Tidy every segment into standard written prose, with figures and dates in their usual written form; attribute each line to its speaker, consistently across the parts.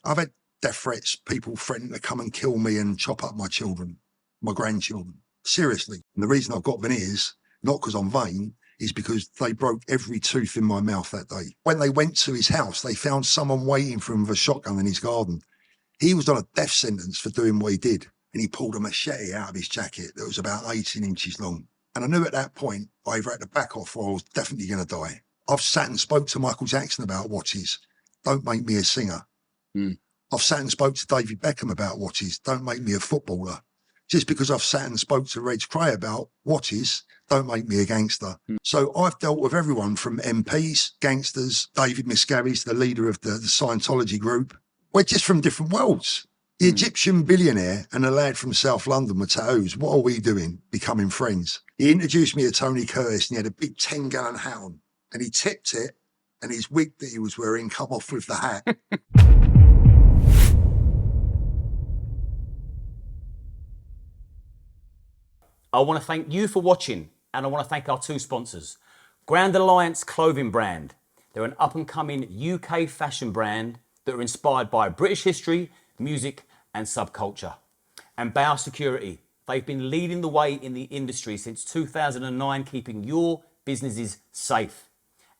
Speaker 1: I've had death threats, people threatening to come and kill me and chop up my children, my grandchildren. Seriously. And the reason I've got veneers, not because I'm vain, is because they broke every tooth in my mouth that day. When they went to his house, they found someone waiting for him with a shotgun in his garden. He was on a death sentence for doing what he did. And he pulled a machete out of his jacket that was about 18 inches long. And I knew at that point, I either had to back off or I was definitely going to die. I've sat and spoke to Michael Jackson about watches. Don't make me a singer. I've sat and spoke to David Beckham about watches. Don't make me a footballer. Just because I've sat and spoke to Reg Cray about watches, don't make me a gangster. So I've dealt with everyone from MPs, gangsters, David Miscavige's the leader of the Scientology group. We're just from different worlds. The Egyptian billionaire and a lad from South London with tattoos. What are we doing? Becoming friends. He introduced me to Tony Curtis and he had a big 10-gallon hat on and he tipped it and his wig that he was wearing come off with the hat.
Speaker 2: I want to thank you for watching, and I want to thank our two sponsors. Grand Alliance clothing brand. They're an up-and-coming UK fashion brand that are inspired by British history, music and subculture. And Bow Security. They've been leading the way in the industry since 2009, keeping your businesses safe.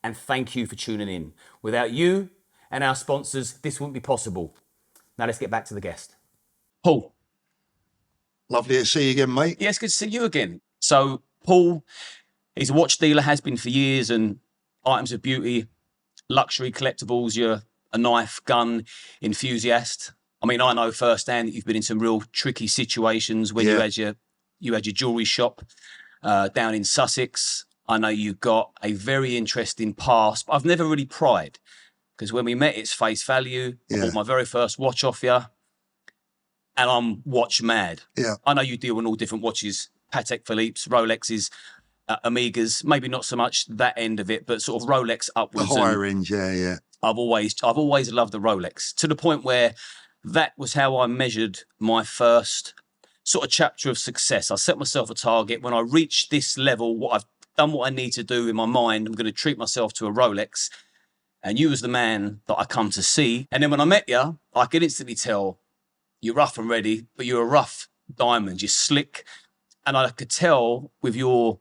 Speaker 2: And thank you for tuning in. Without you and our sponsors, this wouldn't be possible. Now let's get back to the guest. Paul.
Speaker 1: Lovely to see you again, mate.
Speaker 2: Yeah, it's good to see you again. So, Paul, he's a watch dealer, has been for years, and items of beauty, luxury collectibles. You're a knife, gun enthusiast. I mean, I know firsthand that you've been in some real tricky situations when you had your jewellery shop down in Sussex. I know you've got a very interesting past, but I've never really pried, because when we met, it's face value. I bought my very first watch off you. And I'm watch mad.
Speaker 1: Yeah.
Speaker 2: I know you deal in all different watches, Patek Philippe's, Rolexes, Omegas, maybe not so much that end of it, but sort of Rolex upwards.
Speaker 1: The higher end, yeah.
Speaker 2: I've always loved the Rolex, to the point where that was how I measured my first sort of chapter of success. I set myself a target. When I reach this level, I've done what I need to do in my mind, I'm going to treat myself to a Rolex. And you was the man that I come to see. And then when I met you, I could instantly tell you're rough and ready, but you're a rough diamond. You're slick. And I could tell with your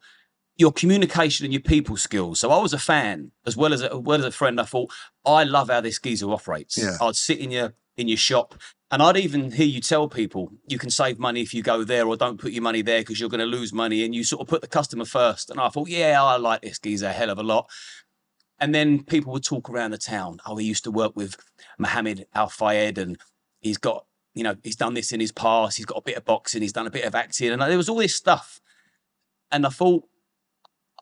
Speaker 2: communication and your people skills. So I was a fan as well as a friend. I thought, I love how this geezer operates.
Speaker 1: Yeah.
Speaker 2: I'd sit in your shop and I'd even hear you tell people you can save money if you go there, or don't put your money there because you're going to lose money. And you sort of put the customer first. And I thought, yeah, I like this geezer a hell of a lot. And then people would talk around the town. Oh, he used to work with Mohammed Al Fayed and he's got, he's done this in his past. He's got a bit of boxing. He's done a bit of acting. And there was all this stuff. And I thought,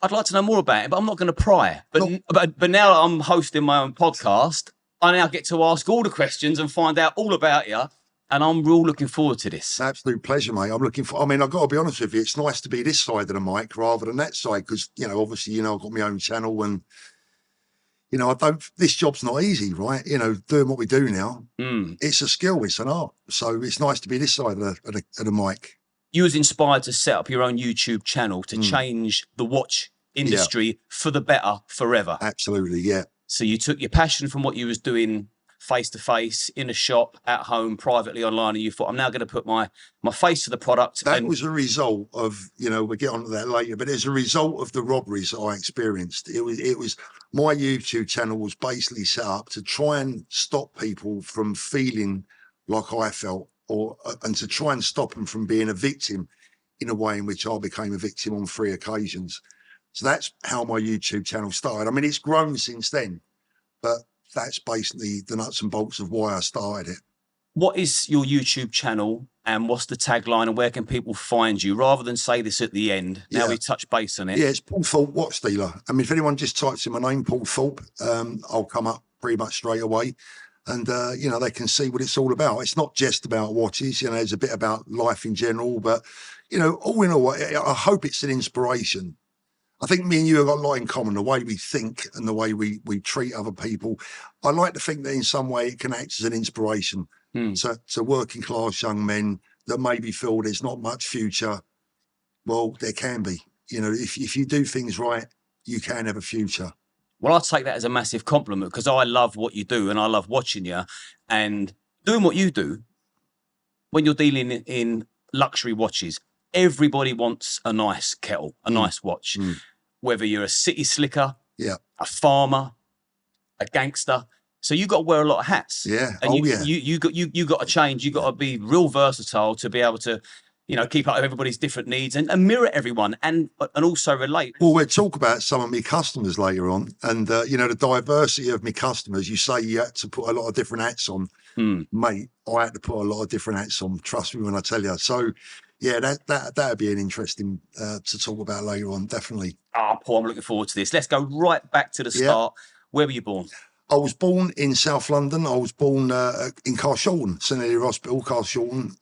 Speaker 2: I'd like to know more about it, but I'm not going to pry. But now I'm hosting my own podcast, I now get to ask all the questions and find out all about you. And I'm real looking forward to this.
Speaker 1: Absolute pleasure, mate. I've got to be honest with you. It's nice to be this side of the mic rather than that side because, obviously, I've got my own channel and, this job's not easy, right? Doing what we do now, it's a skill, it's an art. So it's nice to be this side of the mic.
Speaker 2: You was inspired to set up your own YouTube channel to change the watch industry for the better forever.
Speaker 1: Absolutely, yeah.
Speaker 2: So you took your passion from what you was doing face to face, in a shop, at home, privately, online, and you thought, I'm now going to put my face to the product.
Speaker 1: That was a result of, we'll get onto that later, but as a result of the robberies that I experienced. It was my YouTube channel was basically set up to try and stop people from feeling like I felt, and to try and stop them from being a victim in a way in which I became a victim on 3 occasions. So that's how my YouTube channel started. I mean, it's grown since then, but that's basically the nuts and bolts of why I started it.
Speaker 2: What is your YouTube channel and what's the tagline and where can people find you? Rather than say this at the end, now we touch base on it.
Speaker 1: Yeah, it's Paul Thorpe, watch dealer. I mean, if anyone just types in my name, Paul Thorpe, I'll come up pretty much straight away. And, they can see what it's all about. It's not just about watches, there's a bit about life in general, but, all in all, I hope it's an inspiration. I think me and you have got a lot in common, the way we think and the way we treat other people. I like to think that in some way it can act as an inspiration to working class young men that maybe feel there's not much future. Well, there can be. If you do things right, you can have a future.
Speaker 2: Well, I take that as a massive compliment because I love what you do and I love watching you. And doing what you do, when you're dealing in luxury watches, everybody wants a nice kettle, a nice watch. Whether you're a city slicker, a farmer, a gangster. So you got to wear a lot of hats.
Speaker 1: Yeah.
Speaker 2: And you got to change. You got to be real versatile to be able to, keep up with everybody's different needs and mirror everyone and also relate.
Speaker 1: Well, we'll talk about some of my customers later on. And, the diversity of my customers, you say you had to put a lot of different hats on. Mate, I had to put a lot of different hats on. Trust me when I tell you. So, yeah, that'd be an interesting to talk about later on, definitely.
Speaker 2: Paul, I'm looking forward to this. Let's go right back to the start. Where were you born?
Speaker 1: I was born in South London. I was born in Carshalton, St Helier Hospital, Carshalton.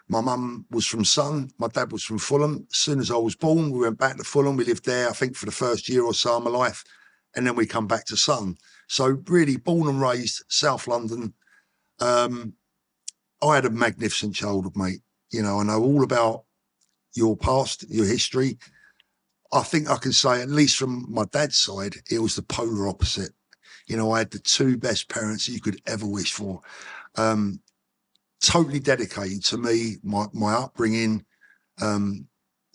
Speaker 1: My mum was from Sutton. My dad was from Fulham. As soon as I was born, we went back to Fulham. We lived there, I think, for the first year or so of my life. And then we come back to Sutton. So really born and raised South London. I had a magnificent childhood, mate. I know all about your past, your history. I think I can say, at least from my dad's side, it was the polar opposite. I had the two best parents that you could ever wish for. Totally dedicated to me, my upbringing,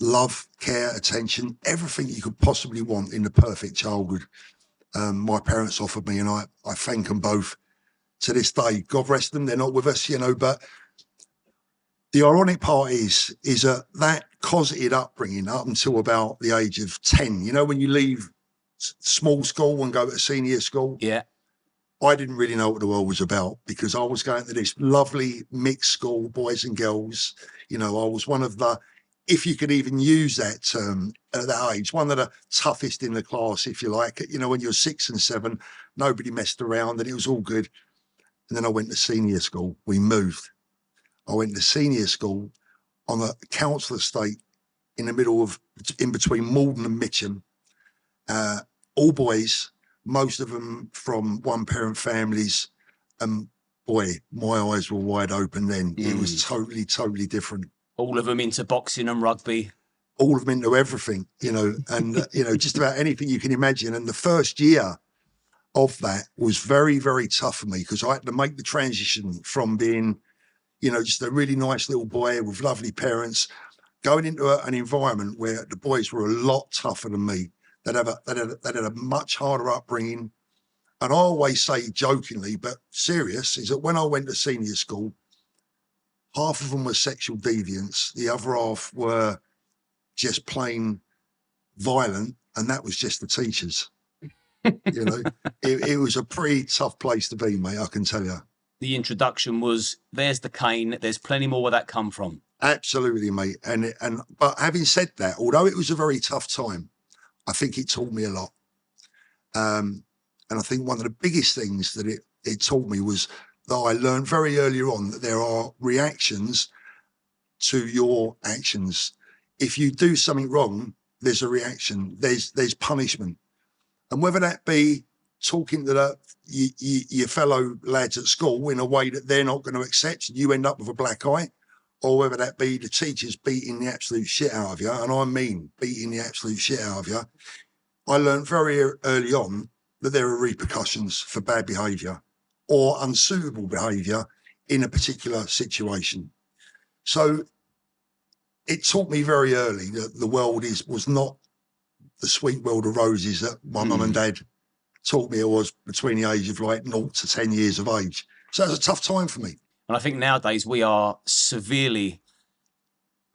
Speaker 1: love, care, attention, everything you could possibly want in the perfect childhood. My parents offered me, and I thank them both to this day. God rest them, they're not with us, but the ironic part is that cosseted upbringing up until about the age of 10, when you leave small school and go to senior school.
Speaker 2: Yeah.
Speaker 1: I didn't really know what the world was about because I was going to this lovely mixed school, boys and girls. I was one of the, if you could even use that term at that age, one of the toughest in the class, if you like. When you're 6 and 7, nobody messed around and it was all good. And then I went to senior school. We moved. I went to senior school on a council estate in between Malden and Mitcham. All boys, most of them from one-parent families. And boy, my eyes were wide open then. It was totally, totally different.
Speaker 2: All of them into boxing and rugby.
Speaker 1: All of them into everything, and, just about anything you can imagine. And the first year of that was very, very tough for me because I had to make the transition from being, just a really nice little boy with lovely parents, going into an environment where the boys were a lot tougher than me. That had a much harder upbringing. And I always say jokingly, but serious, is that when I went to senior school, half of them were sexual deviants. The other half were just plain violent. And that was just the teachers. It was a pretty tough place to be, mate, I can tell you.
Speaker 2: The introduction was, there's the cane. There's plenty more where that come from.
Speaker 1: Absolutely, mate. But having said that, although it was a very tough time, I think it taught me a lot. And I think one of the biggest things that it taught me was that I learned very early on that there are reactions to your actions. If you do something wrong, there's a reaction, there's punishment. And whether that be talking to your fellow lads at school in a way that they're not going to accept, and you end up with a black eye, or whether that be the teachers beating the absolute shit out of you, and I mean beating the absolute shit out of you, I learned very early on that there are repercussions for bad behaviour or unsuitable behaviour in a particular situation. So it taught me very early that the world was not the sweet world of roses that my mum and dad taught me it was between the age of 0 to 10 years of age. So it was a tough time for me.
Speaker 2: And I think nowadays we are severely,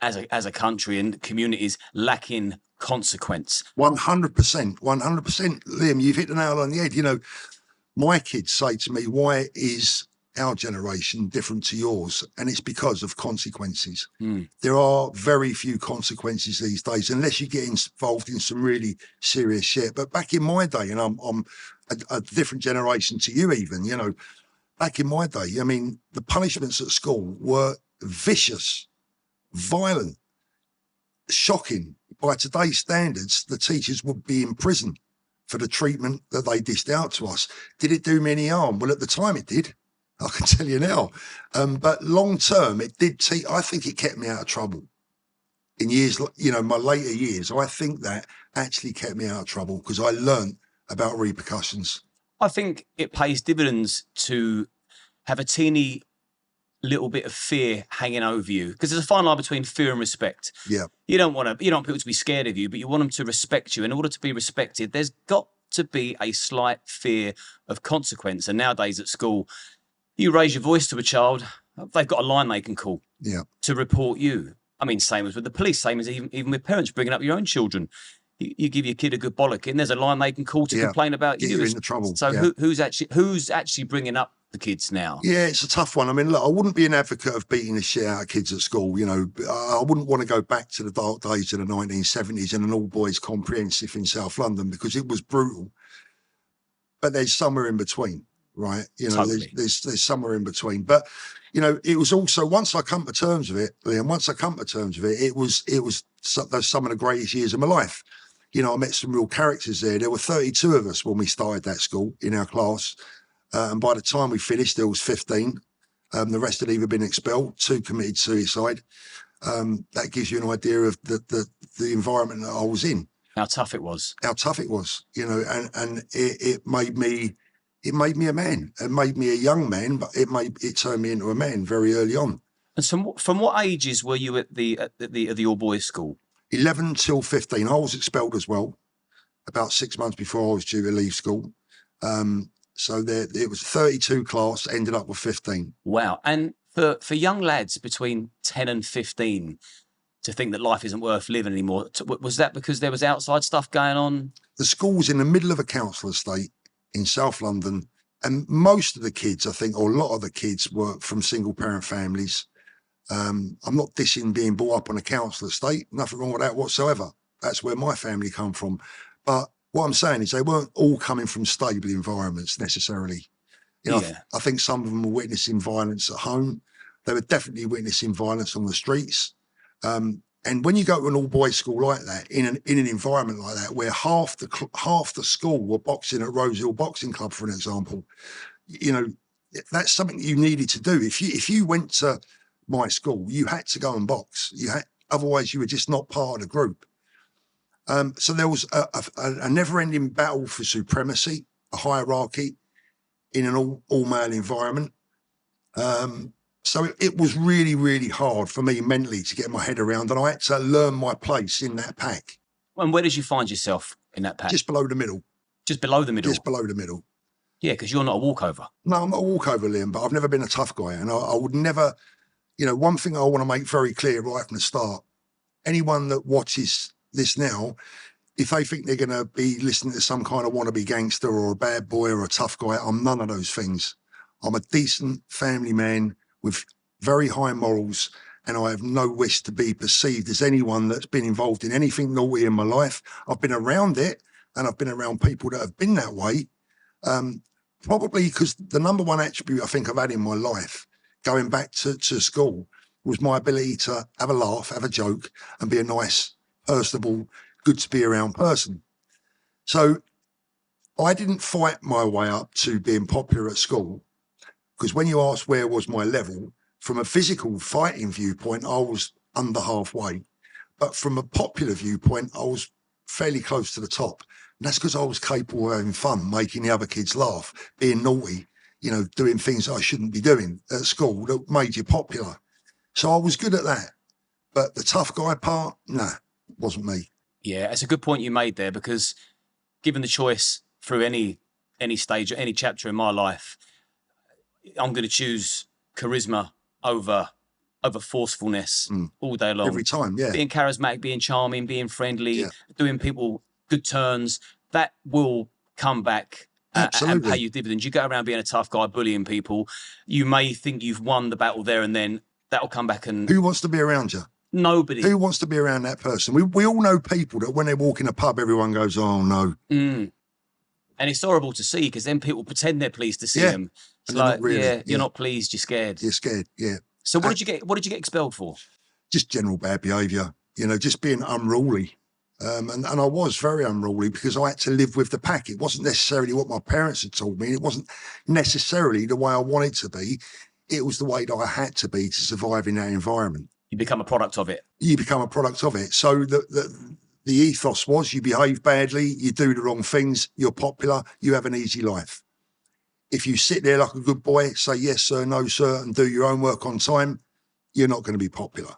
Speaker 2: as a country and communities, lacking consequence.
Speaker 1: 100%, 100%. Liam, you've hit the nail on the head. My kids say to me, why is our generation different to yours? And it's because of consequences. There are very few consequences these days, unless you get involved in some really serious shit. But back in my day, and I'm a different generation to you even, back in my day, the punishments at school were vicious, violent, shocking. By today's standards, the teachers would be in prison for the treatment that they dished out to us. Did it do me any harm? Well, at the time it did. I can tell you now. But long term, it did I think it kept me out of trouble. In years, my later years, I think that actually kept me out of trouble because I learned about repercussions.
Speaker 2: I think it pays dividends to have a teeny little bit of fear hanging over you, because there's a fine line between fear and respect.
Speaker 1: Yeah.
Speaker 2: You don't want people to be scared of you, but you want them to respect you. In order to be respected, there's got to be a slight fear of consequence. And nowadays at school, you raise your voice to a child, they've got a line they can call to report you. I mean, same as with the police, same as even with parents bringing up your own children. You give your kid a good bollocking, there's a line they can call to complain about you.
Speaker 1: Get you into trouble.
Speaker 2: So who's actually bringing up the kids now?
Speaker 1: Yeah, it's a tough one. I mean, look, I wouldn't be an advocate of beating the shit out of kids at school. You know, I wouldn't want to go back to the dark days of the 1970s and an all-boys comprehensive in South London, because it was brutal. But there's somewhere in between, right? You know,
Speaker 2: Totally.
Speaker 1: there's somewhere in between. But, you know, it was also, once I come to terms with it, Liam, it was some of the greatest years of my life. You know, I met some real characters there. There were 32 of us when we started that school in our class. And by the time we finished, there was 15. The rest had either been expelled, 2 committed suicide. That gives you an idea of the environment that I was in.
Speaker 2: How tough it was.
Speaker 1: You know, and it made me a man. It made me a young man, but it turned me into a man very early on.
Speaker 2: And so from what ages were you at the all boys school?
Speaker 1: 11 till 15. I was expelled as well, about 6 months before I was due to leave school. So it was 32 class, ended up with 15.
Speaker 2: Wow. And for young lads between 10 and 15 to think that life isn't worth living anymore, was that because there was outside stuff going on?
Speaker 1: The school was in the middle of a council estate in South London, and most of the kids, I think, or a lot of the kids, were from single parent families. I'm not dissing being brought up on a council estate, nothing wrong with that whatsoever. That's where my family come from. But what I'm saying is they weren't all coming from stable environments necessarily. You know, I think some of them were witnessing violence at home. They were definitely witnessing violence on the streets. And when you go to an all-boys school like that, in an environment like that, where half the school were boxing at Rose Hill Boxing Club, for an example, you know, that's something you needed to do. If you went to my school, you had to go and box. Otherwise you were just not part of the group. So there was a never-ending battle for supremacy, a hierarchy in an all-male environment. So it was really, really hard for me mentally to get my head around, and I had to learn my place in that pack.
Speaker 2: And where did you find yourself in that pack?
Speaker 1: Just below the middle.
Speaker 2: Just below the middle?
Speaker 1: Just below the middle.
Speaker 2: Yeah, because you're not a walkover.
Speaker 1: No, I'm not a walkover, Liam, but I've never been a tough guy. And I would never, you know, one thing I want to make very clear right from the start, anyone that watches this now, if they think they're going to be listening to some kind of wannabe gangster or a bad boy or a tough guy, I'm none of those things. I'm a decent family man with very high morals, and I have no wish to be perceived as anyone that's been involved in anything naughty in my life. I've been around it, and I've been around people that have been that way. Probably because the number one attribute I think I've had in my life, going back to school, was my ability to have a laugh, have a joke, and be a nice, personable, good to be around person. So I didn't fight my way up to being popular at school, because when you ask where was my level, from a physical fighting viewpoint, I was under halfway. But from a popular viewpoint, I was fairly close to the top. And that's because I was capable of having fun, making the other kids laugh, being naughty, you know, doing things that I shouldn't be doing at school that made you popular. So I was good at that. But the tough guy part, nah, wasn't me.
Speaker 2: Yeah, it's a good point you made there, because given the choice through any stage or any chapter in my life, I'm going to choose charisma over forcefulness all day long.
Speaker 1: Every time, yeah.
Speaker 2: Being charismatic, being charming, being friendly, doing people good turns, that will come back and pay you dividends. You go around being a tough guy, bullying people, you may think you've won the battle there and then. That'll come back and...
Speaker 1: Who wants to be around you?
Speaker 2: Nobody.
Speaker 1: Who wants to be around that person? We all know people that when they walk in a pub, everyone goes, oh, no.
Speaker 2: And it's horrible to see, because then people pretend they're pleased to see them. It's like, really, you're not pleased, you're scared.
Speaker 1: You're scared, yeah.
Speaker 2: So what did you get expelled for?
Speaker 1: Just general bad behaviour, you know, just being unruly. And I was very unruly because I had to live with the pack. It wasn't necessarily what my parents had told me. It wasn't necessarily the way I wanted to be. It was the way that I had to be to survive in that environment.
Speaker 2: You become a product of it.
Speaker 1: You become a product of it. So the ethos was you behave badly, you do the wrong things, you're popular, you have an easy life. if you sit there like a good boy, say yes, sir, no, sir, and do your homework on time, you're not going to be popular.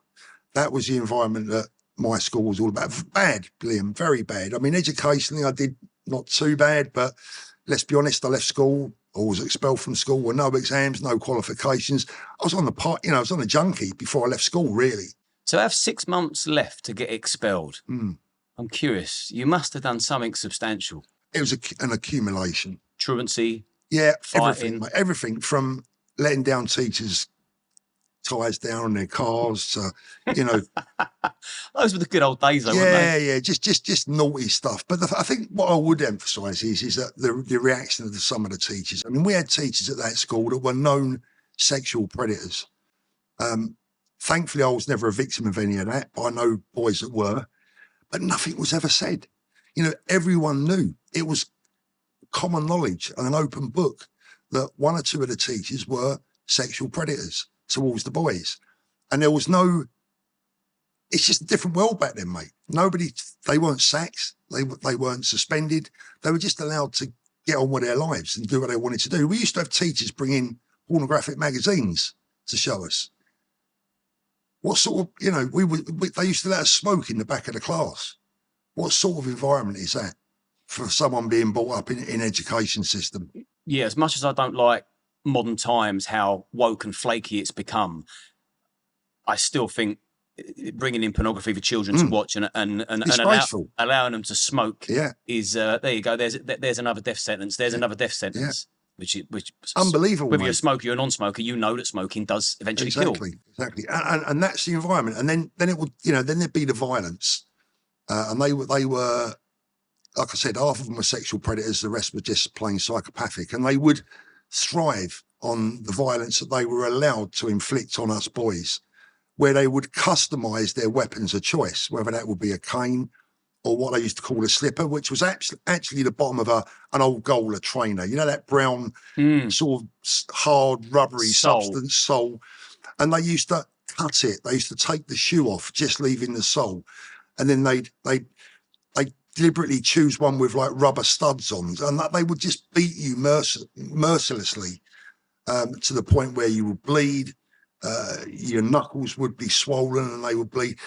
Speaker 1: That was the environment that my school was all about. Bad, Liam, very bad. I mean, educationally, I did not too bad, but let's be honest, I left school, I was expelled from school with no exams, no qualifications. I was on the part, I was on a junkie before I left school, really.
Speaker 2: To have 6 months left to get expelled, I'm curious, you must have done something substantial.
Speaker 1: It was an accumulation.
Speaker 2: Truancy,
Speaker 1: yeah,
Speaker 2: fighting.
Speaker 1: Everything from letting down teachers' ties down on their cars to,
Speaker 2: Those were the good old days, though, weren't they?
Speaker 1: Yeah, just naughty stuff. But I think what I would emphasise is that the reaction of some of the teachers. I mean, we had teachers at that school that were known sexual predators. Thankfully, I was never a victim of any of that, but I know boys that were. But nothing was ever said. Everyone knew. It was common knowledge and an open book that one or two of the teachers were sexual predators towards the boys. And there was no... It's just a different world back then, mate. They weren't sacked. They weren't suspended. They were just allowed to get on with their lives and do what they wanted to do. We used to have teachers bring in pornographic magazines to show us. What sort of, they used to let us smoke in the back of the class. What sort of environment is that for someone being brought up in education system?
Speaker 2: Yeah, as much as I don't like modern times, how woke and flaky it's become, I still think bringing in pornography for children to watch and allowing them to smoke is there you go. There's another death sentence. There's another death sentence.
Speaker 1: Yeah.
Speaker 2: Which
Speaker 1: unbelievable.
Speaker 2: Whether you're a smoker or a non-smoker, you know that smoking does eventually kill.
Speaker 1: Exactly. And that's the environment. And then it would, then there'd be the violence. And they were, like I said, half of them were sexual predators. The rest were just plain psychopathic. And they would thrive on the violence that they were allowed to inflict on us boys, where they would customise their weapons of choice, whether that would be a cane or what they used to call a slipper, which was actually the bottom of an old Gola trainer. That brown sort of hard, rubbery substance, sole. And they used to cut it. They used to take the shoe off, just leaving the sole. And then they deliberately choose one with like rubber studs on, and that they would just beat you mercilessly to the point where you would bleed. Your knuckles would be swollen and they would bleed.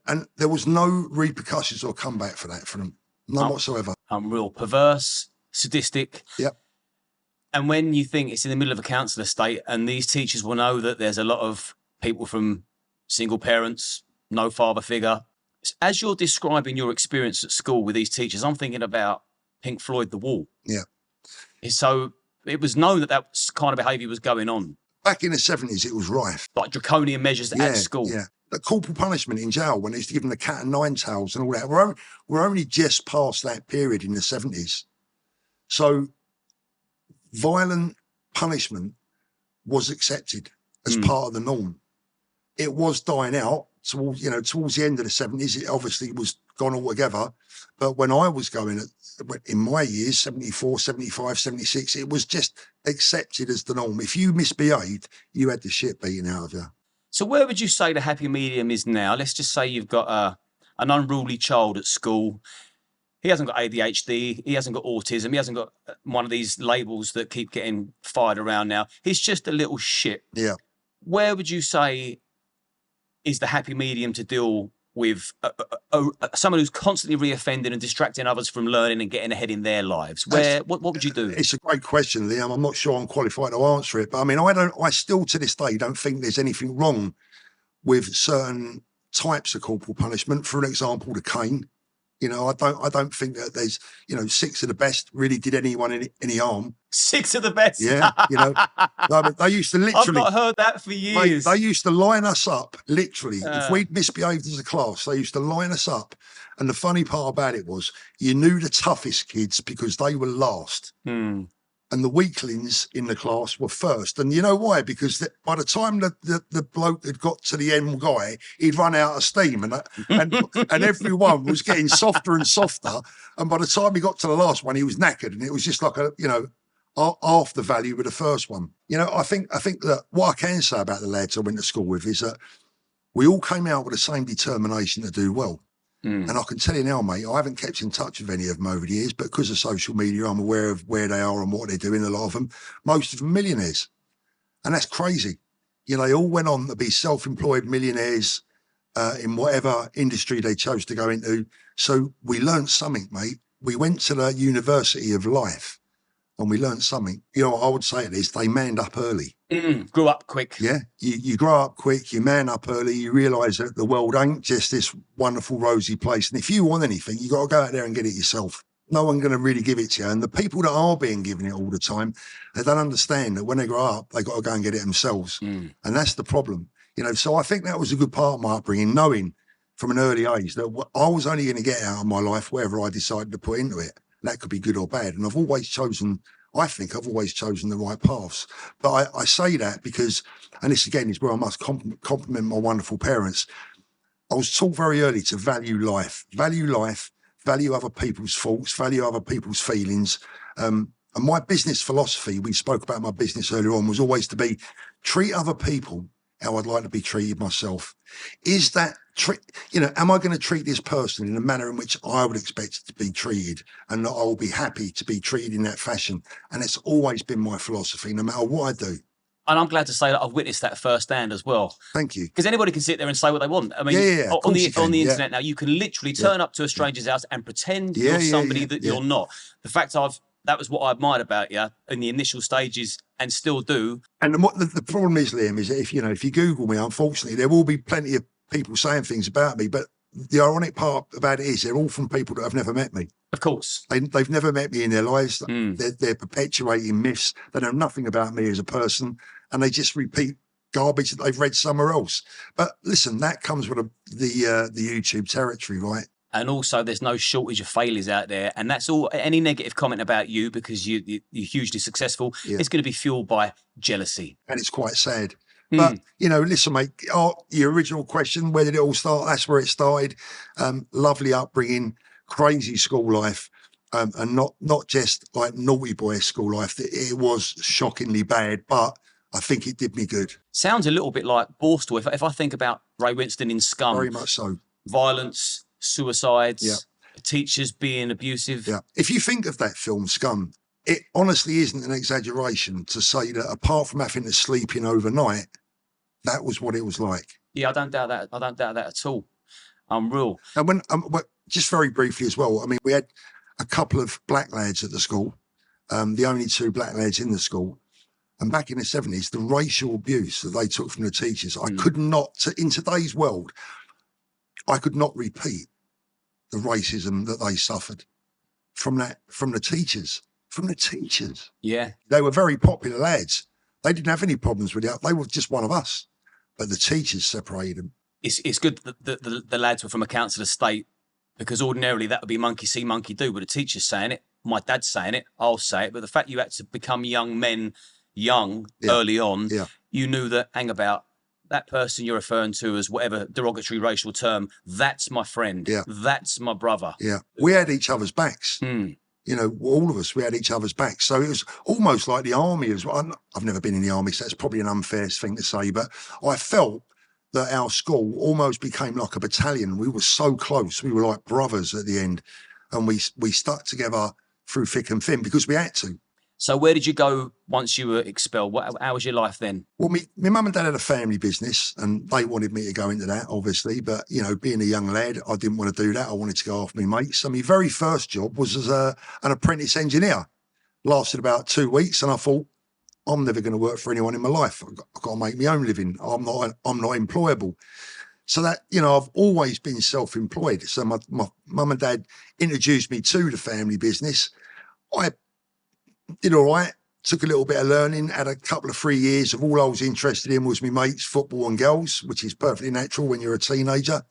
Speaker 1: And there was no repercussions or comeback for that for them. None whatsoever.
Speaker 2: Unreal, perverse, sadistic.
Speaker 1: Yep.
Speaker 2: And when you think it's in the middle of a council estate and these teachers will know that there's a lot of people from single parents, no father figure. As you're describing your experience at school with these teachers, I'm thinking about Pink Floyd, The Wall.
Speaker 1: Yeah.
Speaker 2: So it was known that kind of behaviour was going on.
Speaker 1: Back in the 70s, it was rife.
Speaker 2: Like draconian measures at school.
Speaker 1: Yeah. The corporal punishment in jail when they used to give them the cat and nine tails and all that. We're only just past that period in the 70s. So violent punishment was accepted as part of the norm. It was dying out towards the end of the 70s. It obviously was gone altogether. But when I was going in my years, 74, 75, 76, it was just accepted as the norm. If you misbehaved, you had the shit beaten out of you.
Speaker 2: So where would you say the happy medium is now? Let's just say you've got an unruly child at school. He hasn't got ADHD. He hasn't got autism. He hasn't got one of these labels that keep getting fired around now. He's just a little shit.
Speaker 1: Yeah.
Speaker 2: Where would you say is the happy medium to deal with someone who's constantly reoffending and distracting others from learning and getting ahead in their lives? What would you do? It's
Speaker 1: a great question, Liam. I'm not sure I'm qualified to answer it, but I mean, I still to this day don't think there's anything wrong with certain types of corporal punishment. For example, the cane. I don't think that there's, 6 of the best really did anyone any harm.
Speaker 2: 6 of the best?
Speaker 1: Yeah, they used to literally...
Speaker 2: I've not heard that for years.
Speaker 1: Mate, they used to line us up, literally. If we'd misbehaved as a class, they used to line us up. And the funny part about it was you knew the toughest kids because they were last. And the weaklings in the class were first. And you know why? Because by the time the bloke had got to the end guy, he'd run out of steam and everyone was getting softer and softer. And by the time he got to the last one, he was knackered. And it was just like half the value of the first one. I think that what I can say about the lads I went to school with is that we all came out with the same determination to do well. And I can tell you now, mate, I haven't kept in touch with any of them over the years, but because of social media, I'm aware of where they are and what they're doing, a lot of them, most of them millionaires. And that's crazy. You know, they all went on to be self-employed millionaires in whatever industry they chose to go into. So we learned something, mate. We went to the University of Life and we learned something. You know what I would say it is, they manned up early.
Speaker 2: Grew up quick.
Speaker 1: Yeah, you grow up quick, you man up early, you realise that the world ain't just this wonderful rosy place. And if you want anything, you got to go out there and get it yourself. No one's going to really give it to you. And the people that are being given it all the time, they don't understand that when they grow up, they got to go and get it themselves. And that's the problem. You know, so I think that was a good part of my upbringing, knowing from an early age that I was only going to get out of my life whatever I decided to put into it. That could be good or bad. And I've always chosen the right paths. But I say that because, and this again is where I must compliment my wonderful parents. I was taught very early to value life, value other people's thoughts, value other people's feelings. And my business philosophy, we spoke about my business earlier on, was always to be treat other people how I'd like to be treated myself. Is that, am I going to treat this person in a manner in which I would expect it to be treated, and that I will be happy to be treated in that fashion? And it's always been my philosophy, no matter what I do.
Speaker 2: And I'm glad to say that I've witnessed that firsthand as well.
Speaker 1: Thank you.
Speaker 2: Because anybody can sit there and say what they want. I mean, on the internet now, you can literally turn up to a stranger's house and pretend you're somebody that you're not. The fact that was what I admired about you in the initial stages and still do.
Speaker 1: And what the problem is, Liam, is that if you Google me, unfortunately, there will be plenty of people saying things about me. But the ironic part about it is they're all from people that have never met me.
Speaker 2: Of course.
Speaker 1: They've never met me in their lives. They're perpetuating myths. They know nothing about me as a person, and they just repeat garbage that they've read somewhere else. But listen, that comes with the YouTube territory, right?
Speaker 2: And also, there's no shortage of failures out there. And that's all, any negative comment about you, because you're hugely successful, it's going to be fueled by jealousy.
Speaker 1: And it's quite sad. But, listen, mate, your original question, where did it all start? That's where it started. Lovely upbringing, crazy school life, and not just like naughty boy school life. It was shockingly bad, but I think it did me good.
Speaker 2: Sounds a little bit like Borstal. If I think about Ray Winston in Scum.
Speaker 1: Very much so.
Speaker 2: Violence, suicides, teachers being abusive.
Speaker 1: Yeah. If you think of that film, Scum, it honestly isn't an exaggeration to say that apart from having to sleep in overnight, that was what it was like.
Speaker 2: Yeah, I don't doubt that. I don't doubt that at all. Unreal.
Speaker 1: And when, just very briefly as well, I mean, we had a couple of black lads at the school, the only two black lads in the school. And back in the 70s, the racial abuse that they took from the teachers, I could not, in today's world, I could not repeat the racism that they suffered from the teachers. Yeah. They were very popular lads. They didn't have any problems with it. They were just one of us. But the teachers separated them.
Speaker 2: It's good that the lads were from a council estate, because ordinarily that would be monkey see, monkey do. But the teacher's saying it, my dad's saying it, I'll say it. But the fact you had to become young men, early on, you knew that, hang about, that person you're referring to as whatever derogatory racial term, that's my friend. Yeah. That's my brother.
Speaker 1: Yeah. We had each other's backs. All of us, we had each other's backs. So it was almost like the army as well. I've never been in the army, so that's probably an unfair thing to say, but I felt that our school almost became like a battalion. We were so close. We were like brothers at the end, and we stuck together through thick and thin because we had to.
Speaker 2: So where did you go once you were expelled? How was your life then?
Speaker 1: Well, my mum and dad had a family business, and they wanted me to go into that, obviously. But, being a young lad, I didn't want to do that. I wanted to go after my mates. So my very first job was as an apprentice engineer. Lasted about 2 weeks, and I thought, I'm never going to work for anyone in my life. I've got to make my own living. I'm not employable. So that, I've always been self-employed. So my mum and dad introduced me to the family business. I did all right, took a little bit of learning, had a couple of 3 years of all I was interested in was my mates, football and girls, which is perfectly natural when you're a teenager.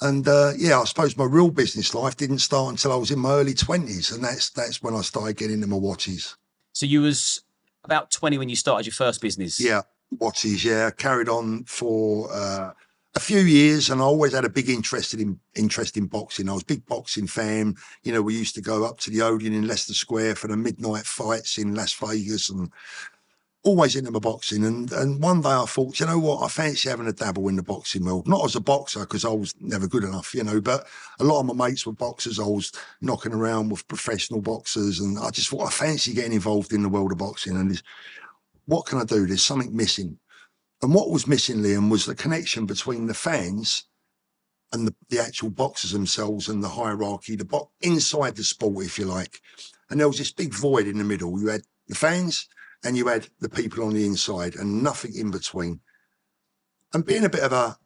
Speaker 1: And I suppose my real business life didn't start until I was in my early 20s. And that's when I started getting into my watches.
Speaker 2: So you was about 20 when you started your first business?
Speaker 1: Yeah, watches, yeah. Carried on for a few years, and I always had a big interest in boxing. I was a big boxing fan. We used to go up to the Odeon in Leicester Square for the midnight fights in Las Vegas and always into my boxing. And one day I thought, you know what, I fancy having a dabble in the boxing world. Not as a boxer, because I was never good enough, you know, but a lot of my mates were boxers. I was knocking around with professional boxers, and I just thought I fancy getting involved in the world of boxing. And what can I do? There's something missing. And what was missing, Liam, was the connection between the fans and the actual boxers themselves and the hierarchy, inside the sport, if you like. And there was this big void in the middle. You had the fans and you had the people on the inside, and nothing in between. And being a bit of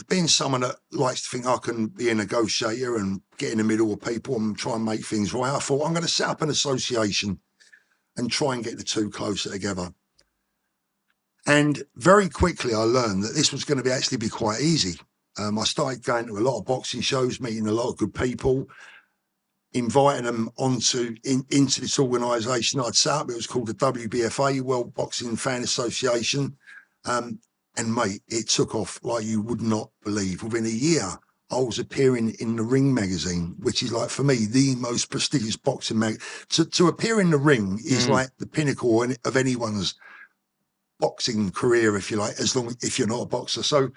Speaker 1: being someone that likes to think I can be a negotiator and get in the middle of people and try and make things right, I thought I'm going to set up an association and try and get the two closer together. And very quickly I learned that this was going to actually be quite easy. I started going to a lot of boxing shows, meeting a lot of good people, inviting them into this organisation I'd set up. It was called the WBFA, World Boxing Fan Association. And mate, it took off like you would not believe. Within a year, I was appearing in the Ring magazine, which is like, for me, the most prestigious boxing magazine. To appear in the Ring is like the pinnacle of anyone's boxing career, if you like, if you're not a boxer. So,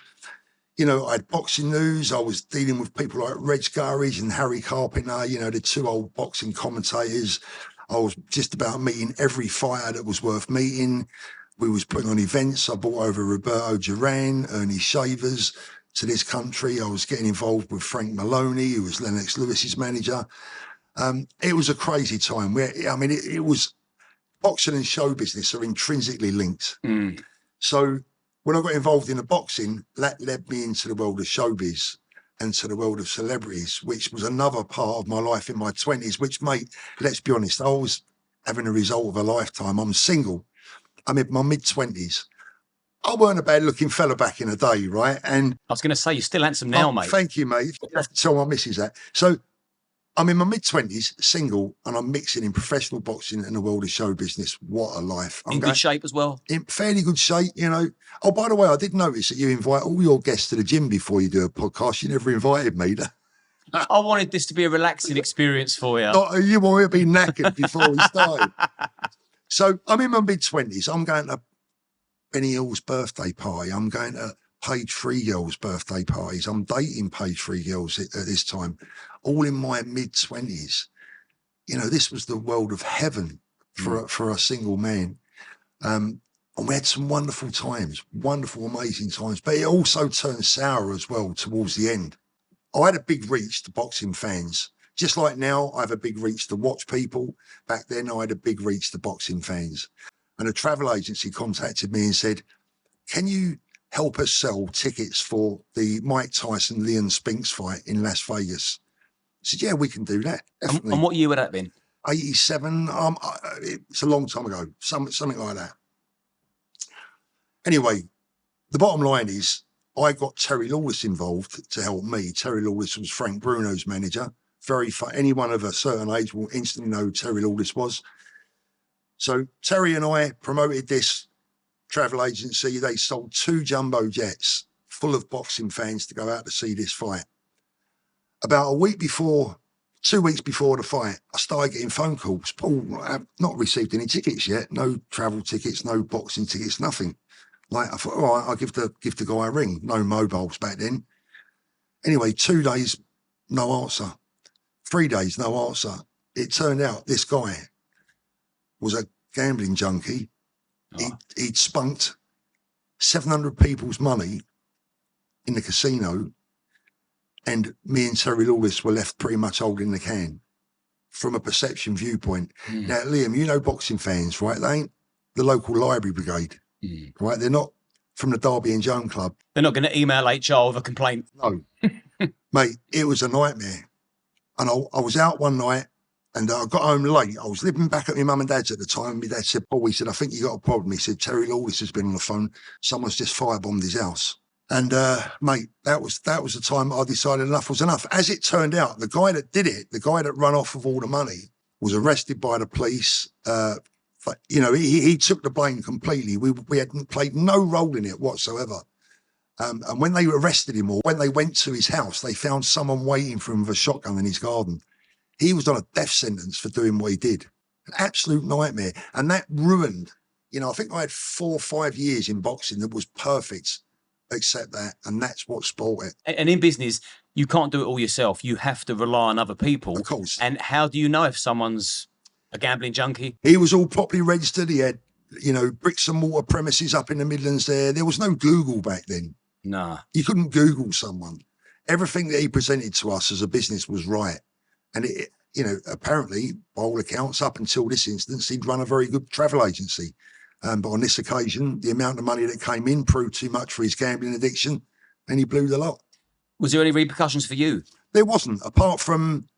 Speaker 1: you know, I had boxing news. I was dealing with people like Reg Garage and Harry Carpenter, you know, the two old boxing commentators. I was just about meeting every fighter that was worth meeting. We was putting on events. I brought over Roberto Duran, Ernie Shavers to this country. I was getting involved with Frank Maloney, who was Lennox Lewis's manager. It was a crazy time. It was boxing and show business are intrinsically linked. So when I got involved in the boxing, that led me into the world of showbiz and to the world of celebrities, which was another part of my life in my 20s, which, mate, let's be honest, I was having a result of a lifetime. I'm single. I'm in my mid-20s. I weren't a bad-looking fella back in the day, right? And
Speaker 2: I was going to say, you're still handsome now, mate.
Speaker 1: Thank you, mate. I have to tell my missus that. So I'm in my mid-20s, single, and I'm mixing in professional boxing and the world of show business. What a life.
Speaker 2: In good shape as well?
Speaker 1: In fairly good shape, you know. Oh, by the way, I did notice that you invite all your guests to the gym before you do a podcast. You never invited me.
Speaker 2: I wanted this to be a relaxing experience for you.
Speaker 1: You want to be knackered before we started. So I'm in my mid-20s. I'm going to Benny Hill's birthday party. I'm going to Page 3 girls' birthday parties. I'm dating Page 3 girls at this time, all in my mid-20s. You know, this was the world of heaven for a single man. And we had some wonderful times, wonderful, amazing times. But it also turned sour as well towards the end. I had a big reach to boxing fans. Just like now, I have a big reach to watch people. Back then, I had a big reach to boxing fans. And a travel agency contacted me and said, can you help us sell tickets for the Mike Tyson, Liam Spinks fight in Las Vegas? I said, yeah, we can do that. Definitely.
Speaker 2: And what year would that have been?
Speaker 1: 87. It's a long time ago, something like that. Anyway, the bottom line is I got Terry Lawless involved to help me. Terry Lawless was Frank Bruno's manager. Anyone of a certain age will instantly know who Terry Lawless was. So Terry and I promoted this travel agency. They sold 2 jumbo jets full of boxing fans to go out to see this fight. About 2 weeks before the fight, I started getting phone calls. Paul, I've not received any tickets yet. No travel tickets, no boxing tickets, nothing. Like, I thought, all right, I'll give the guy a ring. No mobiles back then. Anyway, 2 days, no answer. 3 days, no answer. It turned out this guy was a gambling junkie. He'd spunked 700 people's money in the casino, and me and Terry Lawless were left pretty much holding the can from a perception viewpoint. Now, Liam, you know boxing fans, right? They ain't the local library brigade, right? They're not from the Derby and Joan Club.
Speaker 2: They're not going to email HR with a complaint.
Speaker 1: No. Mate, it was a nightmare. And I was out one night and I got home late. I was living back at my mum and dad's at the time. My dad said, Paul, he said, I think you got a problem. He said, Terry Lawless has been on the phone. Someone's just firebombed his house. And, mate, that was the time I decided enough was enough. As it turned out, the guy that did it, the guy that ran off with all the money, was arrested by the police. You know, he took the blame completely. We hadn't played no role in it whatsoever. And when they arrested him, or when they went to his house, they found someone waiting for him with a shotgun in his garden. He was on a death sentence for doing what he did. An absolute nightmare. And that ruined You know, I think I had 4 or 5 years in boxing that was perfect, except that, and that's what spoilt it.
Speaker 2: And in business, you can't do it all yourself. You have to rely on other people.
Speaker 1: Of course.
Speaker 2: And how do you know if someone's a gambling junkie?
Speaker 1: He was all properly registered. He had, you know, bricks and mortar premises up in the Midlands there. There was no Google back then.
Speaker 2: Nah.
Speaker 1: You couldn't Google someone. Everything that he presented to us as a business was right. And it, you know, apparently, by all accounts, up until this instance, he'd run a very good travel agency. But on this occasion, the amount of money that came in proved too much for his gambling addiction, and he blew the lot.
Speaker 2: Was there any repercussions for you?
Speaker 1: There wasn't, apart from,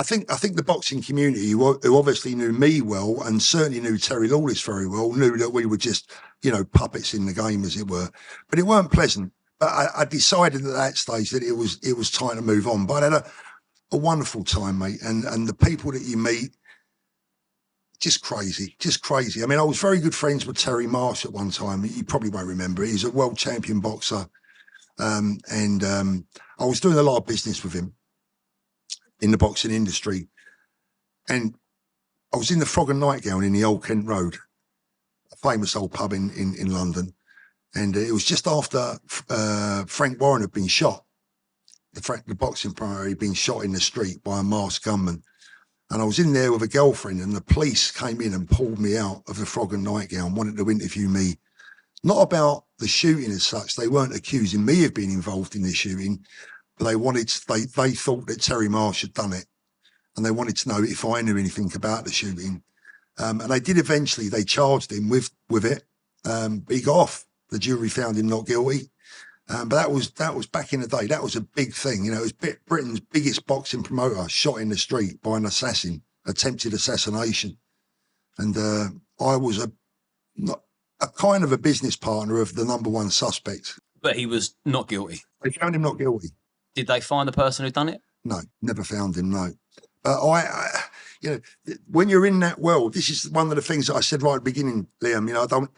Speaker 1: I think the boxing community, who obviously knew me well and certainly knew Terry Lawless very well, knew that we were just, you know, puppets in the game, as it were. But it weren't pleasant. But I decided at that stage that it was time to move on. But I had a wonderful time, mate, and the people that you meet, just crazy. I mean, I was very good friends with Terry Marsh at one time. You probably won't remember. He's a world champion boxer. And I was doing a lot of business with him in the boxing industry. And I was in the Frog and Nightgown in the Old Kent Road, a famous old pub in London. And it was just after Frank Warren had been shot. The boxing promoter had been shot in the street by a masked gunman. And I was in there with a girlfriend, and the police came in and pulled me out of the Frog and Nightgown, wanted to interview me. Not about the shooting as such. They weren't accusing me of being involved in the shooting, but they thought that Terry Marsh had done it. And they wanted to know if I knew anything about the shooting. And they did eventually. They charged him with it. But he got off. The jury found him not guilty. But that was back in the day. That was a big thing. You know, it was Britain's biggest boxing promoter shot in the street by an assassin, attempted assassination. And I was a kind of a business partner of the #1 suspect.
Speaker 2: But he was not guilty.
Speaker 1: They found him not guilty.
Speaker 2: Did they find the person who done it?
Speaker 1: No, never found him, no. But I you know, when you're in that world, this is one of the things that I said right at the beginning, Liam, you know, I don't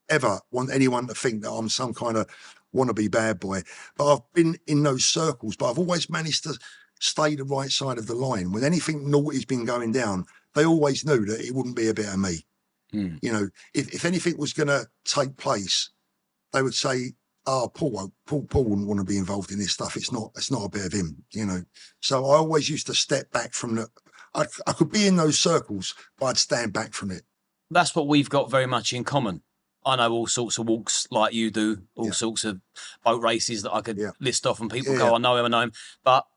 Speaker 1: ever want anyone to think that I'm some kind of wannabe bad boy. But I've been in those circles, but I've always managed to stay the right side of the line. When anything naughty's been going down, they always knew that it wouldn't be a bit of me. You know, if anything was going to take place, they would say, "Oh, Paul wouldn't want to be involved in this stuff. It's not a bit of him." You know, so I always used to step back from the. I could be in those circles, but I'd stand back from it.
Speaker 2: That's what we've got very much in common. I know all sorts of walks like you do, all sorts of boat races that I could list off, and people go, "I know him," but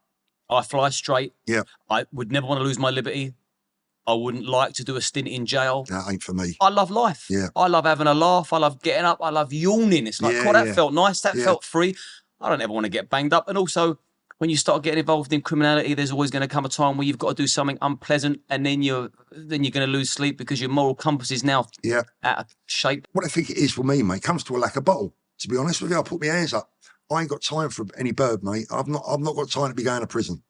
Speaker 2: I fly straight.
Speaker 1: Yeah,
Speaker 2: I would never want to lose my liberty. I wouldn't like to do a stint in jail.
Speaker 1: That ain't for me.
Speaker 2: I love life.
Speaker 1: Yeah.
Speaker 2: I love having a laugh. I love getting up. I love yawning. It's like, God, that felt nice. That felt free. I don't ever want to get banged up. And also, when you start getting involved in criminality, there's always going to come a time where you've got to do something unpleasant, and then you're going to lose sleep because your moral compass is now out of shape.
Speaker 1: What I think it is for me, mate, comes to a lack of bottle. To be honest with you, I'll put my hands up. I ain't got time for any bird, mate. I've not got time to be going to prison.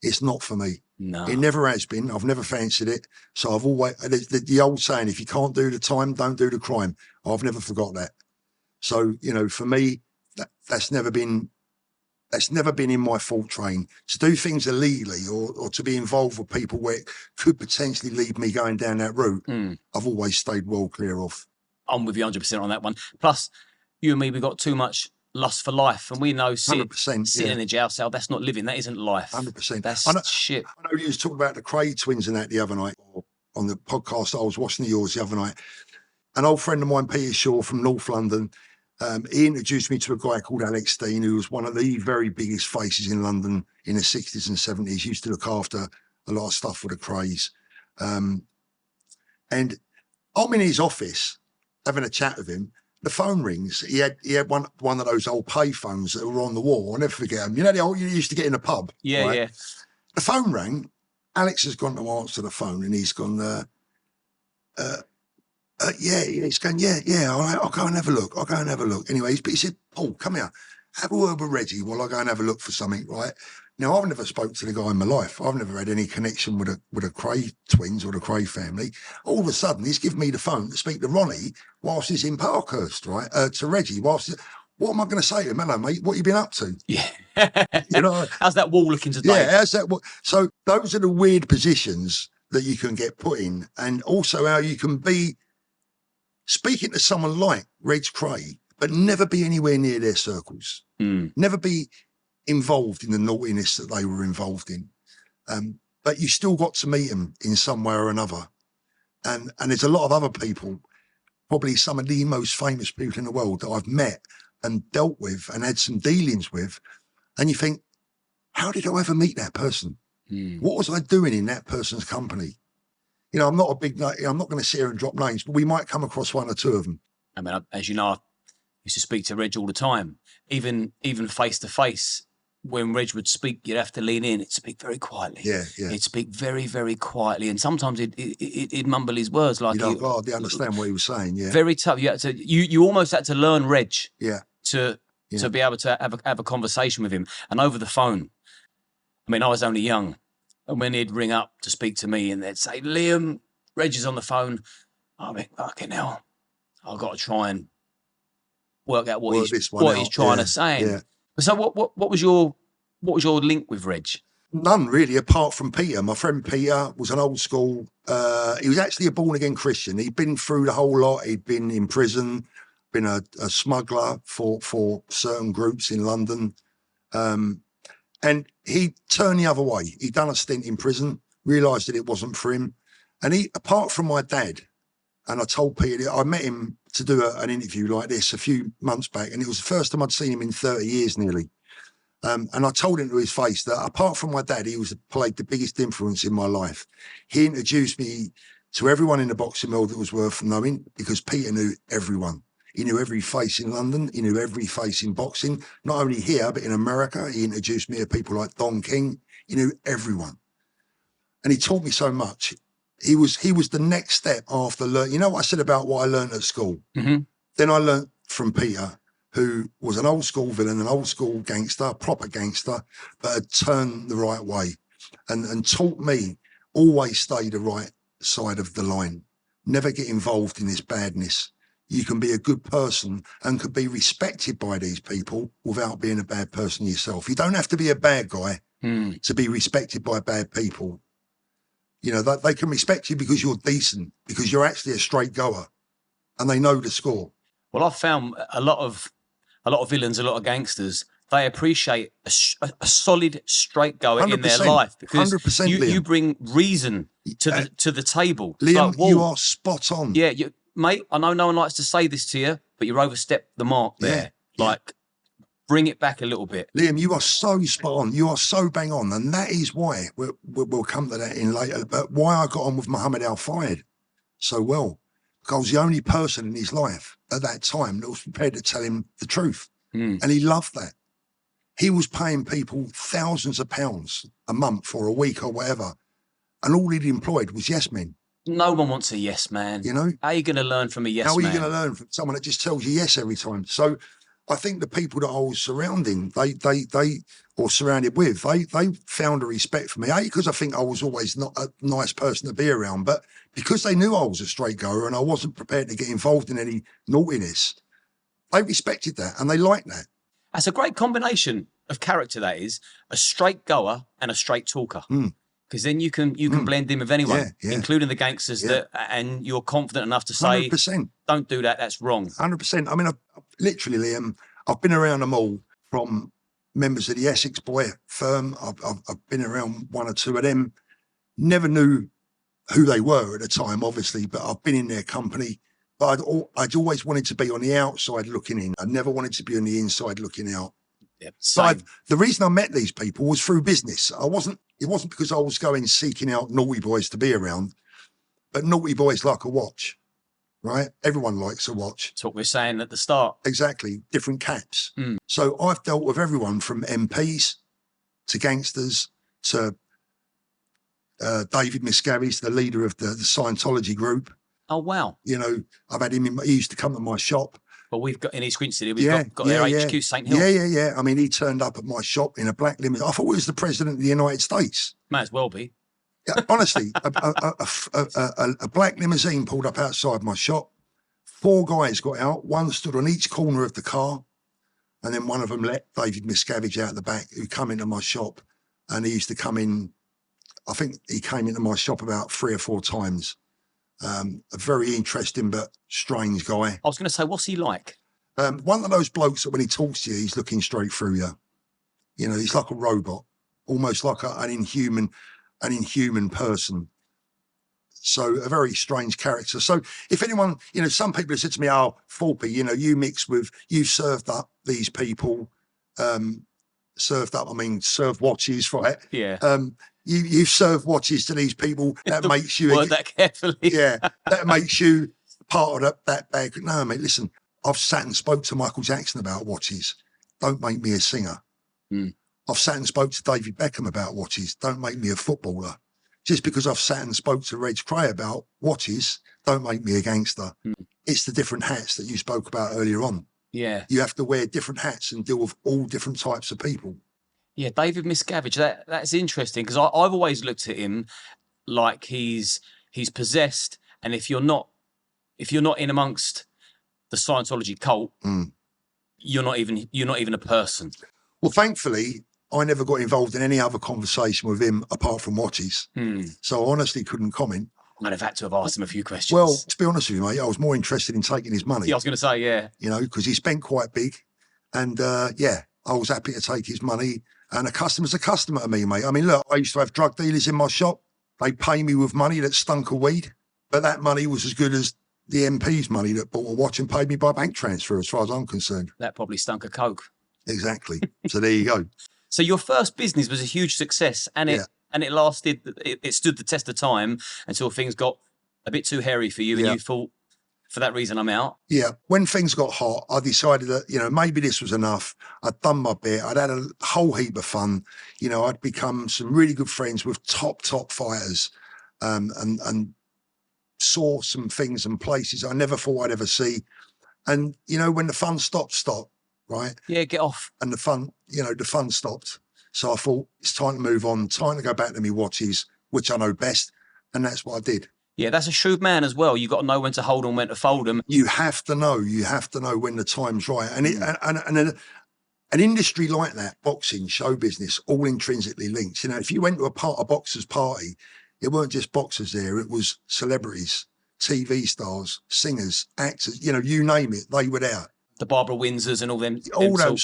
Speaker 1: It's not for me.
Speaker 2: No.
Speaker 1: It never has been. I've never fancied it. So I've always, the old saying, if you can't do the time, don't do the crime. I've never forgot that. So, you know, for me, that's never been in my fault train. To do things illegally or to be involved with people where it could potentially lead me going down that route, I've always stayed well clear of.
Speaker 2: I'm with you 100% on that one. Plus, you and me, we got too much lust for life, and we know sitting in a jail cell, that's not living. That isn't life.
Speaker 1: 100%.
Speaker 2: That's shit.
Speaker 1: I know you was talking about the Craig twins and that the other night, or on the podcast I was watching yours the other night. An old friend of mine, Peter Shaw from North London, he introduced me to a guy called Alex Dean, who was one of the very biggest faces in London in the 60s and 70s. He used to look after a lot of stuff for the Crays. And I'm in his office having a chat with him. The phone rings. He had one of those old pay phones that were on the wall. I'll never forget them. You know, the old you used to get in a pub.
Speaker 2: Yeah,
Speaker 1: right?
Speaker 2: yeah.
Speaker 1: The phone rang. Alex has gone to answer the phone, and he's gone, he's going, I'll go and have a look. Anyway, he said, Paul, come here. Have a word with Reggie while I go and have a look for something, right? Now, I've never spoke to the guy in my life. I've never had any connection with the Cray twins or the Cray family. All of a sudden, he's given me the phone to speak to Ronnie whilst he's in Parkhurst, right? To Reggie whilst... What am I going to say to him? Hello, mate. What you been up to?
Speaker 2: Yeah.
Speaker 1: You know,
Speaker 2: how's that wall looking today?
Speaker 1: Yeah, how's that? So those are the weird positions that you can get put in, and also how you can be speaking to someone like Reg Cray, but never be anywhere near their circles, never be involved in the naughtiness that they were involved in. But you still got to meet them in some way or another. And there's a lot of other people, probably some of the most famous people in the world that I've met and dealt with and had some dealings with. And you think, how did I ever meet that person? What was I doing in that person's company? You know, I'm not going to sit here and drop names, but we might come across one or two of them.
Speaker 2: I mean, as you know, I used to speak to Reg all the time, even face to face. When Reg would speak, you'd have to lean in. He'd speak very quietly.
Speaker 1: Yeah.
Speaker 2: He'd speak very, very quietly, and sometimes he'd mumble his words like.
Speaker 1: I hardly understand what he was saying. Yeah.
Speaker 2: Very tough. You had to. You almost had to learn Reg.
Speaker 1: Yeah.
Speaker 2: To be able to have a conversation with him, and over the phone. I mean, I was only young, and when he'd ring up to speak to me, and they'd say, "Liam, Reg is on the phone," I mean, fucking hell, I've got to try and work out what he's trying to say.
Speaker 1: Yeah.
Speaker 2: So what was your link with Reg?
Speaker 1: None really, apart from Peter. My friend Peter was an old school. He was actually a born again Christian. He'd been through the whole lot. He'd been in prison, been a smuggler for certain groups in London, and he turned the other way. He'd done a stint in prison, realised that it wasn't for him, and he, apart from my dad, and I told Peter, I met him to do an interview like this a few months back, and it was the first time I'd seen him in 30 years nearly. And I told him to his face that apart from my dad, he played the biggest influence in my life. He introduced me to everyone in the boxing world that was worth knowing, because Peter knew everyone. He knew every face in London. He knew every face in boxing, not only here, but in America. He introduced me to people like Don King. He knew everyone. And he taught me so much. He was the next step after learning. You know what I said about what I learned at school?
Speaker 2: Mm-hmm.
Speaker 1: Then I learned from Peter, who was an old school villain, an old school gangster, proper gangster, but had turned the right way and taught me always stay the right side of the line. Never get involved in this badness. You can be a good person and could be respected by these people without being a bad person yourself. You don't have to be a bad guy to be respected by bad people. You know, they can respect you because you're decent, because you're actually a straight goer, and they know the score.
Speaker 2: Well, I've found a lot of villains, a lot of gangsters, they appreciate a solid straight goer in their life, because
Speaker 1: 100%,
Speaker 2: you bring reason to the table.
Speaker 1: Liam, like, you are spot on.
Speaker 2: Yeah, mate, I know no one likes to say this to you, but you've overstepped the mark there. Like, bring it back a little bit. Liam,
Speaker 1: you are so spot on. You are so bang on. And that is why, we'll come to that in later, but why I got on with Muhammad Al-Fayed so well. Because I was the only person in his life at that time that was prepared to tell him the truth. And he loved that. He was paying people thousands of pounds a month or a week or whatever. And all he'd employed was yes men.
Speaker 2: No one wants a yes man.
Speaker 1: You know?
Speaker 2: How are you going to learn from a yes man?
Speaker 1: How are you going to learn from someone that just tells you yes every time? So I think the people that I was surrounding, or surrounded with, they found a respect for me. Because I think I was always not a nice person to be around, but because they knew I was a straight goer and I wasn't prepared to get involved in any naughtiness, they respected that and they liked that.
Speaker 2: That's a great combination of character, that is, a straight goer and a straight talker. Because then you can blend in with anyone, including the gangsters, and you're confident enough to say,
Speaker 1: 100%.
Speaker 2: Don't do that, that's wrong.
Speaker 1: 100%. I mean, literally, Liam, I've been around them all, from members of the Essex Boy firm. I've been around one or two of them. Never knew who they were at the time, obviously, but I've been in their company. But I'd always wanted to be on the outside looking in. I never wanted to be on the inside looking out.
Speaker 2: Yep,
Speaker 1: but the reason I met these people was through business. It wasn't because I was going seeking out naughty boys to be around, but naughty boys like a watch, right? Everyone likes a watch.
Speaker 2: That's what we're saying at the start.
Speaker 1: Exactly, different caps. So I've dealt with everyone from MPs to gangsters to David Miscavige, the leader of the Scientology group.
Speaker 2: Oh, wow.
Speaker 1: You know, I've had him he used to come to my shop.
Speaker 2: But we've got in East Queen City, we've got their HQ, St. Hill.
Speaker 1: Yeah. I mean, he turned up at my shop in a black limousine. I thought he was the president of the United States.
Speaker 2: Might as well be.
Speaker 1: Yeah, honestly, a black limousine pulled up outside my shop. 4 guys got out. One stood on each corner of the car. And then one of them let David Miscavige out the back, who come into my shop. And he used to come in, I think he came into my shop about 3 or 4 times. A very interesting but strange guy.
Speaker 2: I was going to say, what's he like?
Speaker 1: One of those blokes that when he talks to you, he's looking straight through you. You know, he's like a robot, almost like an inhuman person. So a very strange character. So if anyone, you know, some people have said to me, oh, Thorpe, you know, you mix with, you served up these people, served watches, right?
Speaker 2: Yeah.
Speaker 1: You serve watches to these people. That makes you
Speaker 2: word that carefully.
Speaker 1: Yeah, that makes you part of that bag. No, mate, listen, I've sat and spoke to Michael Jackson about watches. Don't make me a singer. I've sat and spoke to David Beckham about watches. Don't make me a footballer. Just because I've sat and spoke to Reg Cray about watches, don't make me a gangster. It's the different hats that you spoke about earlier on.
Speaker 2: Yeah.
Speaker 1: You have to wear different hats and deal with all different types of people.
Speaker 2: Yeah, David Miscavige, that's interesting, because I've always looked at him like he's possessed, and if you're not in amongst the Scientology cult, you're not even a person.
Speaker 1: Well, thankfully, I never got involved in any other conversation with him apart from watches. So I honestly couldn't comment.
Speaker 2: I'd have had to have asked him a few questions.
Speaker 1: Well, to be honest with you, mate, I was more interested in taking his money.
Speaker 2: Yeah, I was going to say, yeah.
Speaker 1: You know, because he spent quite big. And yeah, I was happy to take his money. And a customer's a customer to me, mate. I mean, look, I used to have drug dealers in my shop. They pay me with money that stunk of weed. But that money was as good as the MP's money that bought a watch and paid me by bank transfer, as far as I'm concerned.
Speaker 2: That probably stunk of coke.
Speaker 1: Exactly. So there you go.
Speaker 2: So your first business was a huge success, and it lasted. It stood the test of time until things got a bit too hairy for you, and you thought, for that reason, I'm out. Yeah.
Speaker 1: When things got hot, I decided that, you know, maybe this was enough. I'd done my bit. I'd had a whole heap of fun. You know, I'd become some really good friends with top fighters, and saw some things and places I never thought I'd ever see. And, you know, when the fun stopped, right?
Speaker 2: Yeah, get off.
Speaker 1: And the fun stopped. So I thought, it's time to move on, time to go back to me watches, which I know best. And that's what I did.
Speaker 2: Yeah, that's a shrewd man as well. You've got to know when to hold them, when to fold them.
Speaker 1: You have to know when the time's right. And an industry like that, boxing, show business, all intrinsically linked. You know, if you went to a boxer's party, it weren't just boxers there. It was celebrities, TV stars, singers, actors, you know, you name it, they were there.
Speaker 2: The Barbara Windsors and all them.
Speaker 1: All those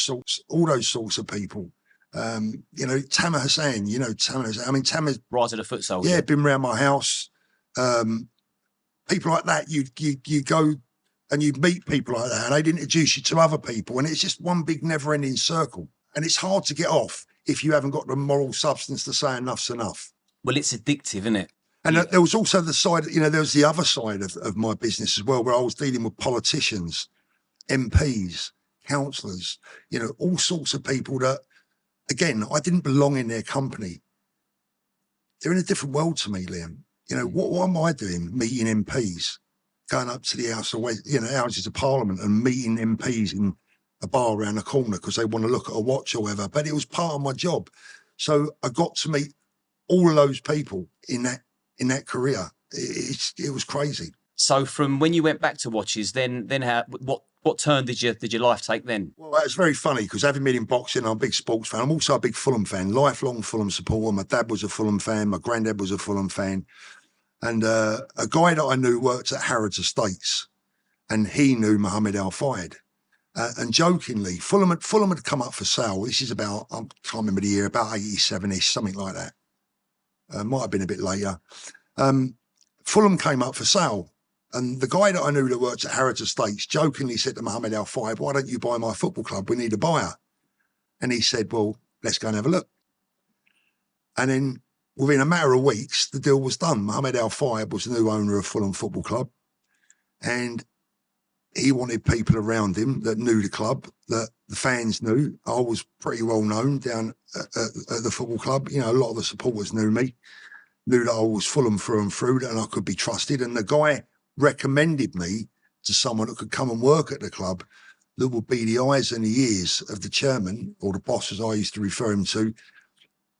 Speaker 1: sorts of people. You know, Tamer Hassan, I mean, Tamer's
Speaker 2: Rise of the Foot Soldier.
Speaker 1: Yeah, been around my house. People like that, you go and you meet people like that, and they'd introduce you to other people, and it's just one big never-ending circle. And it's hard to get off if you haven't got the moral substance to say enough's enough.
Speaker 2: Well, it's addictive, isn't it?
Speaker 1: And there was also the side, you know, there was the other side of my business as well, where I was dealing with politicians, MPs, councillors, you know, all sorts of people that, again, I didn't belong in their company. They're in a different world to me, Liam. You know, what am I doing? Meeting MPs, going up to the Houses of Parliament and meeting MPs in a bar around the corner because they want to look at a watch or whatever. But it was part of my job. So I got to meet all of those people in that career. It was crazy.
Speaker 2: So from when you went back to watches, then how, what turn did your life take then?
Speaker 1: Well, it's very funny because having been in boxing, I'm a big sports fan. I'm also a big Fulham fan, lifelong Fulham supporter. My dad was a Fulham fan. My granddad was a Fulham fan. And a guy that I knew worked at Harrods Estates, and he knew Muhammad Al Fayed. And jokingly, Fulham had come up for sale. This is about, I can't remember the year, about 87-ish, something like that. Might have been a bit later. Fulham came up for sale. And the guy that I knew that worked at Harrods Estates jokingly said to Muhammad Al Fayed, why don't you buy my football club? We need a buyer. And he said, well, let's go and have a look. And then within a matter of weeks, the deal was done. Muhammad Al Fayed was the new owner of Fulham Football Club. And he wanted people around him that knew the club, that the fans knew. I was pretty well known down at the football club. You know, a lot of the supporters knew me, knew that I was Fulham through and through, and I could be trusted. And the guy recommended me to someone that could come and work at the club that would be the eyes and the ears of the chairman, or the boss, as I used to refer him to,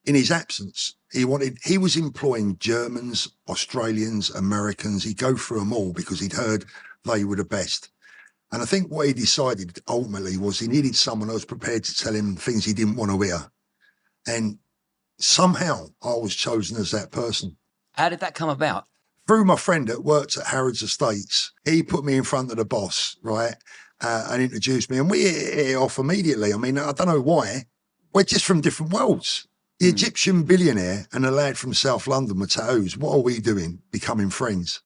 Speaker 1: in his absence. He was employing Germans, Australians, Americans. He'd go through them all because he'd heard they were the best. And I think what he decided ultimately was he needed someone who was prepared to tell him things he didn't want to hear. And somehow I was chosen as that person.
Speaker 2: How did that come about?
Speaker 1: through my friend that worked at Harrods Estates, he put me in front of the boss, right, and introduced me, and we hit it off immediately. I mean, I don't know why. We're just from different worlds. The Egyptian billionaire and a lad from South London with tattoos. What are we doing? Becoming friends.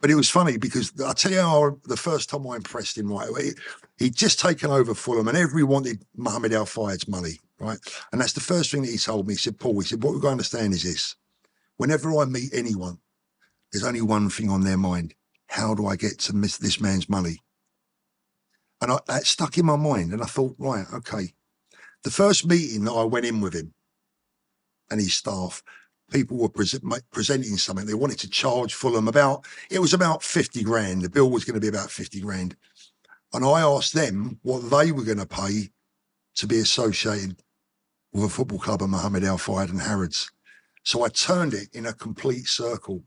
Speaker 1: But it was funny because I tell you how the first time I impressed him, right, he'd just taken over Fulham and everyone wanted Mohammed Al Fayed's money, right? And that's the first thing that he told me. He said, Paul, he said, what we've got to understand is this. Whenever I meet anyone, there's only one thing on their mind. How do I get to this man's money? And that stuck in my mind. And I thought, right, okay. The first meeting that I went in with him and his staff, people were presenting something. They wanted to charge Fulham it was about 50 grand. The bill was going to be about 50 grand. And I asked them what they were going to pay to be associated with a football club of Mohammed Al Fayed and Harrods. So I turned it in a complete circle.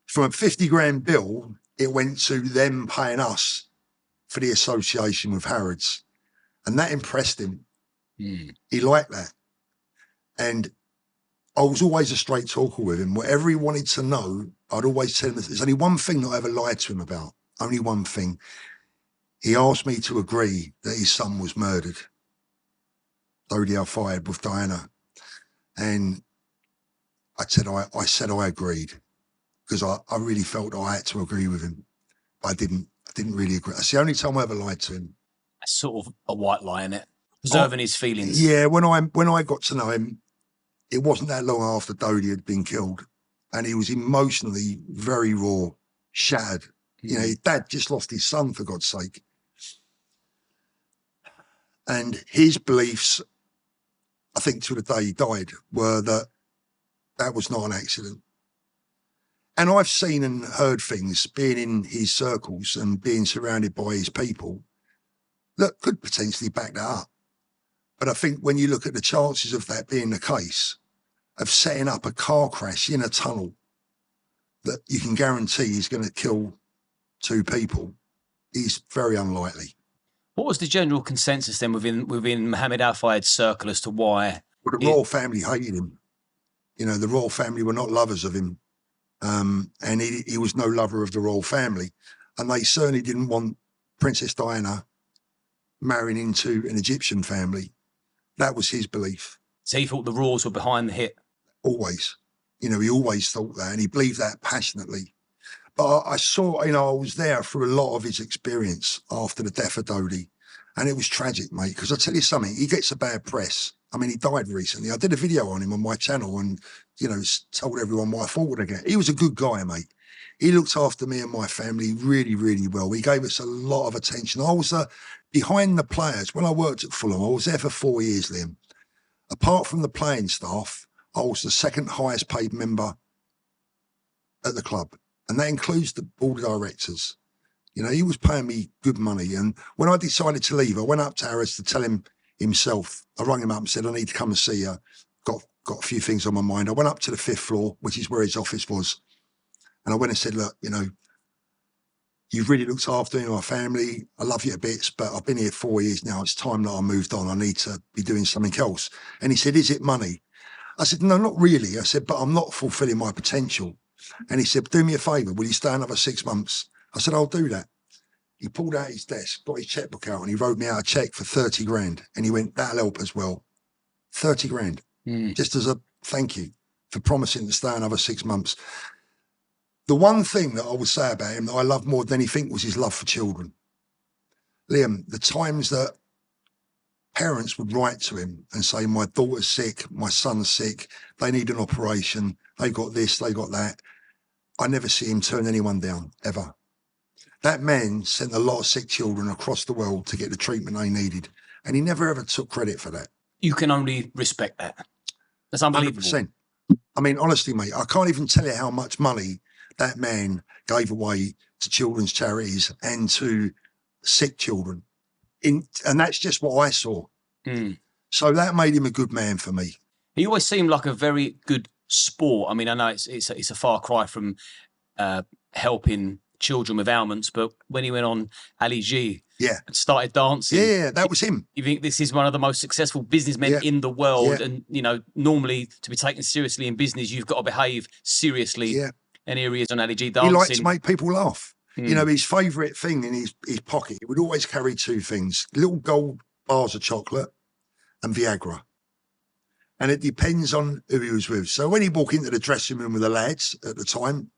Speaker 1: From a 50 grand bill, it went to them paying us for the association with Harrods. And that impressed him. He liked that. And I was always a straight talker with him. Whatever he wanted to know, I'd always tell him there's only one thing that I ever lied to him about. Only one thing. He asked me to agree that his son was murdered. Dodi Al Fayed with Diana. And I said I agreed because I really felt I had to agree with him. But I didn't really agree. That's the only time I ever lied to him.
Speaker 2: That's sort of a white lie, isn't it? Preserving his feelings.
Speaker 1: Yeah, when I got to know him, it wasn't that long after Dodi had been killed, and he was emotionally very raw, shattered. You know, his dad just lost his son, for God's sake. And his beliefs, I think to the day he died, were that was not an accident. And I've seen and heard things, being in his circles and being surrounded by his people, that could potentially back that up. But I think when you look at the chances of that being the case, of setting up a car crash in a tunnel that you can guarantee is going to kill 2 people, is very unlikely.
Speaker 2: What was the general consensus then within Mohammed Al Fayed's circle as to why?
Speaker 1: Well, the royal family hated him. You know, the royal family were not lovers of him. And he was no lover of the royal family. And they certainly didn't want Princess Diana marrying into an Egyptian family. That was his belief.
Speaker 2: So he thought the royals were behind the hit?
Speaker 1: Always. You know, he always thought that, and he believed that passionately. But I saw, you know, I was there through a lot of his experience after the death of Dodi, and it was tragic, mate, because I tell you something, he gets a bad press. I mean, he died recently. I did a video on him on my channel and, you know, told everyone what I thought would get. He was a good guy, mate. He looked after me and my family really, really well. He gave us a lot of attention. I was behind the players. When I worked at Fulham, I was there for 4 years, Liam. Apart from the playing staff, I was the second highest paid member at the club. And that includes the board of directors. You know, he was paying me good money. And when I decided to leave, I went up to Harrods to tell him himself. I rang him up and said, I need to come and see you. Got a few things on my mind. I went up to the 5th floor, which is where his office was. And I went and said, look, you know, you've really looked after me and my family. I love you to bits, but I've been here 4 years now. It's time that I moved on. I need to be doing something else. And he said, is it money? I said, no, not really. I said, but I'm not fulfilling my potential. And he said, do me a favour. Will you stay another 6 months? I said, I'll do that. He pulled out his desk, got his checkbook out, and he wrote me out a cheque for 30 grand. And he went, that'll help as well. 30 grand, just as a thank you for promising to stay another 6 months. The one thing that I would say about him that I loved more than anything was his love for children. Liam, the times that parents would write to him and say, my daughter's sick, my son's sick, they need an operation, they got this, they got that. I never see him turn anyone down, ever. That man sent a lot of sick children across the world to get the treatment they needed. And he never ever took credit for that.
Speaker 2: You can only respect that. That's unbelievable.
Speaker 1: 100%. I mean, honestly, mate, I can't even tell you how much money that man gave away to children's charities and to sick children. And that's just what I saw. So that made him a good man for me.
Speaker 2: He always seemed like a very good sport. I mean, I know it's a far cry from helping children with ailments, but when he went on Ali G and started dancing,
Speaker 1: that was him.
Speaker 2: You think this is one of the most successful businessmen in the world, and you know, normally to be taken seriously in business, you've got to behave seriously And here he is on LG
Speaker 1: He
Speaker 2: dancing.
Speaker 1: liked to make people laugh. You know, his favourite thing in his pocket, he would always carry two things: little gold bars of chocolate and Viagra. And it depends on who he was with. So when he walked into the dressing room with the lads at the time,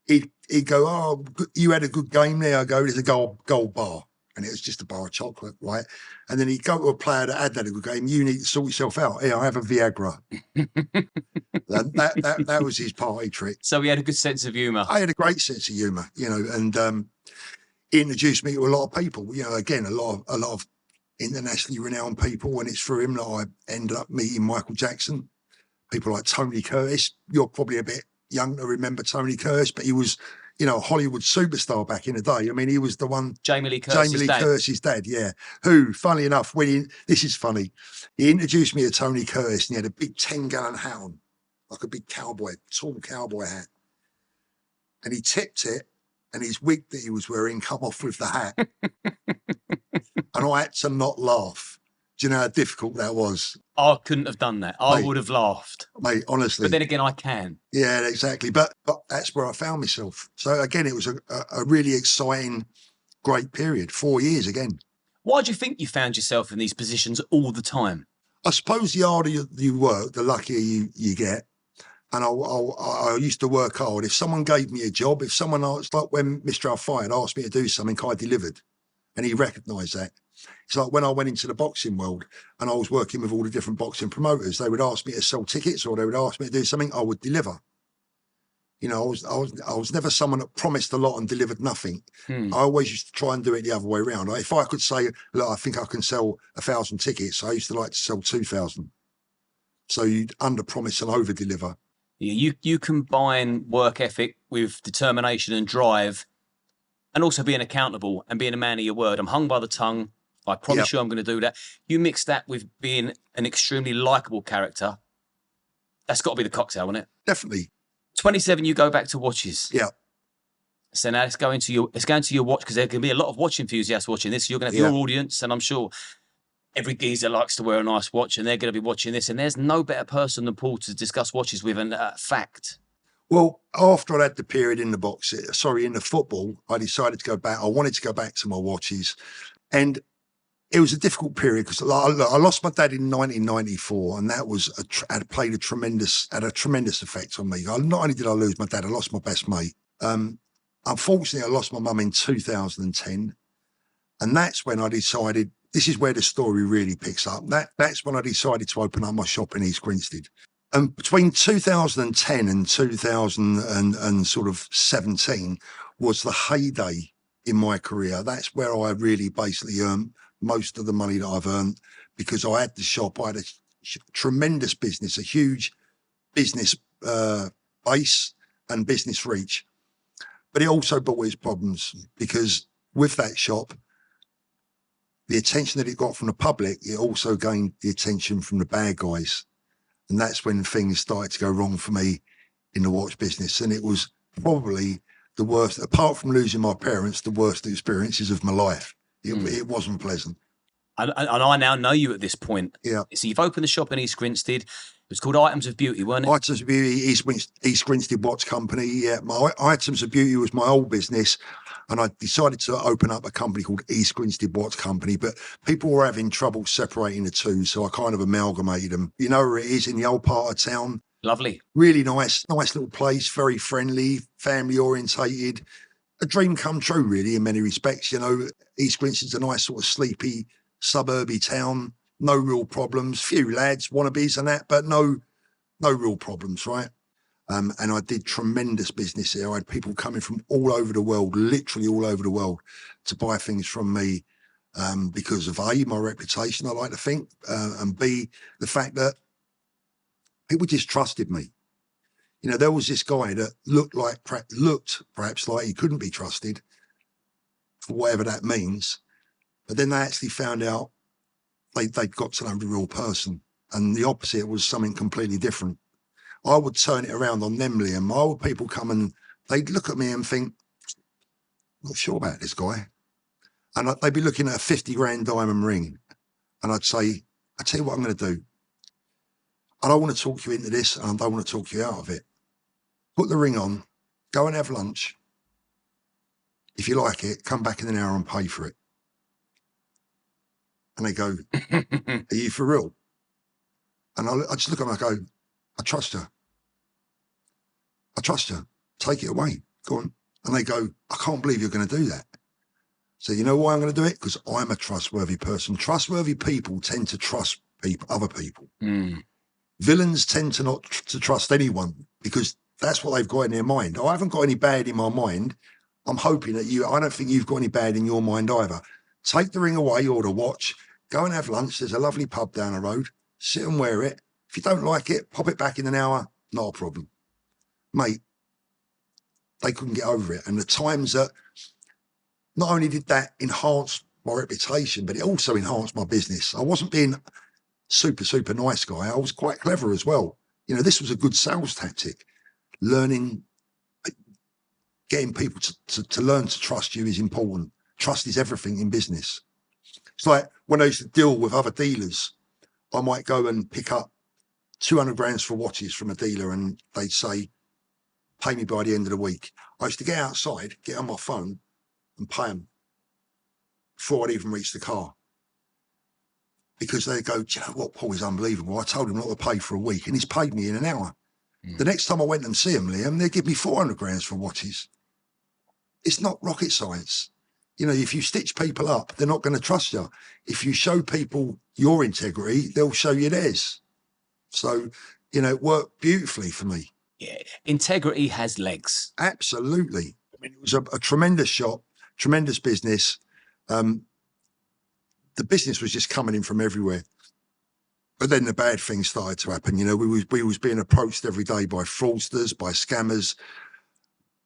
Speaker 1: he'd go, "Oh, you had a good game there." I go, "There's a gold bar." And it was just a bar of chocolate, right? And then he'd go to a player that had a good game. "You need to sort yourself out. Here, I have a Viagra." that was his party trick.
Speaker 2: So he had a good sense of humour.
Speaker 1: I had a great sense of humour, you know, and he introduced me to a lot of people. You know, again, a lot of internationally renowned people, and it's through him that I ended up meeting Michael Jackson. People like Tony Curtis. You're probably a bit young to remember Tony Curtis, but he was, you know, a Hollywood superstar back in the day. I mean, he was the one.
Speaker 2: Jamie Lee Curtis's
Speaker 1: dad, yeah. Who, funny enough, this is funny, he introduced me to Tony Curtis, and he had a big 10-gallon hat on, like a big tall cowboy hat. And he tipped it, and his wig that he was wearing come off with the hat. And I had to not laugh. Do you know how difficult that was?
Speaker 2: I couldn't have done that. I would have laughed.
Speaker 1: Mate, honestly.
Speaker 2: But then again, I can.
Speaker 1: Yeah, exactly. But that's where I found myself. So again, it was a really exciting, great period. 4 years again.
Speaker 2: Why do you think you found yourself in these positions all the time?
Speaker 1: I suppose the harder you work, the luckier you get. And I used to work hard. If someone gave me a job, if someone asked, like when Mr. Alfayed asked me to do something, I delivered. And he recognised that. It's like when I went into the boxing world and I was working with all the different boxing promoters, they would ask me to sell tickets or they would ask me to do something, I would deliver. You know, I was never someone that promised a lot and delivered nothing. I always used to try and do it the other way around. If I could say, look, I think I can sell 1,000 tickets, I used to like to sell 2,000. So you'd under promise and over deliver.
Speaker 2: Yeah, you combine work ethic with determination and drive, and also being accountable and being a man of your word. I'm hung by the tongue. I promise you I'm going to do that. You mix that with being an extremely likable character. That's got to be the cocktail, isn't it?
Speaker 1: Definitely.
Speaker 2: 27, you go back to watches.
Speaker 1: Yeah.
Speaker 2: So now let's go into your watch, because there can be a lot of watch enthusiasts watching this. You're going to have your audience, and I'm sure every geezer likes to wear a nice watch, and they're going to be watching this. And there's no better person than Paul to discuss watches with. And fact.
Speaker 1: Well, after I had the period in the football, I decided to go back. I wanted to go back to my watches, and it was a difficult period because I lost my dad in 1994, and that was had a tremendous effect on me. Not only did I lose my dad, I lost my best mate. Unfortunately, I lost my mum in 2010, and that's when I decided. This is where the story really picks up. That's when I decided to open up my shop in East Grinstead. And between 2010 and 2017 was the heyday in my career. That's where I really basically earned most of the money that I've earned, because I had the shop. I had a tremendous business, a huge business base and business reach. But it also brought its problems, because with that shop, the attention that it got from the public, it also gained the attention from the bad guys. And that's when things started to go wrong for me in the watch business. And it was probably the worst, apart from losing my parents, the worst experiences of my life. It wasn't pleasant.
Speaker 2: And I now know you at this point.
Speaker 1: Yeah.
Speaker 2: So you've opened the shop in East Grinstead. It was called Items of Beauty, weren't it?
Speaker 1: Items of Beauty, East Grinstead Watch Company. Yeah, my Items of Beauty was my old business, and I decided to open up a company called East Grinstead Watch Company, but people were having trouble separating the two, so I kind of amalgamated them. You know where it is, in the old part of town.
Speaker 2: Lovely.
Speaker 1: Really nice little place, very friendly, family orientated. A dream come true, really, in many respects. You know, East Grinstead's a nice sort of sleepy, suburby town. No real problems. Few lads, wannabes and that, but no real problems, right? And I did tremendous business there. I had people coming from all over the world, literally all over the world, to buy things from me because of A, my reputation, I like to think, and B, the fact that people just trusted me. You know, there was this guy that looked perhaps like he couldn't be trusted, for whatever that means. But then they actually found out they'd got to know the real person. And the opposite was something completely different. I would turn it around on them, Liam. My old people come and they'd look at me and think, not sure about this guy. And they'd be looking at a 50 grand diamond ring. And I'd say, I tell you what I'm going to do. I don't want to talk you into this, and I don't want to talk you out of it. Put the ring on Go and have lunch. If you like it, come back in an hour and pay for it. And they go, are you for real? And I just look at them and I go, I trust her. I trust her. Take it away. Go on. And they go, I can't believe you're going to do that. So you know why I'm going to do it? Because I'm a trustworthy person. Trustworthy people tend to trust other people. Villains tend to not to trust anyone because that's what they've got in their mind. I haven't got any bad in my mind. I'm hoping that I don't think you've got any bad in your mind either. Take the ring away or the watch, go and have lunch. There's a lovely pub down the road. Sit and wear it. If you don't like it, pop it back in an hour. Not a problem. Mate, they couldn't get over it. And the times that not only did that enhance my reputation, but it also enhanced my business. I wasn't being super, super nice guy. I was quite clever as well. You know, this was a good sales tactic. Learning, getting people to learn to trust you is important. Trust is everything in business. It's like when I used to deal with other dealers, I might go and pick up 200 grand for watches from a dealer and they'd say, pay me by the end of the week. I used to get outside, get on my phone and pay them before I'd even reach the car. Because they go, do you know what, Paul is unbelievable. I told him not to pay for a week and he's paid me in an hour. The next time I went and see him, Liam, they'd give me 400 grand for watches. It's not rocket science. You know, if you stitch people up, they're not going to trust you. If you show people your integrity, they'll show you theirs. So, you know, it worked beautifully for me.
Speaker 2: Yeah, integrity has legs.
Speaker 1: Absolutely. I mean, it was a tremendous shop, tremendous business. The business was just coming in from everywhere. But then the bad things started to happen. You know, we was being approached every day by fraudsters, by scammers,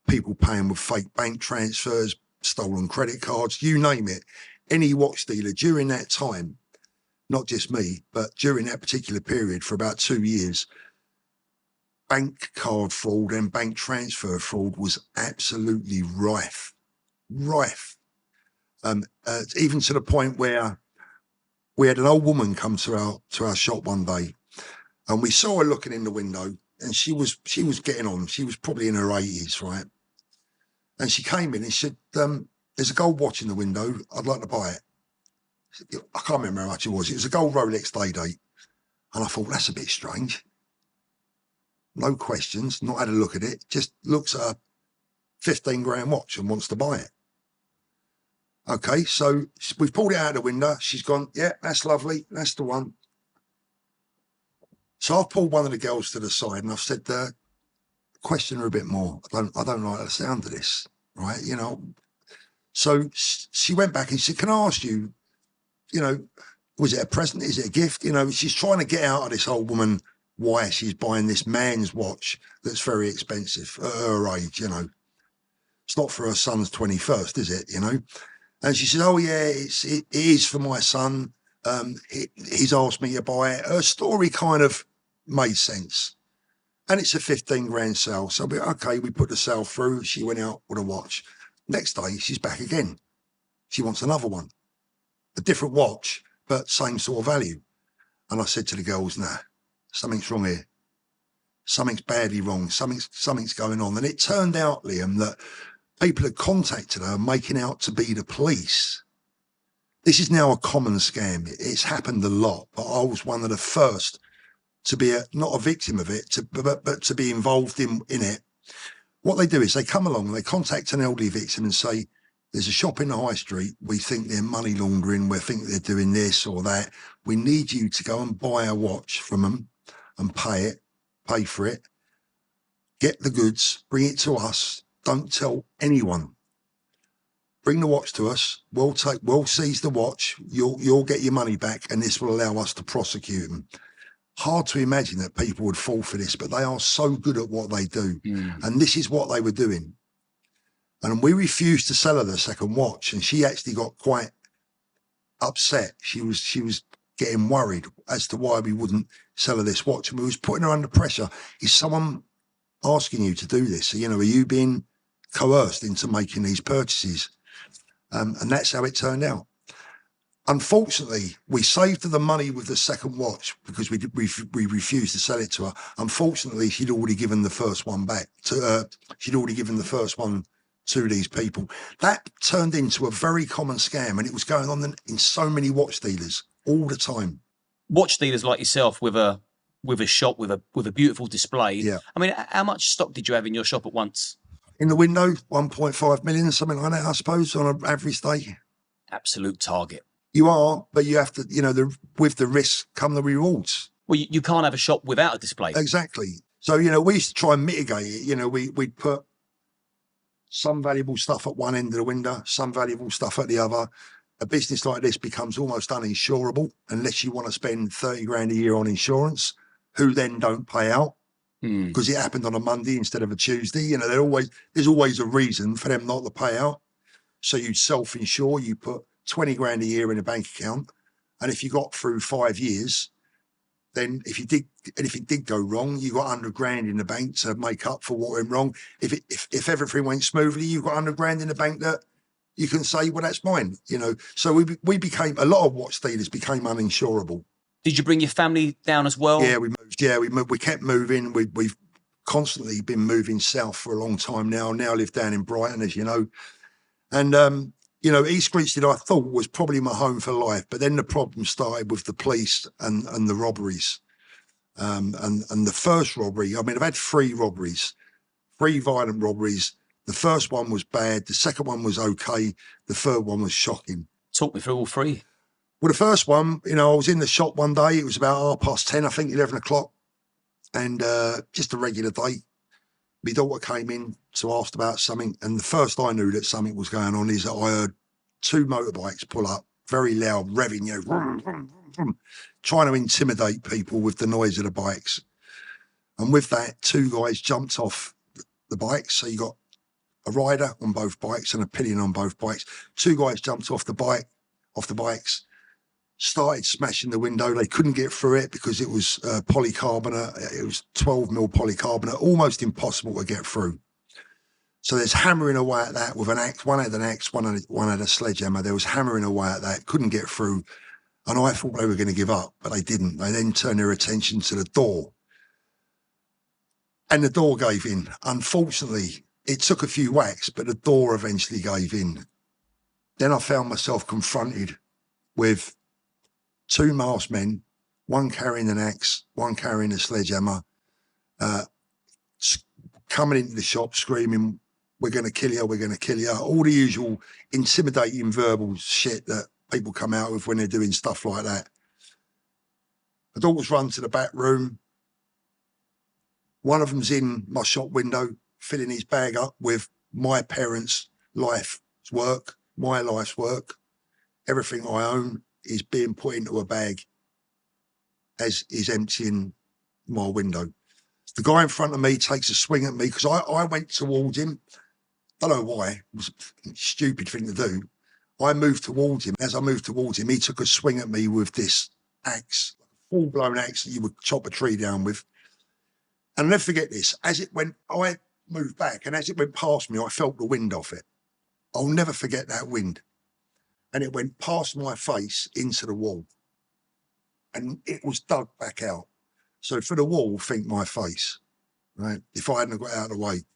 Speaker 1: people paying with fake bank transfers, stolen credit cards, you name it. Any watch dealer during that time, not just me, but during that particular period for about 2 years, bank card fraud and bank transfer fraud was absolutely rife. Even to the point where we had an old woman come to our shop one day, and we saw her looking in the window, and she was getting on. She was probably in her 80s, right? And she came in and she said, "There's a gold watch in the window. I'd like to buy it." I can't remember how much it was. It was a gold Rolex day date, and I thought that's a bit strange. No questions, not had a look at it. Just looks at a 15 grand watch and wants to buy it. Okay, so we've pulled it out of the window. She's gone, yeah, that's lovely. That's the one. So I've pulled one of the girls to the side and I've said, question her a bit more. I don't like the sound of this, right? You know. So she went back and she said, can I ask you, you know, was it a present? Is it a gift? You know, she's trying to get out of this old woman why she's buying this man's watch that's very expensive at her age, you know. It's not for her son's 21st, is it, you know? And she said, oh, yeah, it is for my son. He's asked me to buy it. Her story kind of made sense. And it's a 15 grand sale. So we put the sale through. She went out with a watch. Next day, she's back again. She wants another one. A different watch, but same sort of value. And I said to the girls, nah, something's wrong here. Something's badly wrong. Something's going on. And it turned out, Liam, that people had contacted her making out to be the police. This is now a common scam. It's happened a lot, but I was one of the first to be not a victim of it, but to be involved in it. What they do is they come along and they contact an elderly victim and say, there's a shop in the high street. We think they're money laundering. We think they're doing this or that. We need you to go and buy a watch from them and pay for it, get the goods, bring it to us. Don't tell anyone. Bring the watch to us. We'll seize the watch. You'll get your money back, and this will allow us to prosecute them. Hard to imagine that people would fall for this, but they are so good at what they do. And this is what they were doing. And we refused to sell her the second watch, and she actually got quite upset. She was getting worried as to why we wouldn't sell her this watch, and we was putting her under pressure. Is someone asking you to do this? So, you know, are you being coerced into making these purchases? And that's how it turned out. Unfortunately, we saved her the money with the second watch because we refused to sell it to her. Unfortunately, she'd already given the first one back to. She'd already given the first one to these people. That turned into a very common scam, and it was going on in so many watch dealers all the time.
Speaker 2: Watch dealers like yourself with a shop with a beautiful display.
Speaker 1: Yeah.
Speaker 2: I mean, how much stock did you have in your shop at once?
Speaker 1: In the window, 1.5 million, something like that, I suppose, on an average day.
Speaker 2: Absolute target.
Speaker 1: You are, but you have to, with the risk come the rewards.
Speaker 2: Well, you can't have a shop without a display.
Speaker 1: Exactly. So, we used to try and mitigate it. We'd put some valuable stuff at one end of the window, some valuable stuff at the other. A business like this becomes almost uninsurable unless you want to spend 30 grand a year on insurance, who then don't pay out because it happened on a Monday instead of a Tuesday. There's always a reason for them not to pay out. So you self-insure, you put 20 grand a year in a bank account. And if you got through 5 years, then if it did go wrong, you got 100 grand in the bank to make up for what went wrong. If everything went smoothly, you got 100 grand in the bank that you can say, well, that's mine, So we became, a lot of watch dealers became uninsurable.
Speaker 2: Did you bring your family down as well?
Speaker 1: Yeah, we moved. Yeah, we moved. We kept moving. We've constantly been moving south for a long time now. Now live down in Brighton, as you know. And, East Grinstead, I thought, was probably my home for life. But then the problem started with the police and the robberies. And the first robbery, I mean, I've had 3 robberies, 3 violent robberies. The first one was bad. The second one was okay. The third one was shocking.
Speaker 2: Talk me through all 3.
Speaker 1: Well, the first one, I was in the shop one day. It was about 10:30, I think, 11 o'clock. And just a regular day. My daughter came in to ask about something. And the first I knew that something was going on is that I heard 2 motorbikes pull up, very loud, revving, vroom, vroom, vroom, trying to intimidate people with the noise of the bikes. And with that, 2 guys jumped off the bikes. So you got a rider on both bikes and a pillion on both bikes. 2 guys jumped off the bikes, started smashing the window. They couldn't get through it because it was polycarbonate. It was 12 mil polycarbonate, almost impossible to get through. So there's hammering away at that with an axe. One had an axe, one had a sledgehammer. There was hammering away at that, couldn't get through. And I thought they were going to give up, but they didn't. They then turned their attention to the door. And the door gave in. Unfortunately, it took a few whacks, but the door eventually gave in. Then I found myself confronted with 2 masked men, one carrying an axe, one carrying a sledgehammer, coming into the shop screaming, "We're going to kill you, we're going to kill you." All the usual intimidating verbal shit that people come out with when they're doing stuff like that. The daughter's run to the back room. One of them's in my shop window, filling his bag up with my parents' life's work, my life's work. Everything I own is being put into a bag as he's emptying my window. The guy in front of me takes a swing at me because I went towards him. Don't know why. It was a stupid thing to do. I moved towards him. As I moved towards him, he took a swing at me with this axe, full-blown axe that you would chop a tree down with. And I'll never forget this. As it went, I moved back, and as it went past me, I felt the wind off it. I'll never forget that wind. And it went past my face into the wall. And it was dug back out. So for the wall, think my face, right? If I hadn't got out of the way.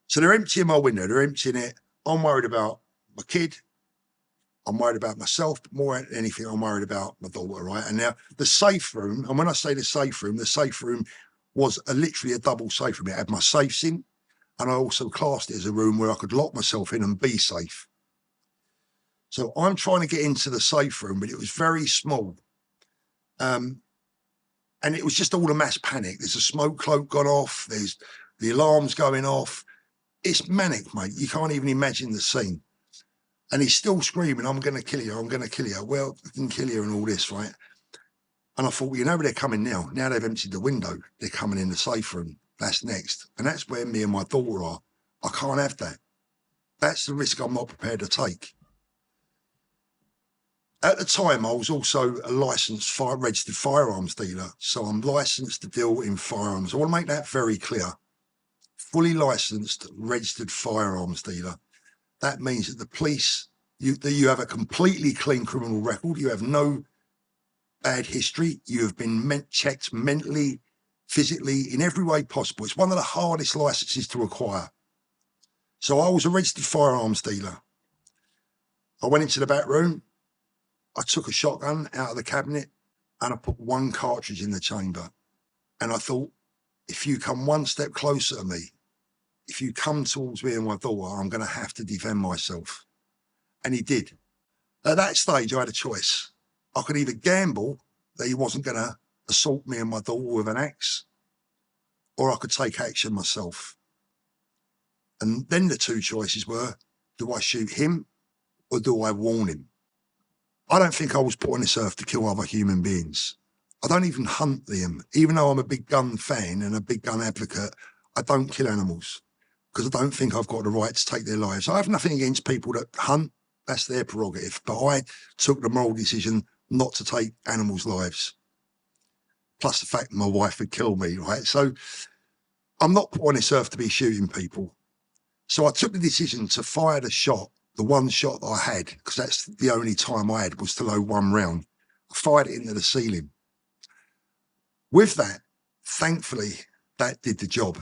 Speaker 1: So they're emptying my window. They're emptying it. I'm worried about my kid. I'm worried about myself, but more than anything, I'm worried about my daughter, right? And now the safe room, and when I say the safe room was literally a double safe room. It had my safes in, and I also classed it as a room where I could lock myself in and be safe. So I'm trying to get into the safe room, but it was very small. And it was just all a mass panic. There's a smoke cloak gone off. There's the alarms going off. It's manic, mate. You can't even imagine the scene. And he's still screaming, "I'm going to kill you, I'm going to kill you." Well, I can kill you and all this, right? And I thought, well, they're coming now. Now they've emptied the window. They're coming in the safe room. That's next. And that's where me and my daughter are. I can't have that. That's the risk I'm not prepared to take. At the time, I was also a licensed registered firearms dealer. So I'm licensed to deal in firearms. I want to make that very clear. Fully licensed, registered firearms dealer. That means that the police You have a completely clean criminal record. You have no bad history. You have been checked mentally, physically, in every way possible. It's one of the hardest licenses to acquire. So I was a registered firearms dealer. I went into the back room. I took a shotgun out of the cabinet and I put one cartridge in the chamber. And I thought, if you come one step closer to me, if you come towards me and my daughter, I'm going to have to defend myself. And he did. At that stage, I had a choice. I could either gamble that he wasn't going to assault me and my daughter with an axe, or I could take action myself. And then the two choices were, do I shoot him or do I warn him? I don't think I was put on this earth to kill other human beings. I don't even hunt them. Even though I'm a big gun fan and a big gun advocate, I don't kill animals because I don't think I've got the right to take their lives. I have nothing against people that hunt. That's their prerogative. But I took the moral decision not to take animals' lives. Plus the fact that my wife would kill me, right? So I'm not put on this earth to be shooting people. So I took the decision to fire the shot, the one shot that I had, because that's the only time I had was to load one round. I fired it into the ceiling. With that, thankfully, that did the job.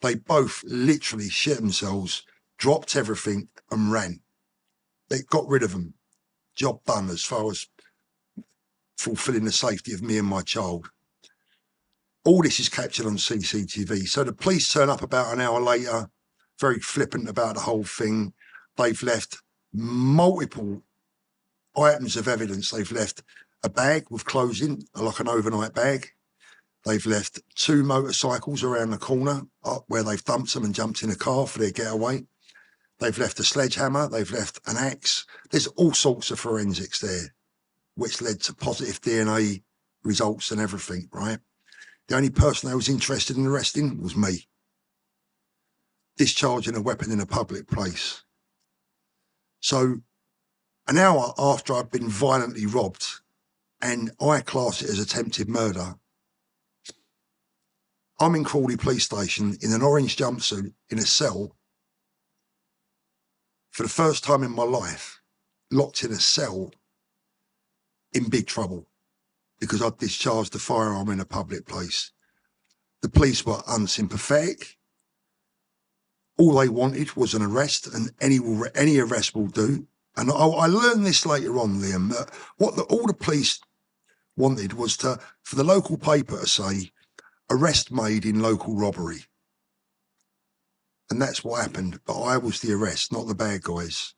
Speaker 1: They both literally shit themselves, dropped everything and ran. They got rid of them. Job done as far as fulfilling the safety of me and my child. All this is captured on CCTV. So the police turn up about an hour later, very flippant about the whole thing. They've left multiple items of evidence. They've left a bag with clothes in, like an overnight bag. They've left 2 motorcycles around the corner where they've dumped them and jumped in a car for their getaway. They've left a sledgehammer. They've left an axe. There's all sorts of forensics there, which led to positive DNA results and everything, right? The only person I was interested in arresting was me. Discharging a weapon in a public place. So an hour after I'd been violently robbed, and I class it as attempted murder, I'm in Crawley Police Station in an orange jumpsuit in a cell for the first time in my life, locked in a cell in big trouble because I'd discharged a firearm in a public place. The police were unsympathetic. All they wanted was an arrest, and any arrest will do. And I learned this later on, Liam, that all the police wanted was for the local paper to say, arrest made in local robbery. And that's what happened. But I was the arrest, not the bad guys.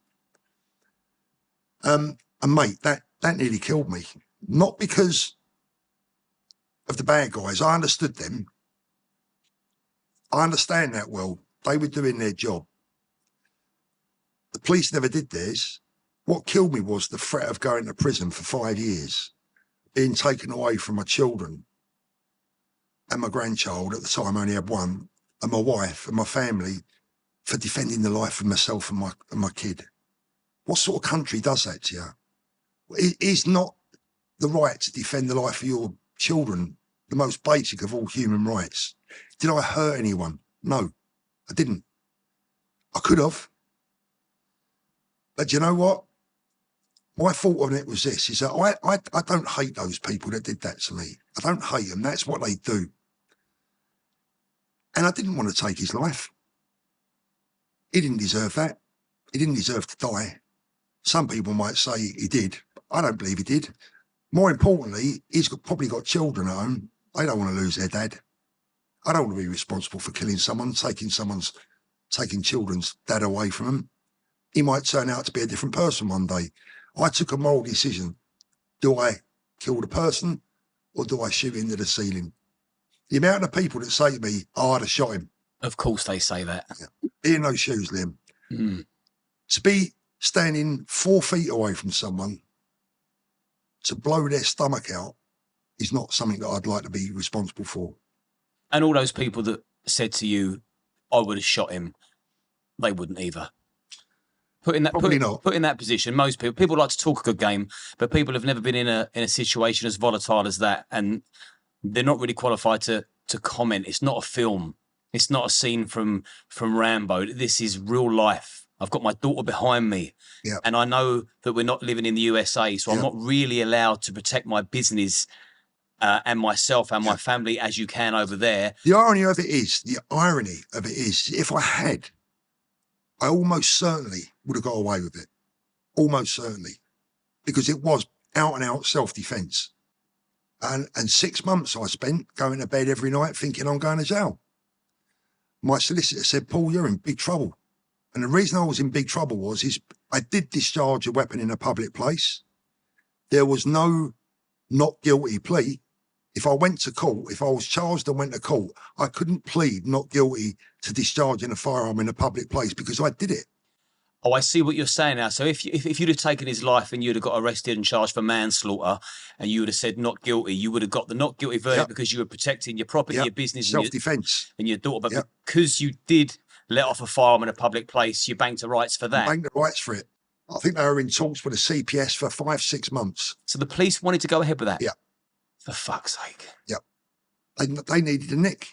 Speaker 1: And mate, that nearly killed me. Not because of the bad guys. I understood them. I understand that well. They were doing their job. The police never did theirs. What killed me was the threat of going to prison for 5 years, being taken away from my children and my grandchild. At the time, I only had one, and my wife and my family, for defending the life of myself and my kid. What sort of country does that to you? It is not the right to defend the life of your children, the most basic of all human rights. Did I hurt anyone? No, I didn't. I could have. But you know what? My thought on it was this, is that I don't hate those people that did that to me. I don't hate them. That's what they do. And I didn't want to take his life. He didn't deserve that. He didn't deserve to die. Some people might say he did. I don't believe he did. More importantly, he's probably got children at home. They don't want to lose their dad. I don't want to be responsible for killing someone, taking children's dad away from them. He might turn out to be a different person one day. I took a moral decision. Do I kill the person or do I shoot into the ceiling? The amount of people that say to me, oh, I'd have shot him.
Speaker 2: Of course they say that.
Speaker 1: Yeah. Be in those shoes, Liam. To be standing 4 feet away from someone, to blow their stomach out, is not something that I'd like to be responsible for.
Speaker 2: And all those people that said to you, I would have shot him, they wouldn't either. Put in that position, most people like to talk a good game, but people have never been in a situation as volatile as that, and they're not really qualified to comment. It's not a film. It's not a scene from Rambo. This is real life. I've got my daughter behind me.
Speaker 1: Yeah.
Speaker 2: And I know that we're not living in the USA, so I'm not really allowed to protect my business and myself and my family as you can over there.
Speaker 1: The irony of it is, if I had, I almost certainly would have got away with it. Almost certainly. Because it was out and out self-defense. And 6 months I spent going to bed every night thinking I'm going to jail. My solicitor said, Paul, you're in big trouble. And the reason I was in big trouble was I did discharge a weapon in a public place. There was no not guilty plea. If I went to court, if I was charged and went to court, I couldn't plead not guilty to discharging a firearm in a public place because I did it.
Speaker 2: Oh, I see what you're saying now. So if you'd have taken his life and you'd have got arrested and charged for manslaughter and you would have said not guilty, you would have got the not guilty verdict because you were protecting your property, your business,
Speaker 1: self-defense,
Speaker 2: and your daughter. But because you did let off a firearm in a public place, you banked the rights for that.
Speaker 1: Banked the rights for it. I think they were in talks with the CPS for 5-6 months.
Speaker 2: So the police wanted to go ahead with that?
Speaker 1: Yeah.
Speaker 2: For fuck's sake.
Speaker 1: Yeah. They needed a nick.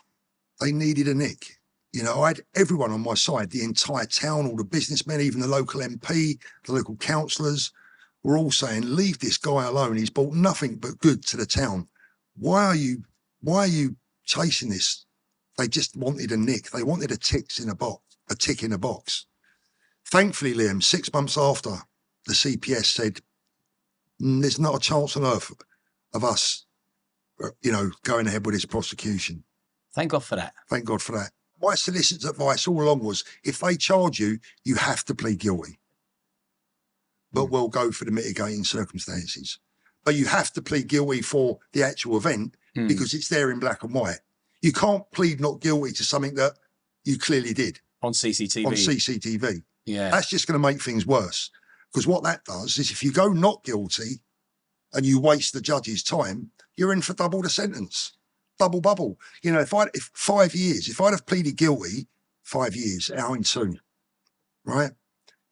Speaker 1: They needed a nick. You know, I had everyone on my side, the entire town, all the businessmen, even the local MP, the local councillors, were all saying, leave this guy alone. He's brought nothing but good to the town. Why are you chasing this? They just wanted a nick. They wanted a tick in a box. Thankfully, Liam, 6 months after, the CPS said, there's not a chance on earth of us, you know, going ahead with this prosecution.
Speaker 2: Thank God for that.
Speaker 1: Thank God for that. My solicitor's advice all along was, if they charge you, you have to plead guilty. But we'll go for the mitigating circumstances. But you have to plead guilty for the actual event because it's there in black and white. You can't plead not guilty to something that you clearly did.
Speaker 2: On CCTV.
Speaker 1: On CCTV.
Speaker 2: Yeah.
Speaker 1: That's just going to make things worse. Because what that does is if you go not guilty and you waste the judge's time, you're in for double the sentence. Double bubble. You know, if 5 years, if I'd have pleaded guilty, 5 years, out in 2, right?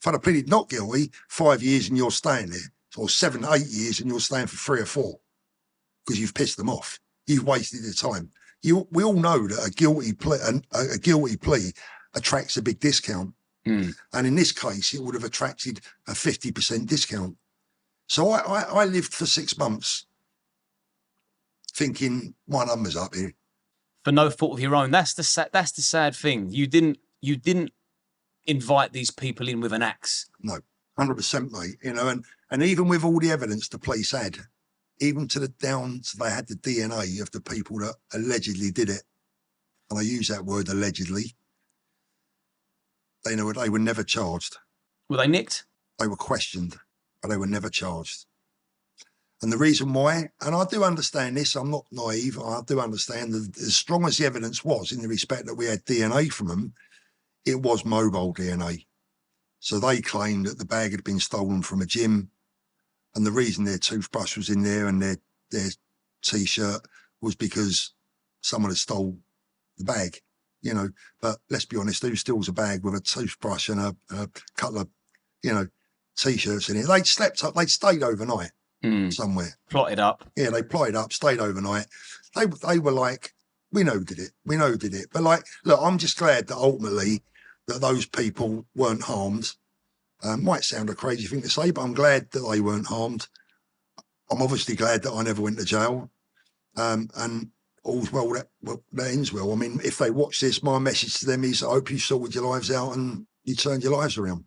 Speaker 1: If I'd have pleaded not guilty, 5 years and you're staying there, or 7, 8 years and you're staying for 3 or 4 because you've pissed them off. You've wasted your time. We all know that a guilty plea attracts a big discount. And in this case, it would have attracted a 50% discount. So I lived for 6 months thinking my number's up here.
Speaker 2: For no fault of your own. That's the sad thing. You didn't invite these people in with an axe.
Speaker 1: No, 100%, mate. You know, and even with all the evidence the police had, even to the downs, they had the DNA of the people that allegedly did it. And I use that word allegedly. They were never charged.
Speaker 2: Were they nicked?
Speaker 1: They were questioned, but they were never charged. And the reason why, and I do understand this, I'm not naive, I do understand that as strong as the evidence was in the respect that we had DNA from them, it was mobile DNA. So they claimed that the bag had been stolen from a gym, and the reason their toothbrush was in there and their T-shirt was because someone had stole the bag, you know. But let's be honest, who steals a bag with a toothbrush and a couple of, you know, T-shirts in it? They'd slept up, they'd stayed overnight. Somewhere.
Speaker 2: Plotted up.
Speaker 1: Yeah, they plotted up, stayed overnight. They were like, we know did it. But like, look, I'm just glad that ultimately that those people weren't harmed. Might sound a crazy thing to say, but I'm glad that they weren't harmed. I'm obviously glad that I never went to jail. And all's well that ends well. I mean, if they watch this, my message to them is I hope you sorted your lives out and you turned your lives around.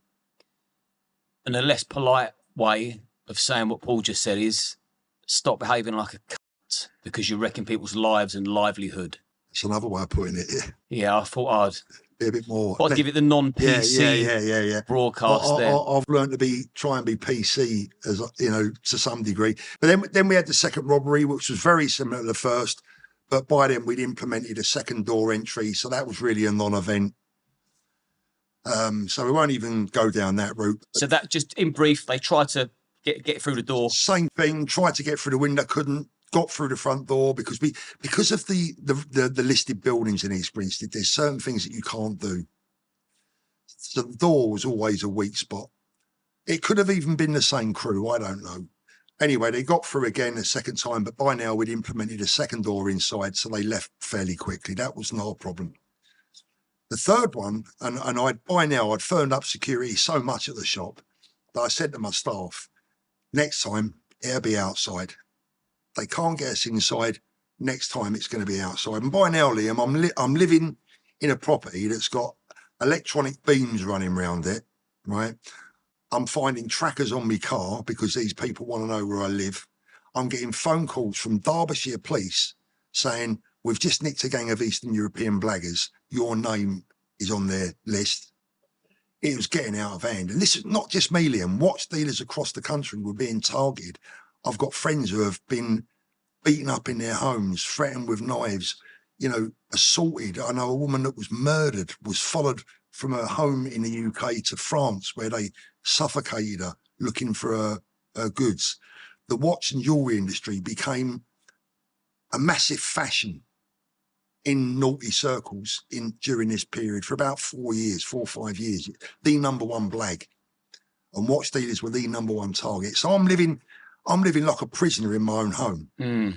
Speaker 2: And a less polite way of saying what Paul just said is stop behaving like a cunt because you're wrecking people's lives and livelihood.
Speaker 1: It's another way of putting it.
Speaker 2: Yeah, I thought I'd
Speaker 1: be a bit more.
Speaker 2: I'd give it the non-PC broadcast there.
Speaker 1: I've learned to try and be PC, as you know, to some degree. But then we had the second robbery, which was very similar to the first, but by then we'd implemented a second door entry, so that was really a non-event. So we won't even go down that route.
Speaker 2: So that, just in brief, they tried to get through the door.
Speaker 1: Same thing. Tried to get through the window, couldn't. Got through the front door because of the listed buildings in East Grinstead. There's certain things that you can't do. So the door was always a weak spot. It could have even been the same crew. I don't know. Anyway, they got through again a second time, but by now we'd implemented a second door inside, so they left fairly quickly. That was not a problem. The third one, and I'd phoned up security so much at the shop that I said to my staff, next time it'll be outside. They can't get us inside. Next time it's going to be outside. And by now, Liam, I'm living in a property that's got electronic beams running around it, right? I'm finding trackers on my car because these people want to know where I live. I'm getting phone calls from Derbyshire police saying, we've just nicked a gang of Eastern European blaggers. Your name is on their list. It was getting out of hand. And this is not just me, Liam. Watch dealers across the country were being targeted. I've got friends who have been beaten up in their homes, threatened with knives, you know, assaulted. I know a woman that was murdered, was followed from her home in the UK to France, where they suffocated her looking for her goods. The watch and jewelry industry became a massive fashion in naughty circles during this period for about 4 or 5 years. The number one blag, and watch dealers were the number one target. So I'm living like a prisoner in my own home.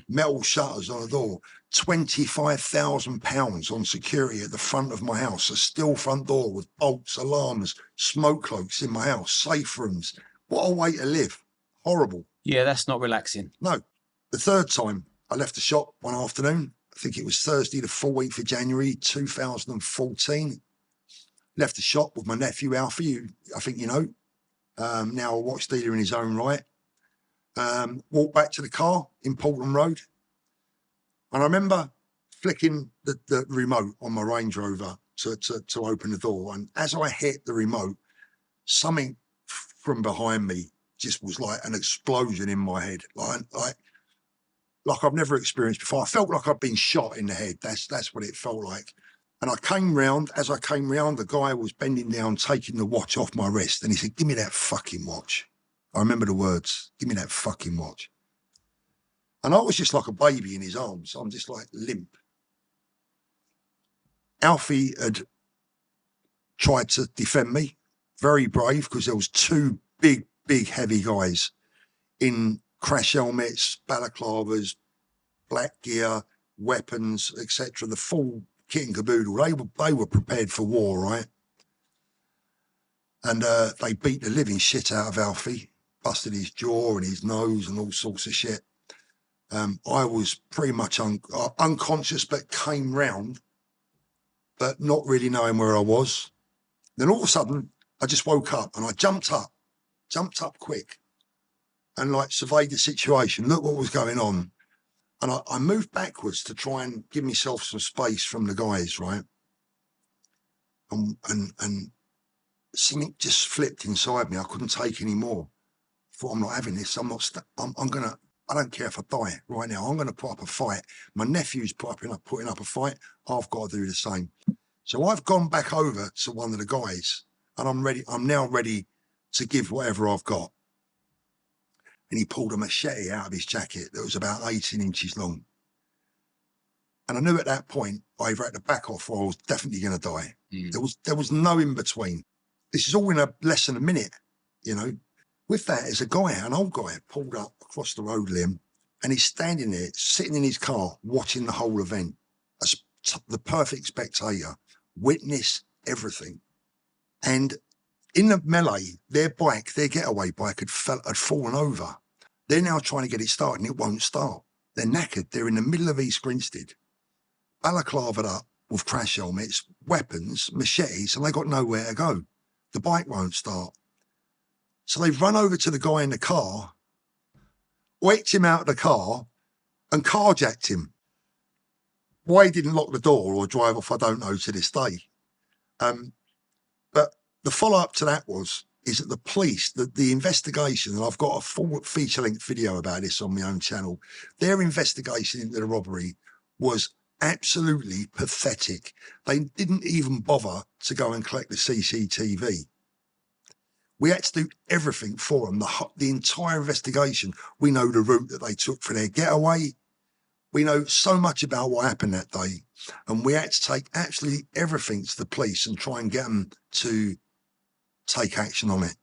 Speaker 1: Metal shutters on the door, £25,000 on security at the front of my house, a steel front door with bolts, alarms, smoke cloaks in my house, safe rooms. What a way to live. Horrible.
Speaker 2: Yeah, that's not relaxing.
Speaker 1: No. The third time I left the shop one afternoon, I think it was Thursday the 14th of January 2014. Left the shop with my nephew Alfie, who I think you know, now a watch dealer in his own right. Walked back to the car in Portland Road. And I remember flicking the remote on my Range Rover to open the door. And as I hit the remote, something from behind me just was like an explosion in my head. Like I've never experienced before. I felt like I'd been shot in the head. That's what it felt like. And I came round. As I came round, the guy was bending down, taking the watch off my wrist. And he said, give me that fucking watch. I remember the words, give me that fucking watch. And I was just like a baby in his arms. I'm just like limp. Alfie had tried to defend me. Very brave, because there was two big, heavy guys in crash helmets, balaclavas, black gear, weapons, etc. The full kit and caboodle. They were prepared for war, right? And they beat the living shit out of Alfie, busted his jaw and his nose and all sorts of shit. I was pretty much unconscious, but came round, but not really knowing where I was. Then all of a sudden, I just woke up and I jumped up quick and like surveyed the situation, look what was going on. And I moved backwards to try and give myself some space from the guys, right? And something just flipped inside me. I couldn't take any more. I thought, I'm not having this. I don't care if I die right now. I'm going to put up a fight. My nephew's putting up a fight. I've got to do the same. So I've gone back over to one of the guys and I'm ready. I'm now ready to give whatever I've got. And he pulled a machete out of his jacket that was about 18 inches long. And I knew at that point I either had to back off or I was definitely going to die. There was no in between. This is all in less than a minute, you know. With that, there's a guy, an old guy, pulled up across the road, Liam, and he's standing there, sitting in his car, watching the whole event as the perfect spectator, witness everything. And in the melee, their getaway bike had fallen over. They're now trying to get it started and it won't start. They're knackered. They're in the middle of East Grinstead, balaclavaed up with crash helmets, weapons, machetes, and they got nowhere to go. The bike won't start. So they've run over to the guy in the car, waked him out of the car and carjacked him. Why he didn't lock the door or drive off, I don't know to this day. But the follow-up to that is that the police, the investigation, and I've got a full feature-length video about this on my own channel, their investigation into the robbery was absolutely pathetic. They didn't even bother to go and collect the CCTV. We had to do everything for them, the entire investigation. We know the route that they took for their getaway. We know so much about what happened that day. And we had to take absolutely everything to the police and try and get them to take action on it.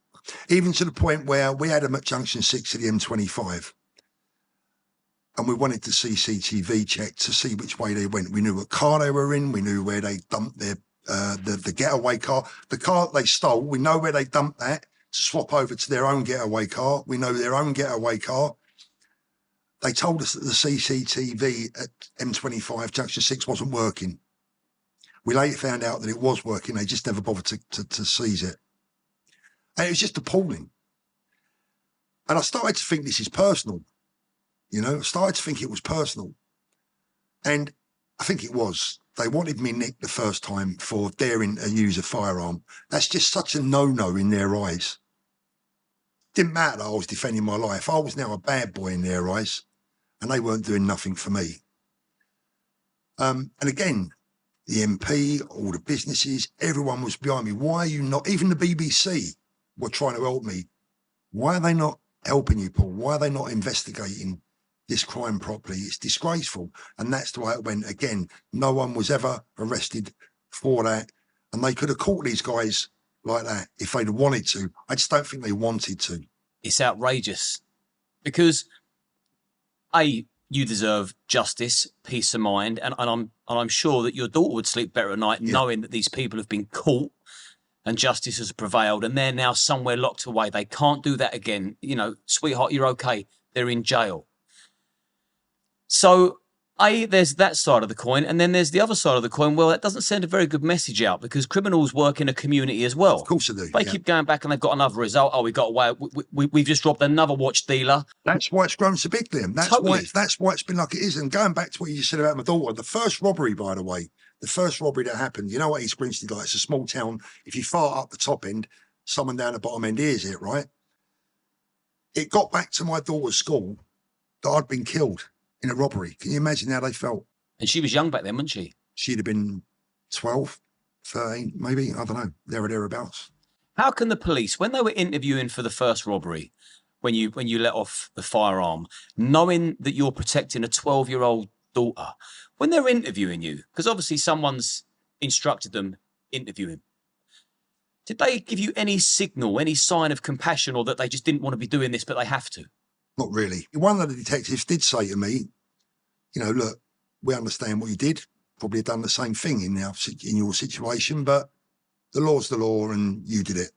Speaker 1: Even to the point where we had them at Junction 6 of the M25. And we wanted the CCTV check to see which way they went. We knew what car they were in. We knew where they dumped their the getaway car. The car they stole, we know where they dumped that to swap over to their own getaway car. We know their own getaway car. They told us that the CCTV at M25 Junction 6 wasn't working. We later found out that it was working. They just never bothered to seize it. And it was just appalling. And I started to think this is personal. You know, I started to think it was personal. And I think it was. They wanted me nicked the first time for daring to use a firearm. That's just such a no-no in their eyes. Didn't matter that I was defending my life. I was now a bad boy in their eyes, and they weren't doing nothing for me. And again, the MP, all the businesses, everyone was behind me. Why are you not? Even the BBC were trying to help me. Why are they not helping you, Paul? Why are they not investigating this crime properly? It's disgraceful. And that's the way it went. Again, no one was ever arrested for that. And they could have caught these guys like that if they'd wanted to. I just don't think they wanted to.
Speaker 2: It's outrageous because you deserve justice, peace of mind, and I'm sure that your daughter would sleep better at night knowing that these people have been caught and justice has prevailed and they're now somewhere locked away. They can't do that again. You know, sweetheart, you're okay. They're in jail. So, there's that side of the coin, and then there's the other side of the coin. Well, that doesn't send a very good message out because criminals work in a community as well.
Speaker 1: Of course they do.
Speaker 2: They keep going back and they've got another result. Oh, we got away. We've just robbed another watch dealer.
Speaker 1: That's why it's grown so big, Liam. That's why it's been like it is. And going back to what you said about my daughter, the first robbery, by the way, the first robbery that happened, you know what East Grinstead like? It's a small town. If you fart up the top end, someone down the bottom end hears it, right? It got back to my daughter's school that I'd been killed in a robbery. Can you imagine how they felt?
Speaker 2: And she was young back then, wasn't she?
Speaker 1: She'd have been 12, 13, maybe. I don't know. There or thereabouts.
Speaker 2: How can the police, when they were interviewing for the first robbery, when you let off the firearm, knowing that you're protecting a 12-year-old daughter, when they're interviewing you, because obviously someone's instructed them, interview him, did they give you any signal, any sign of compassion, or that they just didn't want to be doing this, but they have to?
Speaker 1: Not really. One of the detectives did say to me, you know, look, we understand what you did. Probably have done the same thing in your situation, but the law's the law and you did it.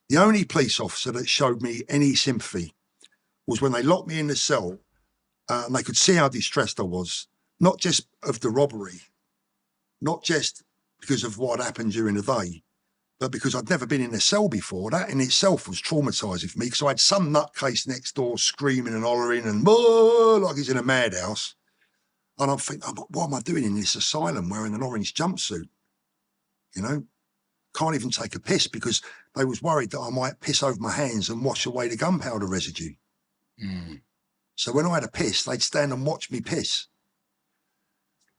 Speaker 1: The only police officer that showed me any sympathy was when they locked me in the cell and they could see how distressed I was, not just of the robbery, not just because of what happened during the day, but because I'd never been in a cell before. That in itself was traumatising for me because I had some nutcase next door screaming and hollering and like he's in a madhouse. And I'm thinking, oh, what am I doing in this asylum wearing an orange jumpsuit? You know, can't even take a piss because they was worried that I might piss over my hands and wash away the gunpowder residue.
Speaker 2: Mm.
Speaker 1: So when I had a piss, they'd stand and watch me piss.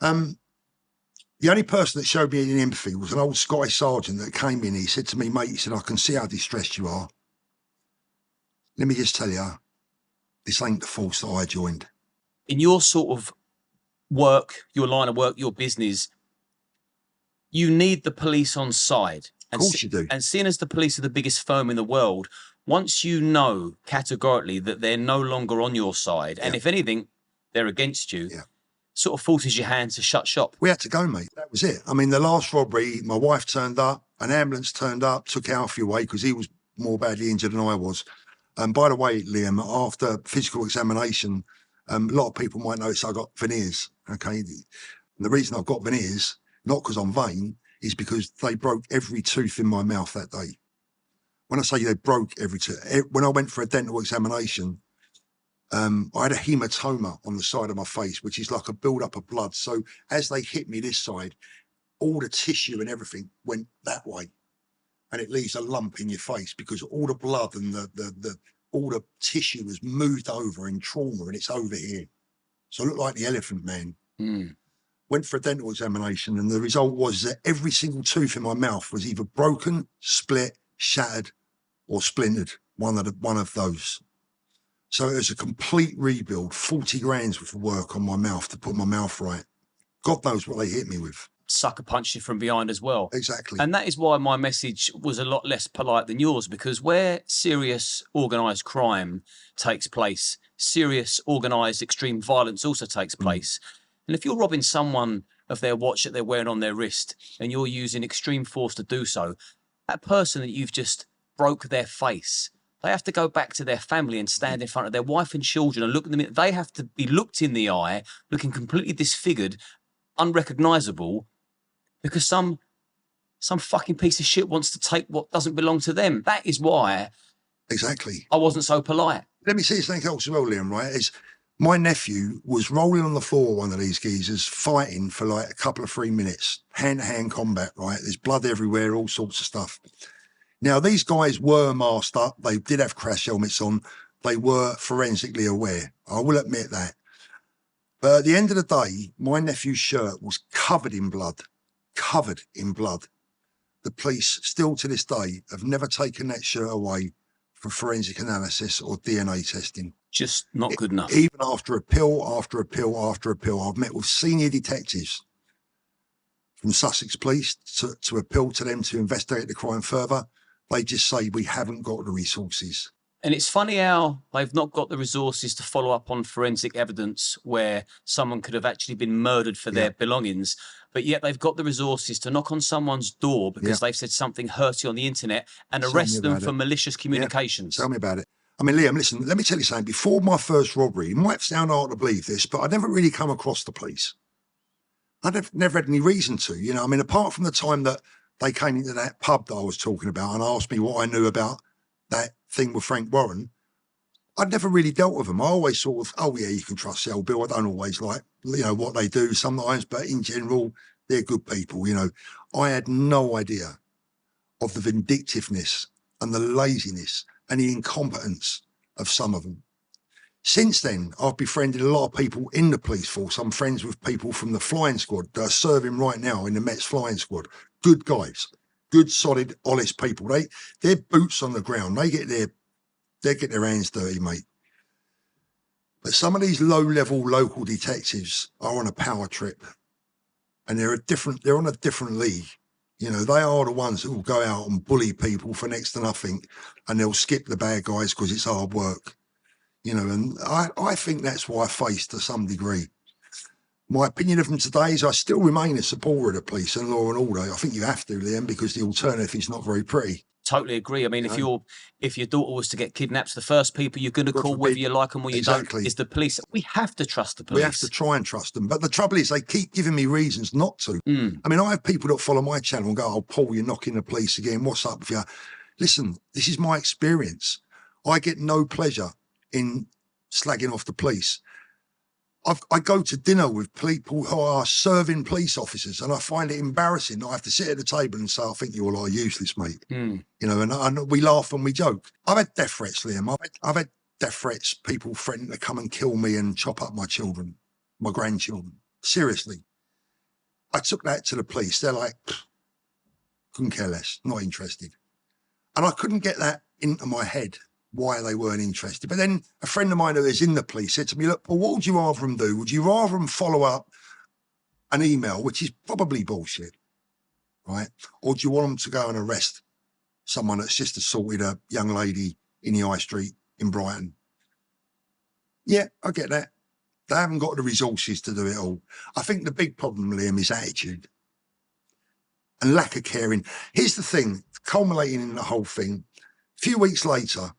Speaker 1: The only person that showed me any empathy was an old Scottish sergeant that came in. He said to me, mate, he said, I can see how distressed you are. Let me just tell you, this ain't the force that I joined.
Speaker 2: In your sort of work, your line of work, your business, you need the police on side.
Speaker 1: Of course you do.
Speaker 2: And seeing as the police are the biggest firm in the world, once you know categorically that they're no longer on your side, and if anything, they're against you, sort of forces your hand to shut shop.
Speaker 1: We had to go, mate. That was it. I mean, the last robbery, my wife turned up, an ambulance turned up, took Alfie away because he was more badly injured than I was. And by the way, Liam, after physical examination, a lot of people might notice I got veneers, okay? And the reason I've got veneers, not because I'm vain, is because they broke every tooth in my mouth that day. When I say they broke every tooth, when I went for a dental examination, I had a hematoma on the side of my face, which is like a build-up of blood. So as they hit me this side, all the tissue and everything went that way. And it leaves a lump in your face because all the blood and all the tissue has moved over in trauma and it's over here. So I look like the Elephant Man.
Speaker 2: Mm.
Speaker 1: Went for a dental examination and the result was that every single tooth in my mouth was either broken, split, shattered, or splintered. One of those. So it was a complete rebuild, 40 grand's worth of work on my mouth to put my mouth right. God knows what they hit me with.
Speaker 2: Sucker punched you from behind as well.
Speaker 1: Exactly.
Speaker 2: And that is why my message was a lot less polite than yours, because where serious organised crime takes place, serious organised extreme violence also takes place. And if you're robbing someone of their watch that they're wearing on their wrist, and you're using extreme force to do so, that person that you've just broke their face, they have to go back to their family and stand in front of their wife and children and look at them. They have to be looked in the eye, looking completely disfigured, unrecognizable, because some fucking piece of shit wants to take what doesn't belong to them. That is why
Speaker 1: Exactly.
Speaker 2: I wasn't so polite.
Speaker 1: Let me say something else as well, Liam, right? Is my nephew was rolling on the floor, one of these geezers, fighting for like a couple of 3 minutes, hand-to-hand combat, right? There's blood everywhere, all sorts of stuff. Now, these guys were masked up. They did have crash helmets on. They were forensically aware. I will admit that. But at the end of the day, my nephew's shirt was covered in blood, covered in blood. The police, still to this day, have never taken that shirt away for forensic analysis or DNA testing.
Speaker 2: Just not good enough.
Speaker 1: Even after appeal, after appeal, after appeal, I've met with senior detectives from Sussex Police to appeal to them to investigate the crime further. They just say we haven't got the resources.
Speaker 2: And it's funny how they've not got the resources to follow up on forensic evidence where someone could have actually been murdered for their belongings, but yet they've got the resources to knock on someone's door because they've said something hurty on the internet and arrest them for malicious communications.
Speaker 1: Tell me about it. I mean, Liam, listen, let me tell you something. Before my first robbery, it might sound hard to believe this, but I never really come across the police. I'd never had any reason to, you know. I mean, apart from the time that they came into that pub that I was talking about and asked me what I knew about that thing with Frank Warren, I'd never really dealt with them. I always sort of, oh yeah, you can trust Cell Bill. I don't always like, you know, what they do sometimes, but in general, they're good people, you know. I had no idea of the vindictiveness and the laziness and the incompetence of some of them. Since then, I've befriended a lot of people in the police force. I'm friends with people from the flying squad that are serving right now in the Met's flying squad. Good guys, good, solid, honest people. They're boots on the ground. They get their hands dirty, mate. But some of these low-level local detectives are on a power trip, and they're on a different league. You know, they are the ones that will go out and bully people for next to nothing, and they'll skip the bad guys because it's hard work. You know, and I think that's why I face to some degree. My opinion of them today is I still remain a supporter of the police and law and order. I think you have to, Liam, because the alternative is not very pretty.
Speaker 2: Totally agree. I mean, if your daughter was to get kidnapped, the first people you're going to call, whether you like them or you don't, is the police. We have to trust the police.
Speaker 1: We have to try and trust them. But the trouble is they keep giving me reasons not to. I mean, I have people that follow my channel and go, oh, Paul, you're knocking the police again. What's up with you? Listen, this is my experience. I get no pleasure in slagging off the police. I go to dinner with people who are serving police officers, and I find it embarrassing. I have to sit at the table and say, I think you all are useless, mate. You know, and we laugh and we joke. I've had death threats, Liam. I've had death threats, people threatening to come and kill me and chop up my children, my grandchildren. Seriously. I took that to the police. They're like, couldn't care less, not interested. And I couldn't get that into my head, why they weren't interested. But then a friend of mine who is in the police said to me, look, Paul, what would you rather them do? Would you rather them follow up an email, which is probably bullshit, right? Or do you want them to go and arrest someone that's just assaulted a young lady in the high street in Brighton? Yeah, I get that. They haven't got the resources to do it all. I think the big problem, Liam, is attitude and lack of caring. Here's the thing, culminating in the whole thing. A few weeks later,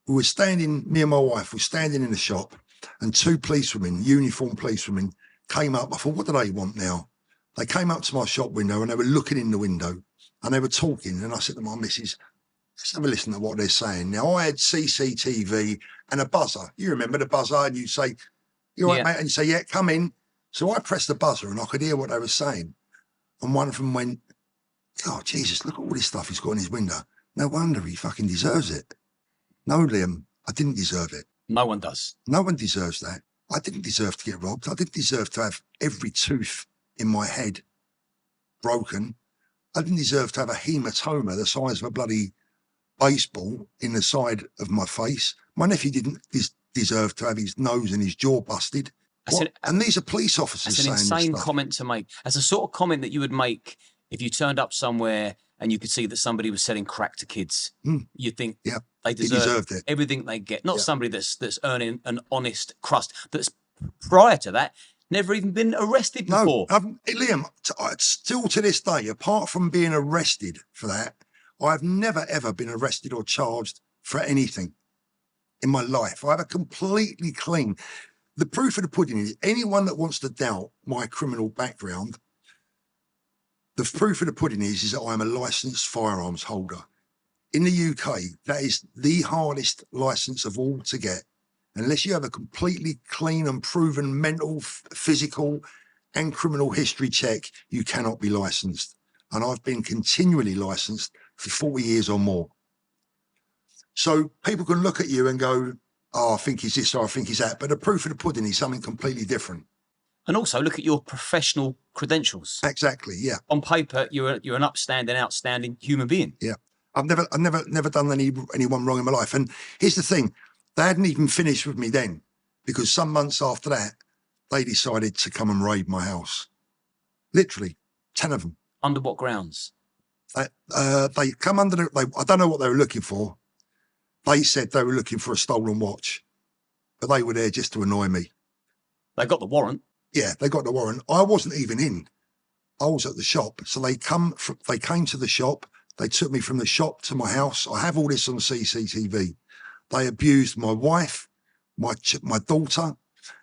Speaker 1: me and my wife were standing in the shop, and two policewomen, uniformed policewomen, came up. I thought, what do they want now? They came up to my shop window and they were looking in the window and they were talking. And I said to my missus, let's have a listen to what they're saying. Now, I had CCTV and a buzzer. You remember the buzzer? And you say, you all right, mate? And you say, yeah, come in. So I pressed the buzzer and I could hear what they were saying. And one of them went, oh, Jesus, look at all this stuff he's got in his window. No wonder he fucking deserves it. No, Liam, I didn't deserve it.
Speaker 2: No one does.
Speaker 1: No one deserves that. I didn't deserve to get robbed. I didn't deserve to have every tooth in my head broken. I didn't deserve to have a hematoma the size of a bloody baseball in the side of my face. My nephew didn't deserve to have his nose and his jaw busted. And these are police officers saying this stuff.
Speaker 2: That's an insane comment to make. That's a sort of comment that you would make if you turned up somewhere and you could see that somebody was selling crack to kids. You'd think they deserved everything they get. Not somebody that's earning an honest crust. That's prior to that, Never even been arrested before.
Speaker 1: No, Liam, still to this day, apart from being arrested for that, I've never, ever been arrested or charged for anything in my life. I have a completely clean. The proof of the pudding is anyone that wants to doubt my criminal background, the proof of the pudding is that I'm a licensed firearms holder. In the UK, that is the hardest license of all to get. Unless you have a completely clean and proven mental, physical and criminal history check, you cannot be licensed. And I've been continually licensed for 40 years or more. So people can look at you and go, oh, I think he's this or I think he's that. But the proof of the pudding is something completely different. And
Speaker 2: also look at your professional credentials.
Speaker 1: Exactly, yeah.
Speaker 2: On paper, you're an upstanding, outstanding human being.
Speaker 1: Yeah. I've never done anyone wrong in my life. And here's the thing. They hadn't even finished with me then, because some months after that, they decided to come and raid my house. Literally, 10 of them.
Speaker 2: Under what grounds?
Speaker 1: They come under I don't know what they were looking for. They said they were looking for a stolen watch, but they were there just to annoy me.
Speaker 2: They got the warrant.
Speaker 1: Yeah, they got the warrant. I wasn't even in. I was at the shop. So they came to the shop. They took me from the shop to my house. I have all this on CCTV. They abused my wife, my daughter.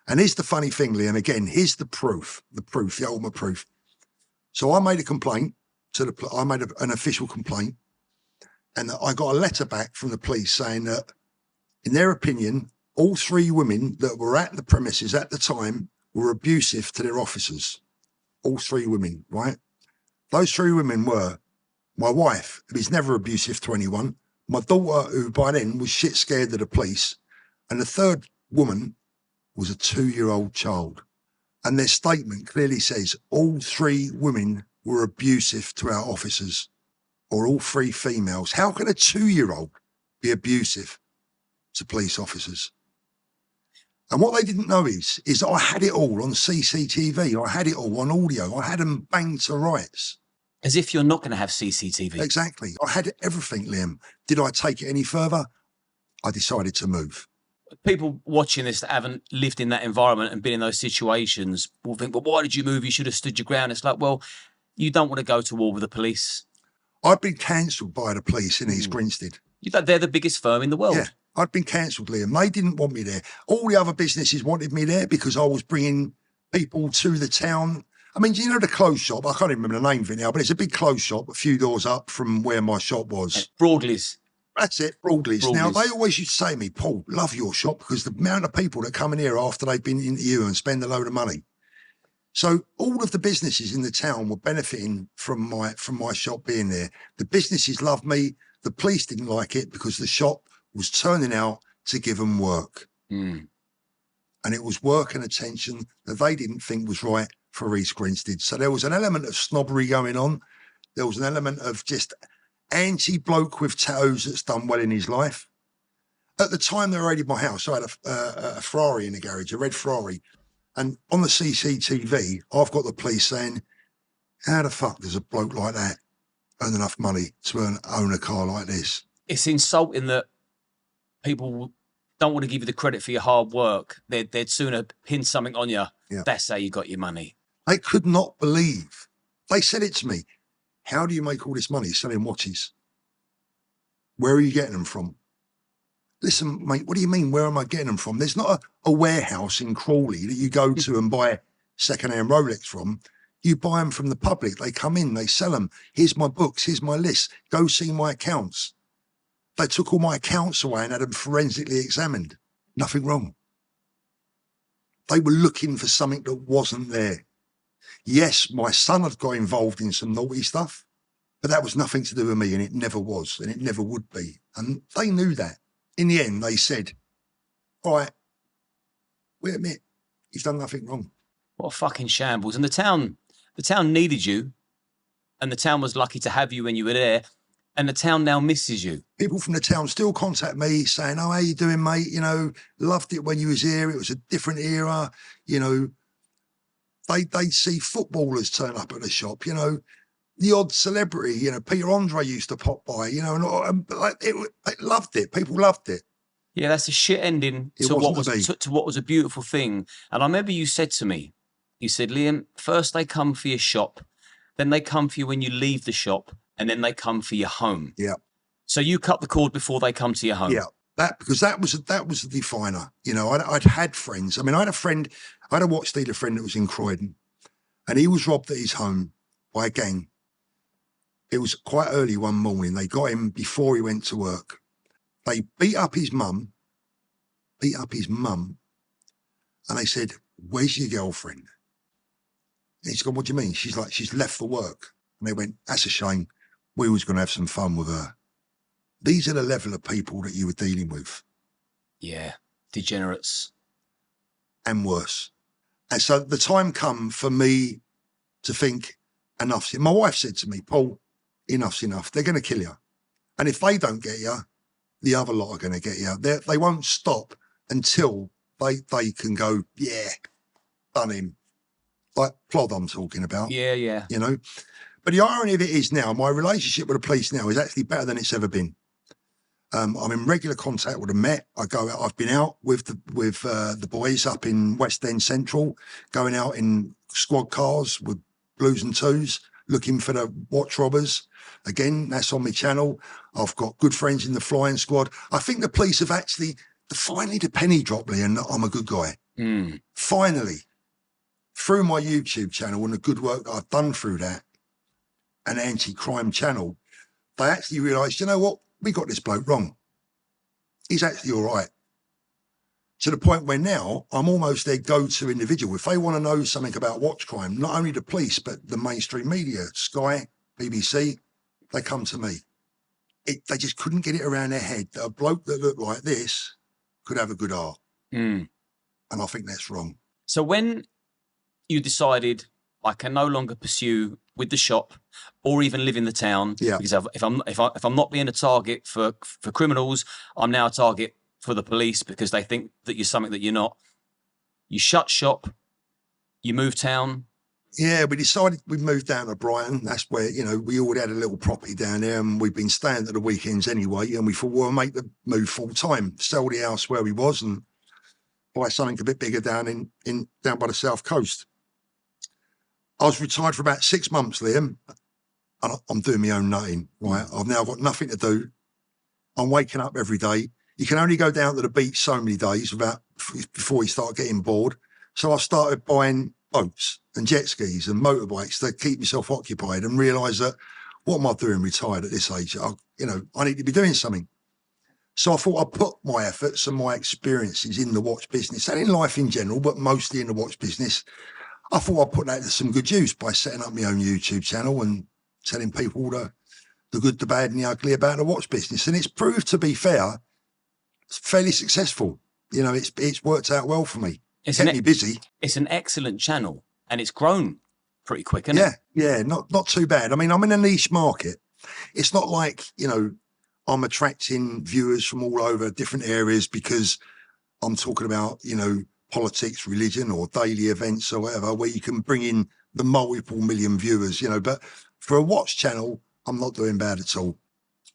Speaker 1: And here's the funny thing, Liam, again, here's the proof, the ultimate proof. So I made a complaint I made an official complaint, and I got a letter back from the police saying that, in their opinion, all 3 women that were at the premises at the time were abusive to their officers. All 3 women, right? Those 3 women were my wife, who is never abusive to anyone, my daughter, who by then was shit scared of the police, and the 3rd woman was a 2-year-old child. And their statement clearly says all 3 women were abusive to our officers, or all 3 females. How can a 2-year-old be abusive to police officers? And what they didn't know is that I had it all on CCTV. I had it all on audio. I had them banged to rights.
Speaker 2: As if you're not going to have CCTV.
Speaker 1: Exactly. I had everything, Liam. Did I take it any further? I decided to move.
Speaker 2: People watching this that haven't lived in that environment and been in those situations will think, well, why did you move? You should have stood your ground. It's like, well, you don't want to go to war with the police.
Speaker 1: I'd been cancelled by the police in East Grinstead.
Speaker 2: They're the biggest firm in the world.
Speaker 1: Yeah, I'd been cancelled, Liam. They didn't want me there. All the other businesses wanted me there because I was bringing people to the town. I mean, you know the clothes shop? I can't even remember the name of it now, but it's a big clothes shop a few doors up from where my shop was.
Speaker 2: Broadleys.
Speaker 1: That's it, Broadleys. Now, they always used to say to me, Paul, love your shop, because the amount of people that come in here after they've been into you and spend a load of money. So all of the businesses in the town were benefiting from my shop being there. The businesses loved me. The police didn't like it because the shop was turning out to give them work. And it was work and attention that they didn't think was right for East Grinstead. So there was an element of snobbery going on. There was an element of just anti-bloke with tattoos that's done well in his life. At the time they raided my house, I had a Ferrari in the garage, a red Ferrari. And on the CCTV, I've got the police saying, how the fuck does a bloke like that earn enough money to own a car like this?
Speaker 2: It's insulting that people don't want to give you the credit for your hard work. They'd sooner pin something on you. Yeah. That's how you got your money.
Speaker 1: They could not believe. They said it to me. How do you make all this money selling watches? Where are you getting them from? Listen, mate, what do you mean, where am I getting them from? There's not a warehouse in Crawley that you go to and buy second-hand Rolex from. You buy them from the public. They come in, they sell them. Here's my books, here's my list. Go see my accounts. They took all my accounts away and had them forensically examined. Nothing wrong. They were looking for something that wasn't there. Yes, my son had got involved in some naughty stuff, but that was nothing to do with me, and it never was, and it never would be. And they knew that. In the end, they said, all right, we admit you've done nothing wrong.
Speaker 2: What a fucking shambles. And the town needed you, and the town was lucky to have you when you were there, and the town now misses you.
Speaker 1: People from the town still contact me saying, oh, how you doing, mate? You know, loved it when you was here. It was a different era. You know, they'd see footballers turn up at the shop, you know, the odd celebrity, you know, Peter Andre used to pop by, you know, and they loved it. People loved it.
Speaker 2: Yeah, that's a shit ending to what was a beautiful thing. And I remember you said to me, You said, Liam, first they come for your shop, then they come for you when you leave the shop, and then they come for your home.
Speaker 1: Yeah.
Speaker 2: So you cut the cord before they come to your home.
Speaker 1: Yeah. Because that was the definer. You know, I'd had friends. I mean, I had a watch dealer friend that was in Croydon, and he was robbed at his home by a gang. It was quite early one morning. They got him before he went to work. They beat up his mum, and they said, "Where's your girlfriend?" And he's gone, "What do you mean?" She's like, "She's left for work." And they went, "That's a shame. We was going to have some fun with her." These are the level of people that you were dealing with.
Speaker 2: Yeah, degenerates.
Speaker 1: And worse. And so the time come for me to think, enough's enough. My wife said to me, "Paul, enough's enough. They're going to kill you. And if they don't get you, the other lot are going to get you. They won't stop until they can go, yeah, done him." Like Plod I'm talking about.
Speaker 2: Yeah, yeah.
Speaker 1: You know? But the irony of it is now, my relationship with the police now is actually better than it's ever been. I'm in regular contact with the Met. I've been out with the boys up in West End Central, going out in squad cars with blues and twos, looking for the watch robbers. Again, that's on my channel. I've got good friends in the flying squad. I think the police have finally the penny dropped, Liam, that I'm a good guy. Finally, through my YouTube channel and the good work that I've done through that, an anti-crime channel, they actually realised, you know what? We got this bloke wrong. He's actually all right. To the point where now I'm almost their go-to individual. If they want to know something about watch crime, not only the police, but the mainstream media, Sky, BBC, they come to me. They just couldn't get it around their head that a bloke that looked like this could have a good art. And I think that's wrong.
Speaker 2: So when you decided I can no longer pursue with the shop or even live in the town, because if I'm not being a target for criminals, I'm now a target for the police because they think that you're something that you're not. You shut shop, you move town.
Speaker 1: Yeah, we decided we'd move down to Brighton. That's where, you know, we already had a little property down there and we've been staying at the weekends anyway. And we thought, we'll make the move full time, sell the house where we was and buy something a bit bigger down down by the south coast. I was retired for about 6 months, Liam, and I'm doing my own nutting, right? I've now got nothing to do. I'm waking up every day. You can only go down to the beach so many days before you start getting bored. So I started buying boats and jet skis and motorbikes to keep myself occupied and realise that what am I doing retired at this age? I need to be doing something. So I thought I'd put my efforts and my experiences in the watch business and in life in general, but mostly in the watch business. I thought I'd put that to some good use by setting up my own YouTube channel and telling people the good, the bad and the ugly about the watch business. And it's proved to be fairly successful. You know, it's worked out well for me. It's kept me busy.
Speaker 2: It's an excellent channel and it's grown pretty quick, isn't it?
Speaker 1: Yeah, not too bad. I mean, I'm in a niche market. It's not like, you know, I'm attracting viewers from all over different areas because I'm talking about, you know, politics, religion or daily events or whatever, where you can bring in the multiple million viewers, you know, but for a watch channel, I'm not doing bad at all.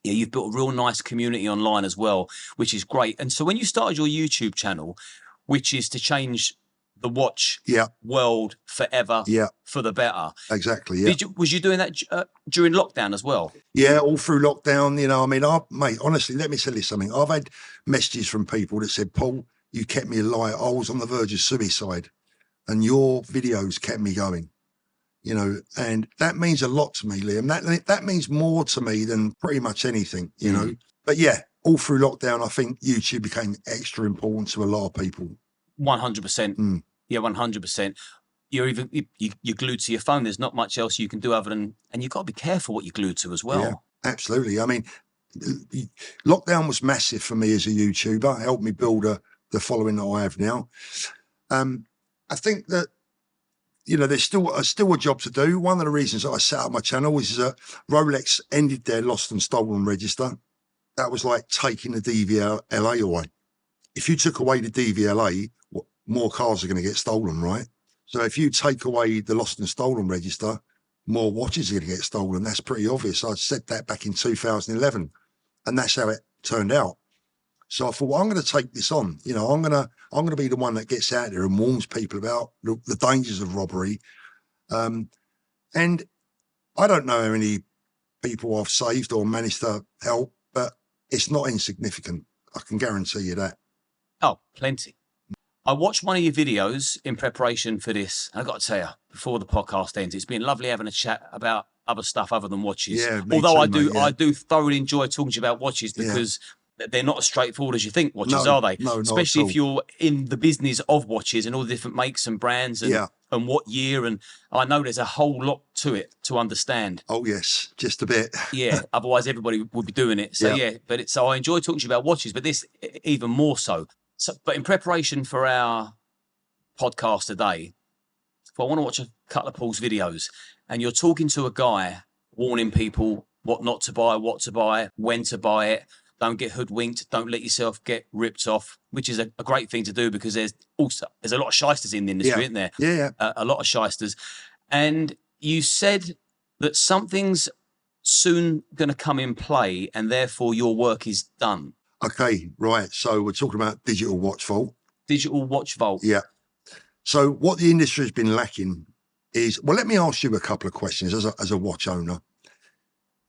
Speaker 2: Yeah, you've built a real nice community online as well, which is great. And so when you started your YouTube channel, which is to change the watch world forever for the better.
Speaker 1: Exactly, yeah.
Speaker 2: Was you doing that during lockdown as well?
Speaker 1: Yeah, all through lockdown, you know, I mean, mate, honestly, let me tell you something. I've had messages from people that said, Paul, you kept me alive. I was on the verge of suicide and your videos kept me going, you know, and that means a lot to me, Liam. That means more to me than pretty much anything, you know. But yeah, all through lockdown, I think YouTube became extra important to a lot of people.
Speaker 2: 100%. Yeah, 100%. You're glued to your phone. There's not much else you can do other than, and you've got to be careful what you're glued to as well.
Speaker 1: Yeah, absolutely. I mean, lockdown was massive for me as a YouTuber. It helped me build the following that I have now. I think that, you know, there's still a job to do. One of the reasons that I set up my channel is that Rolex ended their lost and stolen register. That was like taking the DVLA away. If you took away the DVLA, more cars are going to get stolen, right? So if you take away the lost and stolen register, more watches are going to get stolen. That's pretty obvious. I said that back in 2011, and that's how it turned out. So I thought, well, I'm going to take this on. You know, I'm going to be the one that gets out there and warns people about the dangers of robbery. And I don't know how many people I've saved or managed to help, but it's not insignificant. I can guarantee you that.
Speaker 2: Oh, plenty. I watched one of your videos in preparation for this. And I've got to tell you, before the podcast ends, it's been lovely having a chat about other stuff other than watches.
Speaker 1: Yeah,
Speaker 2: although
Speaker 1: too, mate, yeah.
Speaker 2: I do thoroughly enjoy talking to you about watches because they're not as straightforward as you think watches, are they?
Speaker 1: No,
Speaker 2: especially if you're in the business of watches and all the different makes and brands and what year. And I know there's a whole lot to it to understand.
Speaker 1: Oh, yes, just a bit.
Speaker 2: Yeah, otherwise everybody would be doing it. So, so I enjoy talking to you about watches, but this even more so. But in preparation for our podcast today, I want to watch a couple of Paul's videos, and you're talking to a guy warning people what not to buy, what to buy, when to buy it. Don't get hoodwinked. Don't let yourself get ripped off, which is a great thing to do because there's a lot of shysters in the industry, isn't there?
Speaker 1: Yeah.
Speaker 2: A lot of shysters. And you said that something's soon going to come in play, and therefore your work is done.
Speaker 1: Okay, right. So we're talking about digital watch vault.
Speaker 2: Digital watch vault.
Speaker 1: Yeah. So what the industry has been lacking is, well, let me ask you a couple of questions as a watch owner.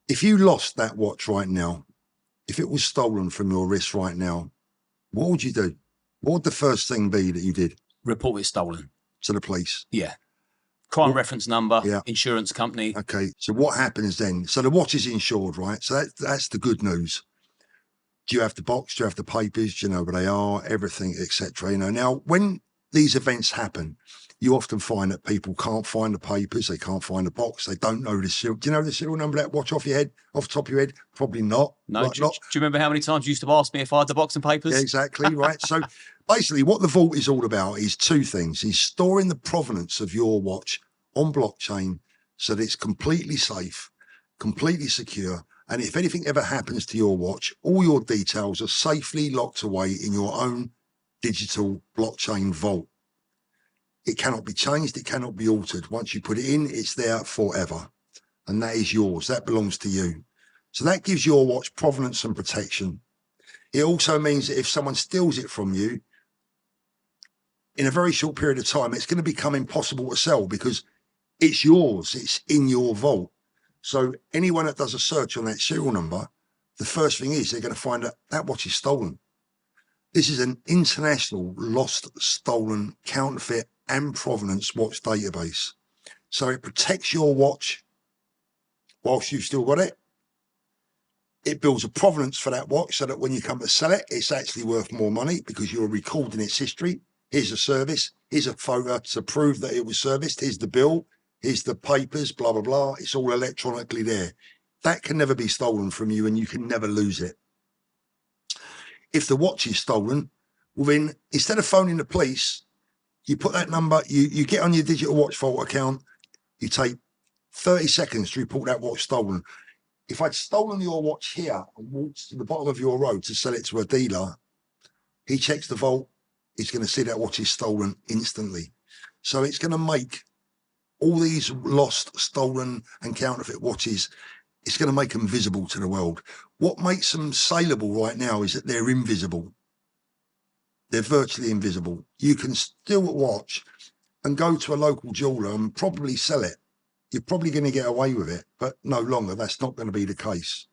Speaker 1: If you lost that watch right now, if it was stolen from your wrist right now, what would you do? What would the first thing be that you did?
Speaker 2: Report it stolen.
Speaker 1: To the police?
Speaker 2: Yeah. Crime reference number, insurance company.
Speaker 1: Okay. So what happens then? So the watch is insured, right? So that's the good news. Do you have the box? Do you have the papers? Do you know where they are? Everything, etc. You know, now when these events happen, you often find that people can't find the papers, they can't find the box, they don't know the serial. Do you know the serial number of that watch off the top of your head? Probably not.
Speaker 2: No. Do you remember how many times you used to ask me if I had the box and papers?
Speaker 1: Yeah, exactly, right. So basically what the vault is all about is two things. Is storing the provenance of your watch on blockchain so that it's completely safe, completely secure. And if anything ever happens to your watch, all your details are safely locked away in your own digital blockchain vault. It cannot be changed. It cannot be altered. Once you put it in, it's there forever. And that is yours. That belongs to you. So that gives your watch provenance and protection. It also means that if someone steals it from you, in a very short period of time, it's going to become impossible to sell because it's yours. It's in your vault. So anyone that does a search on that serial number, the first thing is they're going to find out that watch is stolen. This is an international lost, stolen, counterfeit and provenance watch database. So it protects your watch whilst you've still got it. It builds a provenance for that watch so that when you come to sell it, it's actually worth more money because you're recording its history. Here's a service. Here's a photo to prove that it was serviced. Here's the bill. Here's the papers, blah, blah, blah. It's all electronically there. That can never be stolen from you and you can never lose it. If the watch is stolen, well then, instead of phoning the police, you put that number, you get on your digital watch vault account, you take 30 seconds to report that watch stolen. If I'd stolen your watch here and walked to the bottom of your road to sell it to a dealer, he checks the vault, he's going to see that watch is stolen instantly. So it's going to make all these lost, stolen and counterfeit watches, it's going to make them visible to the world. What makes them saleable right now is that they're invisible. They're virtually invisible. You can steal a watch and go to a local jeweler and probably sell it. You're probably going to get away with it, but no longer. That's not going to be the case.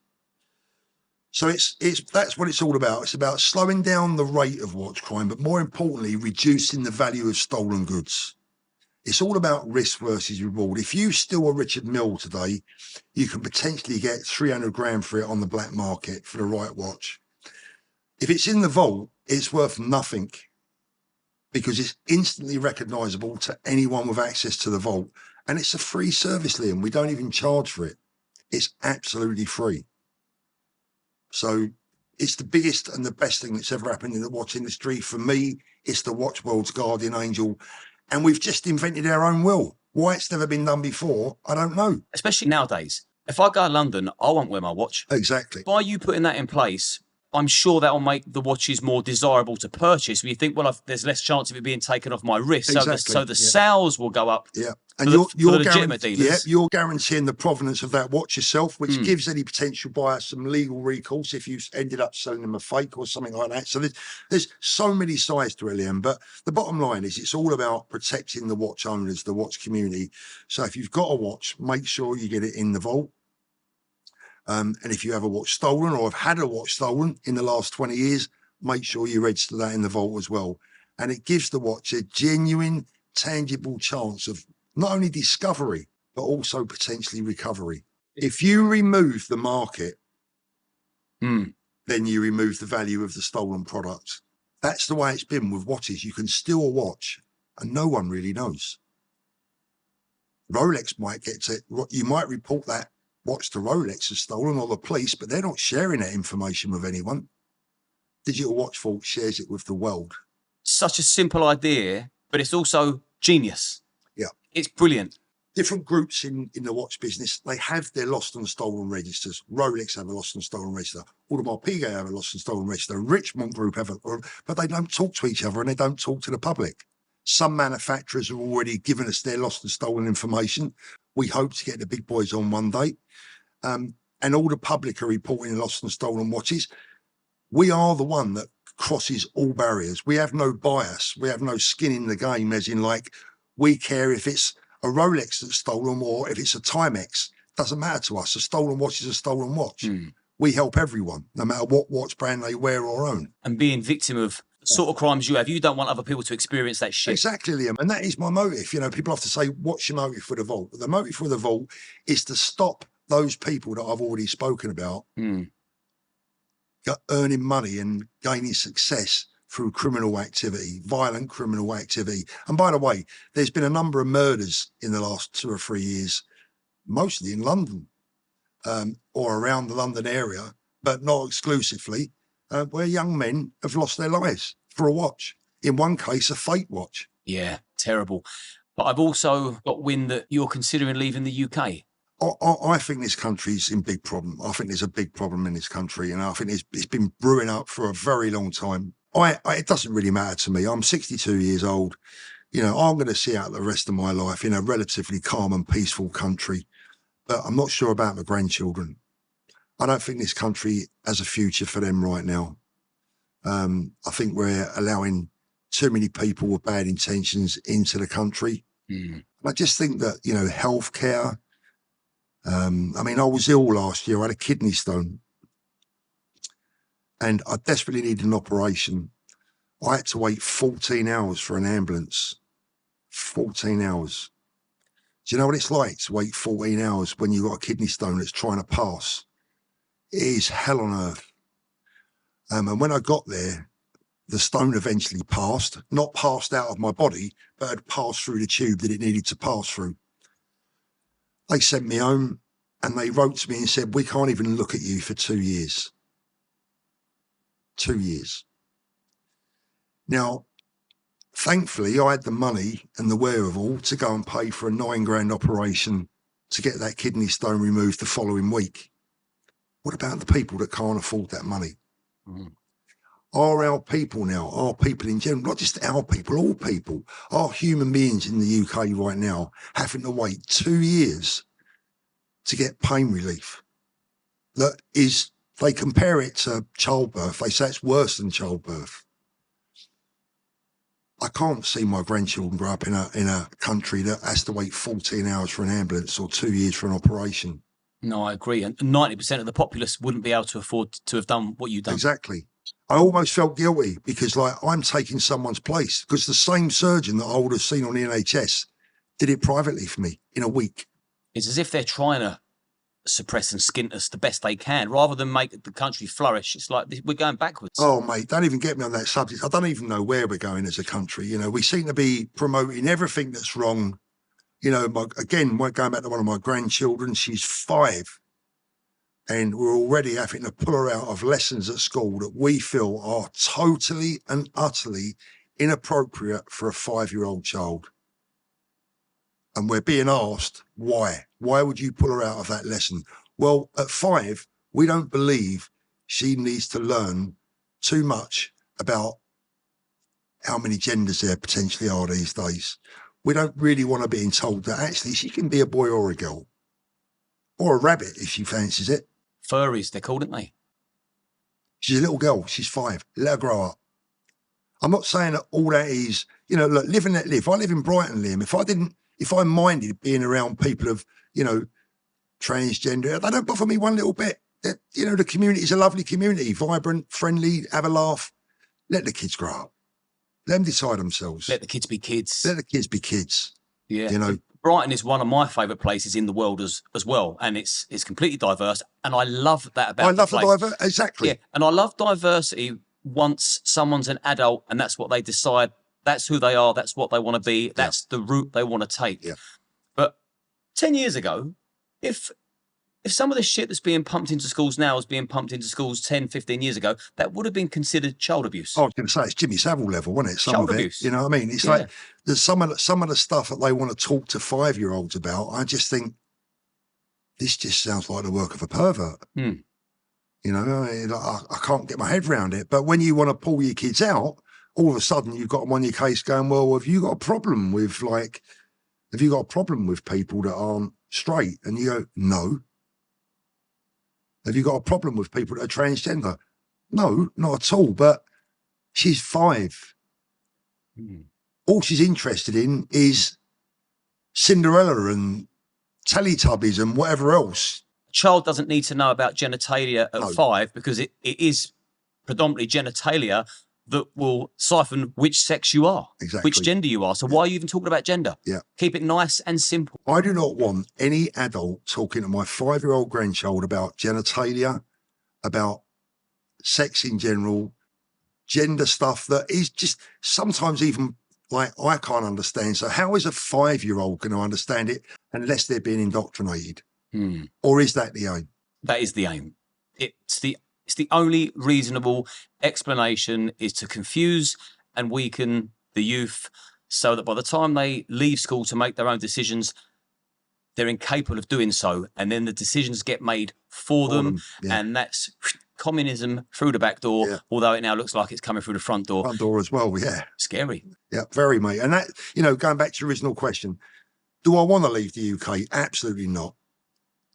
Speaker 1: So that's what it's all about. It's about slowing down the rate of watch crime, but more importantly, reducing the value of stolen goods. It's all about risk versus reward. If you steal a Richard Mille today, you can potentially get 300 grand for it on the black market for the right watch. If it's in the vault, it's worth nothing because it's instantly recognizable to anyone with access to the vault. And it's a free service, Liam. We don't even charge for it. It's absolutely free. So it's the biggest and the best thing that's ever happened in the watch industry. For me, it's the watch world's guardian angel. And we've just invented our own will. Why it's never been done before, I don't know.
Speaker 2: Especially nowadays. If I go to London, I won't wear my watch.
Speaker 1: Exactly.
Speaker 2: By you putting that in place, I'm sure that will make the watches more desirable to purchase. You think, well, there's less chance of it being taken off my wrist.
Speaker 1: Exactly.
Speaker 2: So the sales will go up.
Speaker 1: Yeah. And
Speaker 2: for the legitimate dealers.
Speaker 1: you're guaranteeing the provenance of that watch yourself, which
Speaker 2: Mm.
Speaker 1: gives any potential buyer some legal recourse if you've ended up selling them a fake or something like that. So there's so many sides to it, Liam. But the bottom line is it's all about protecting the watch owners, the watch community. So if you've got a watch, make sure you get it in the vault. And if you have a watch stolen or have had a watch stolen in the last 20 years, make sure you register that in the vault as well. And it gives the watch a genuine, tangible chance of not only discovery, but also potentially recovery. If you remove the market,
Speaker 2: Mm.
Speaker 1: then you remove the value of the stolen product. That's the way it's been with watches. You can steal a watch and no one really knows. Rolex might get to, you might report that watch to Rolex as stolen or the police, but they're not sharing that information with anyone. Digital Watch Vault shares it with the world.
Speaker 2: Such a simple idea, but it's also genius.
Speaker 1: Yeah.
Speaker 2: It's brilliant.
Speaker 1: Different groups in the watch business, they have their lost and stolen registers. Rolex have a lost and stolen register. Audemars Piguet have a lost and stolen register. Richmond Group have but they don't talk to each other and they don't talk to the public. Some manufacturers have already given us their lost and stolen information. We hope to get the big boys on one day. And all the public are reporting lost and stolen watches. We are the one that crosses all barriers. We have no bias. We have no skin in the game, as in like, we care if it's a Rolex that's stolen or if it's a Timex. Doesn't matter to us. A stolen watch is a stolen watch.
Speaker 2: Mm.
Speaker 1: We help everyone, no matter what watch brand they wear or own.
Speaker 2: And being victim of sort of crimes you have, you don't want other people to experience that shit.
Speaker 1: Exactly, Liam. And that is my motive. You know, people have to say, what's your motive for the vault? The motive for the vault is to stop those people that I've already spoken about earning money and gaining success through criminal activity, violent criminal activity. And by the way, there's been a number of murders in the last 2 or 3 years, mostly in London or around the London area, but not exclusively, where young men have lost their lives for a watch. In one case, a fake watch.
Speaker 2: Yeah, terrible. But I've also got wind that you're considering leaving the UK.
Speaker 1: I think this country's in big problem. I think there's a big problem in this country, and I think it's been brewing up for a very long time. It doesn't really matter to me. I'm 62 years old. You know, I'm going to see out the rest of my life in a relatively calm and peaceful country, but I'm not sure about my grandchildren. I don't think this country has a future for them right now. I think we're allowing too many people with bad intentions into the country. I just think that, you know, healthcare. I mean, I was ill last year. I had a kidney stone and I desperately needed an operation. I had to wait 14 hours for an ambulance. 14 hours. Do you know what it's like to wait 14 hours when you've got a kidney stone that's trying to pass? It is hell on earth. And when I got there, the stone eventually passed, not passed out of my body, but had passed through the tube that it needed to pass through. They sent me home and they wrote to me and said, we can't even look at you for 2 years. 2 years. Now, thankfully, I had the money and the wherewithal to go and pay for a £9,000 operation to get that kidney stone removed the following week. What about the people that can't afford that money? Are our people now, our people in general, not just our people, all people, are human beings in the UK right now having to wait 2 years to get pain relief? That is, they compare it to childbirth. They say it's worse than childbirth. I can't see my grandchildren grow up in a country that has to wait 14 hours for an ambulance or 2 years for an operation.
Speaker 2: No, I agree. And 90% of the populace wouldn't be able to afford to have done what you've done.
Speaker 1: Exactly. I almost felt guilty because, like, I'm taking someone's place, because the same surgeon that I would have seen on the NHS did it privately for me in a week.
Speaker 2: It's as if they're trying to suppress and skint us the best they can rather than make the country flourish. It's like we're going backwards.
Speaker 1: Oh, mate, don't even get me on that subject. I don't even know where we're going as a country. You know, we seem to be promoting everything that's wrong. You know, again, going back to one of my grandchildren, she's 5. And we're already having to pull her out of lessons at school that we feel are totally and utterly inappropriate for a 5-year-old child. And we're being asked, why? Why would you pull her out of that lesson? Well, at 5, we don't believe she needs to learn too much about how many genders there potentially are these days. we don't really want her being told that actually she can be a boy or a girl. Or a rabbit if she fancies it.
Speaker 2: Furries, they're called, aren't they?
Speaker 1: She's a little girl. She's 5. Let her grow up. I'm not saying that all that is, you know, look, live and let live. I live in Brighton, Liam. If I minded being around people of, you know, transgender, they don't bother me one little bit. You know, the community is a lovely community, vibrant, friendly, have a laugh. Let the kids grow up. Let them decide themselves.
Speaker 2: Let the kids be kids.
Speaker 1: Let the kids be kids.
Speaker 2: Yeah.
Speaker 1: You know,
Speaker 2: Brighton is one of my favourite places in the world as well, and it's completely diverse, and I love that about.
Speaker 1: I love the diversity, exactly.
Speaker 2: Yeah, and I love diversity once someone's an adult and that's what they decide. That's who they are. That's what they want to be. That's the route they want to take.
Speaker 1: Yeah.
Speaker 2: But 10 years ago, if some of the shit that's being pumped into schools now was being pumped into schools 10, 15 years ago, that would have been considered child abuse.
Speaker 1: I was going to say, it's Jimmy Savile level, wasn't it? Some
Speaker 2: Child
Speaker 1: of
Speaker 2: abuse.
Speaker 1: it, you know what I mean? It's like there's some of the stuff that they want to talk to 5-year-olds about. I just think this just sounds like the work of a pervert. You know, I can't get my head around it. But when you want to pull your kids out, all of a sudden you've got them on your case going, well, have you got a problem with people that aren't straight? And you go, no. Have you got a problem with people that are transgender? No, not at all. But she's 5. All she's interested in is Cinderella and Teletubbies and whatever else.
Speaker 2: A child doesn't need to know about genitalia at 5 because it is predominantly genitalia that will siphon which sex you are, which gender you are. So why are you even talking about gender?
Speaker 1: Yeah.
Speaker 2: Keep it nice and simple.
Speaker 1: I do not want any adult talking to my 5-year-old grandchild about genitalia, about sex in general, gender stuff that is just sometimes even like I can't understand. So how is a 5-year-old going to understand it unless they're being indoctrinated? Or is that the aim?
Speaker 2: That is the aim. It's the only reasonable explanation is to confuse and weaken the youth so that by the time they leave school to make their own decisions, they're incapable of doing so. And then the decisions get made for them. And that's communism through the back door, although it now looks like it's coming through the front door.
Speaker 1: Front door as well, yeah.
Speaker 2: Scary.
Speaker 1: Yeah, very, mate. And that, you know, going back to your original question, do I want to leave the UK? Absolutely not.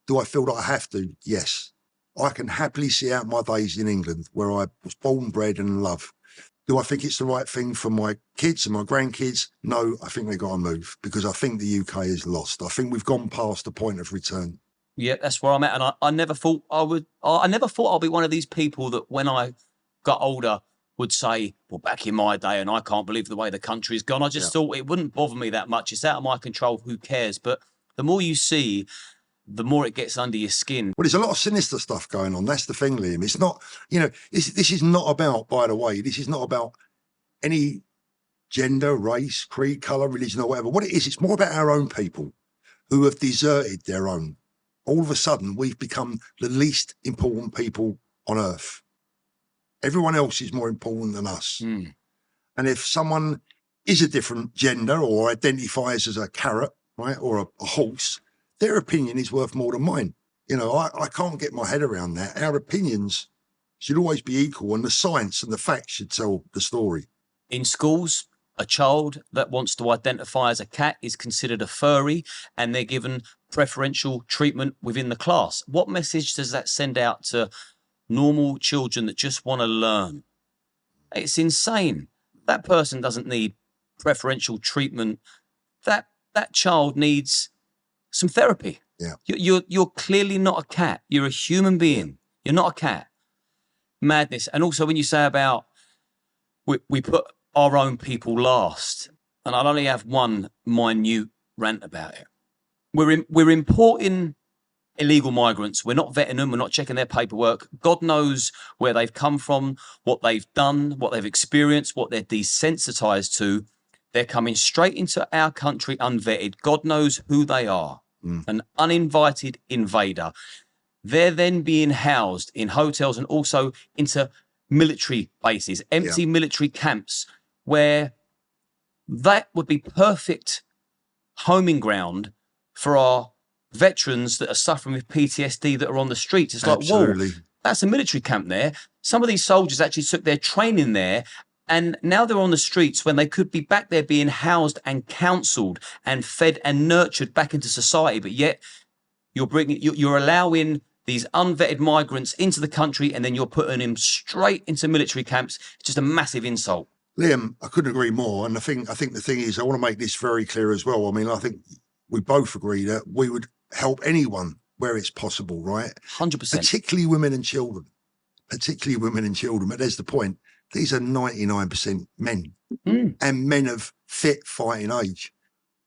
Speaker 1: Do I feel that I have to? Yes. I can happily see out my days in England where I was born, bred and love. Do I think it's the right thing for my kids and my grandkids? No, I think they've got to move because I think the UK is lost. I think we've gone past the point of return.
Speaker 2: Yeah, that's where I'm at. And I never thought I never thought I'll be one of these people that when I got older would say, well, back in my day, and I can't believe the way the country's gone. I just thought it wouldn't bother me that much. It's out of my control. Who cares? But the more you see, the more it gets under your skin.
Speaker 1: Well, there's a lot of sinister stuff going on. That's the thing, Liam. It's not, you know, this is not about, by the way, this is not about any gender, race, creed, colour, religion or whatever. What it is, it's more about our own people who have deserted their own. All of a sudden, we've become the least important people on earth. Everyone else is more important than us. And if someone is a different gender or identifies as a carrot, right, or a horse, their opinion is worth more than mine. You know, I can't get my head around that. Our opinions should always be equal and the science and the facts should tell the story.
Speaker 2: In schools, a child that wants to identify as a cat is considered a furry and they're given preferential treatment within the class. What message does that send out to normal children that just want to learn? It's insane. That person doesn't need preferential treatment. That child needs some therapy.
Speaker 1: Yeah.
Speaker 2: You're clearly not a cat. You're a human being. You're not a cat. Madness. And also when you say about we put our own people last, and I'll only have one minute rant about it. We're importing illegal migrants. We're not vetting them. We're not checking their paperwork. God knows where they've come from, what they've done, what they've experienced, what they're desensitized to. They're coming straight into our country unvetted. God knows who they are. An uninvited invader. They're then being housed in hotels and also into military bases, empty military camps, where that would be perfect homing ground for our veterans that are suffering with PTSD that are on the streets. It's like, whoa, that's a military camp there. Some of these soldiers actually took their training there And now they're on the streets when they could be back there being housed and counselled and fed and nurtured back into society. But yet you're allowing these unvetted migrants into the country, and then you're putting them straight into military camps. It's just a massive insult.
Speaker 1: Liam, I couldn't agree more. And I think the thing is, I want to make this very clear as well. I mean, I think we both agree that we would help anyone where it's possible, right?
Speaker 2: 100%.
Speaker 1: Particularly women and children. Particularly women and children. But there's the point. These are 99% men, and men of fit fighting age.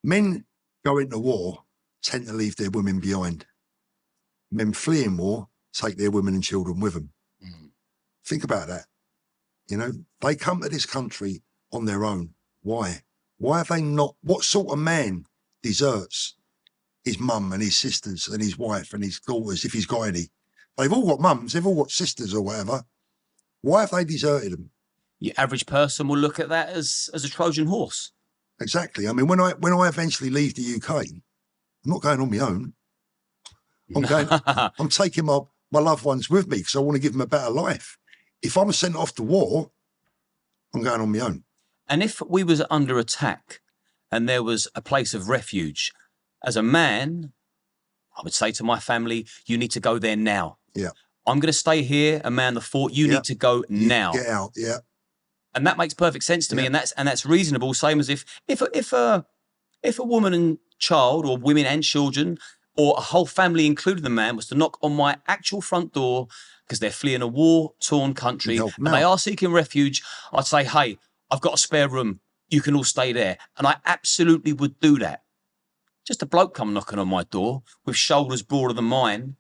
Speaker 1: Men go into war, tend to leave their women behind. Men fleeing war take their women and children with them. Think about that. You know, they come to this country on their own. Why? Why have they not? What sort of man deserts his mum and his sisters and his wife and his daughters, if he's got any? They've all got mums, they've all got sisters or whatever. Why have they deserted them?
Speaker 2: Your average person will look at that as a Trojan horse.
Speaker 1: Exactly. I mean, when I eventually leave the UK, I'm not going on my own. I'm taking my loved ones with me because I want to give them a better life. If I'm sent off to war, I'm going on my own.
Speaker 2: And if we was under attack and there was a place of refuge, as a man, I would say to my family, you need to go there now.
Speaker 1: Yeah.
Speaker 2: I'm going to stay here and man the fort. You need to go now.
Speaker 1: Get out. Yeah.
Speaker 2: And that makes perfect sense to me. And that's reasonable. Same as if a woman and child, or women and children, or a whole family, including the man, was to knock on my actual front door because they're fleeing a war-torn country and they are seeking refuge, I'd say, hey, I've got a spare room. You can all stay there. And I absolutely would do that. Just a bloke come knocking on my door with shoulders broader than mine,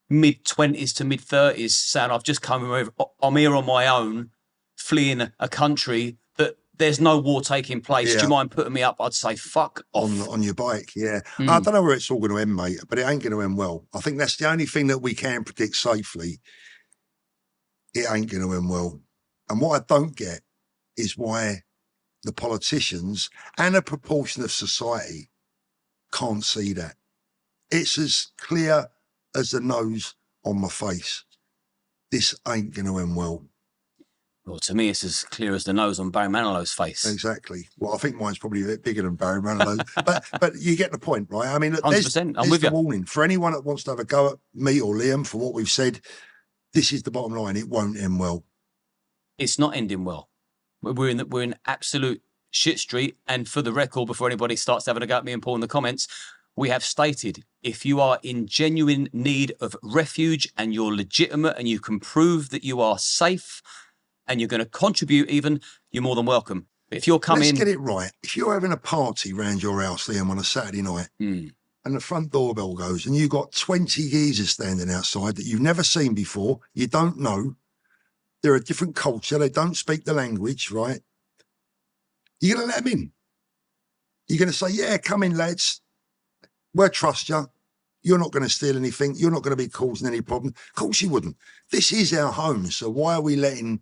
Speaker 2: mid-20s to mid-30s, saying, I've just come over, I'm here on my own, fleeing a country that there's no war taking place. Do you mind putting me up? I'd say, fuck off.
Speaker 1: On your bike, I don't know where it's all going to end, mate, but it ain't going to end well. I think that's the only thing that we can predict safely. It ain't going to end well. And what I don't get is why the politicians and a proportion of society can't see that. It's as clear as the nose on my face. This ain't going to end well.
Speaker 2: Well, to me, it's as clear as the nose on Barry Manilow's face.
Speaker 1: Exactly. Well, I think mine's probably a bit bigger than Barry Manilow, but you get the point, right? I mean,
Speaker 2: 100%. I'm with you.
Speaker 1: Warning for anyone that wants to have a go at me or Liam for what we've said. This is the bottom line. It won't end well.
Speaker 2: It's not ending well. We're in absolute shit street. And for the record, before anybody starts having a go at me and Paul in the comments, we have stated, if you are in genuine need of refuge and you're legitimate and you can prove that you are safe and you're going to contribute even, you're more than welcome. But if you're coming...
Speaker 1: Let's get it right. If you're having a party around your house, Liam, on a Saturday night, and the front doorbell goes and you've got 20 geezers standing outside that you've never seen before, you don't know, they're a different culture, they don't speak the language, right? You're going to let them in. You're going to say, yeah, come in, lads. We'll trust you. You're not going to steal anything. You're not going to be causing any problem. Of course you wouldn't. This is our home, so why are we letting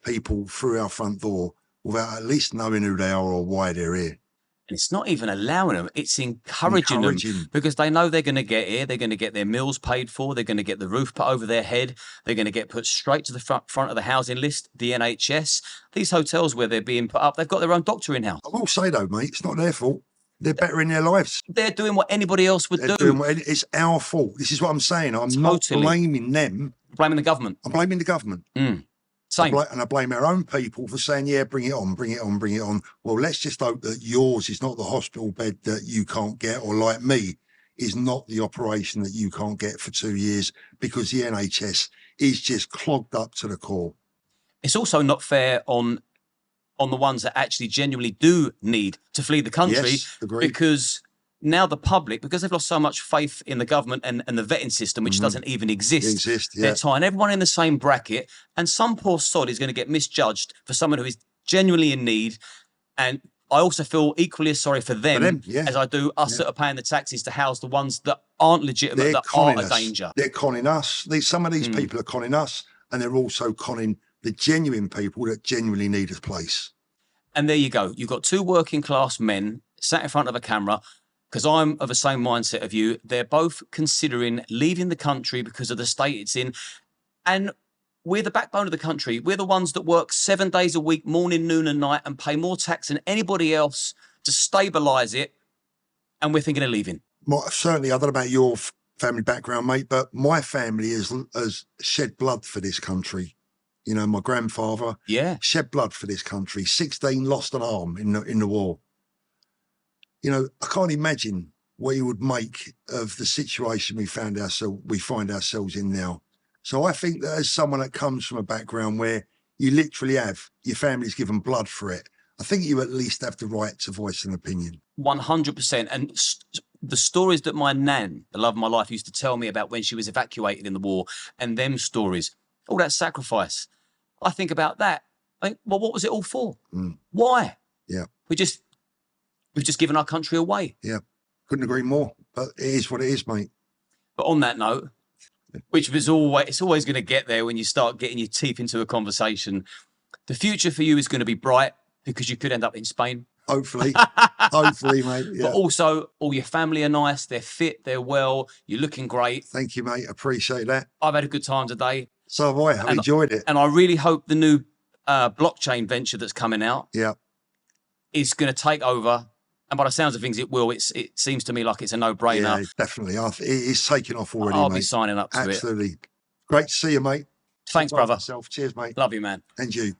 Speaker 1: people through our front door without at least knowing who they are or why they're here?
Speaker 2: And it's not even allowing them, it's encouraging them, because they know they're going to get here, they're going to get their meals paid for, they're going to get the roof put over their head, they're going to get put straight to the front of the housing list, the NHS. These hotels where they're being put up, they've got their own doctor in-house.
Speaker 1: I will say though, mate, it's not their fault. They're bettering their lives.
Speaker 2: They're doing what anybody else would do.
Speaker 1: It's our fault. This is what I'm saying. I'm not blaming them.
Speaker 2: Blaming the government.
Speaker 1: I'm blaming the government.
Speaker 2: Same.
Speaker 1: And I blame our own people for saying, yeah, bring it on, bring it on, bring it on. Well, let's just hope that yours is not the hospital bed that you can't get, or like me, is not the operation that you can't get for 2 years, because the NHS is just clogged up to the core.
Speaker 2: It's also not fair on the ones that actually genuinely do need to flee the country.
Speaker 1: Yes, agreed.
Speaker 2: Because now the public, because they've lost so much faith in the government and the vetting system, which doesn't even exist, they're tying everyone in the same bracket, and some poor sod is going to get misjudged for someone who is genuinely in need. And I also feel equally as sorry for them, as I do us that are paying the taxes to house the ones that aren't legitimate, that are a danger.
Speaker 1: They're conning us. Some of these people are conning us, and they're also conning the genuine people that genuinely need a place.
Speaker 2: And there you go. You've got two working class men sat in front of a camera, because I'm of the same mindset of you. They're both considering leaving the country because of the state it's in. And we're the backbone of the country. We're the ones that work 7 days a week, morning, noon and night, and pay more tax than anybody else to stabilise it. And we're thinking of leaving.
Speaker 1: Certainly, I don't know about your family background, mate, but my family has shed blood for this country. You know, my grandfather shed blood for this country. 16 lost an arm in the war. You know, I can't imagine what you would make of the situation we find ourselves in now. So I think that as someone that comes from a background where you literally have your family's given blood for it, I think you at least have the right to voice an opinion.
Speaker 2: 100%. And the stories that my nan, the love of my life, used to tell me about when she was evacuated in the war, and them stories, all that sacrifice. I think about that. I think, well, what was it all for? Why?
Speaker 1: Yeah.
Speaker 2: We've just given our country away.
Speaker 1: Yeah. Couldn't agree more. But it is what it is, mate.
Speaker 2: But on that note, which was it's always going to get there when you start getting your teeth into a conversation, the future for you is going to be bright because you could end up in Spain.
Speaker 1: Hopefully. Hopefully, mate. Yeah.
Speaker 2: But also, all your family are nice. They're fit. They're well. You're looking great.
Speaker 1: Thank you, mate. Appreciate that.
Speaker 2: I've had a good time today.
Speaker 1: So have I. I've enjoyed it.
Speaker 2: And I really hope the new blockchain venture that's coming out is going to take over. And by the sounds of things, it will. It seems to me like it's a no-brainer.
Speaker 1: Yeah, definitely. It's taken off already,
Speaker 2: I'll
Speaker 1: mate.
Speaker 2: be signing up to it.
Speaker 1: Absolutely. Great to see you, mate.
Speaker 2: Thanks, brother.
Speaker 1: Cheers, mate.
Speaker 2: Love you, man.
Speaker 1: And you.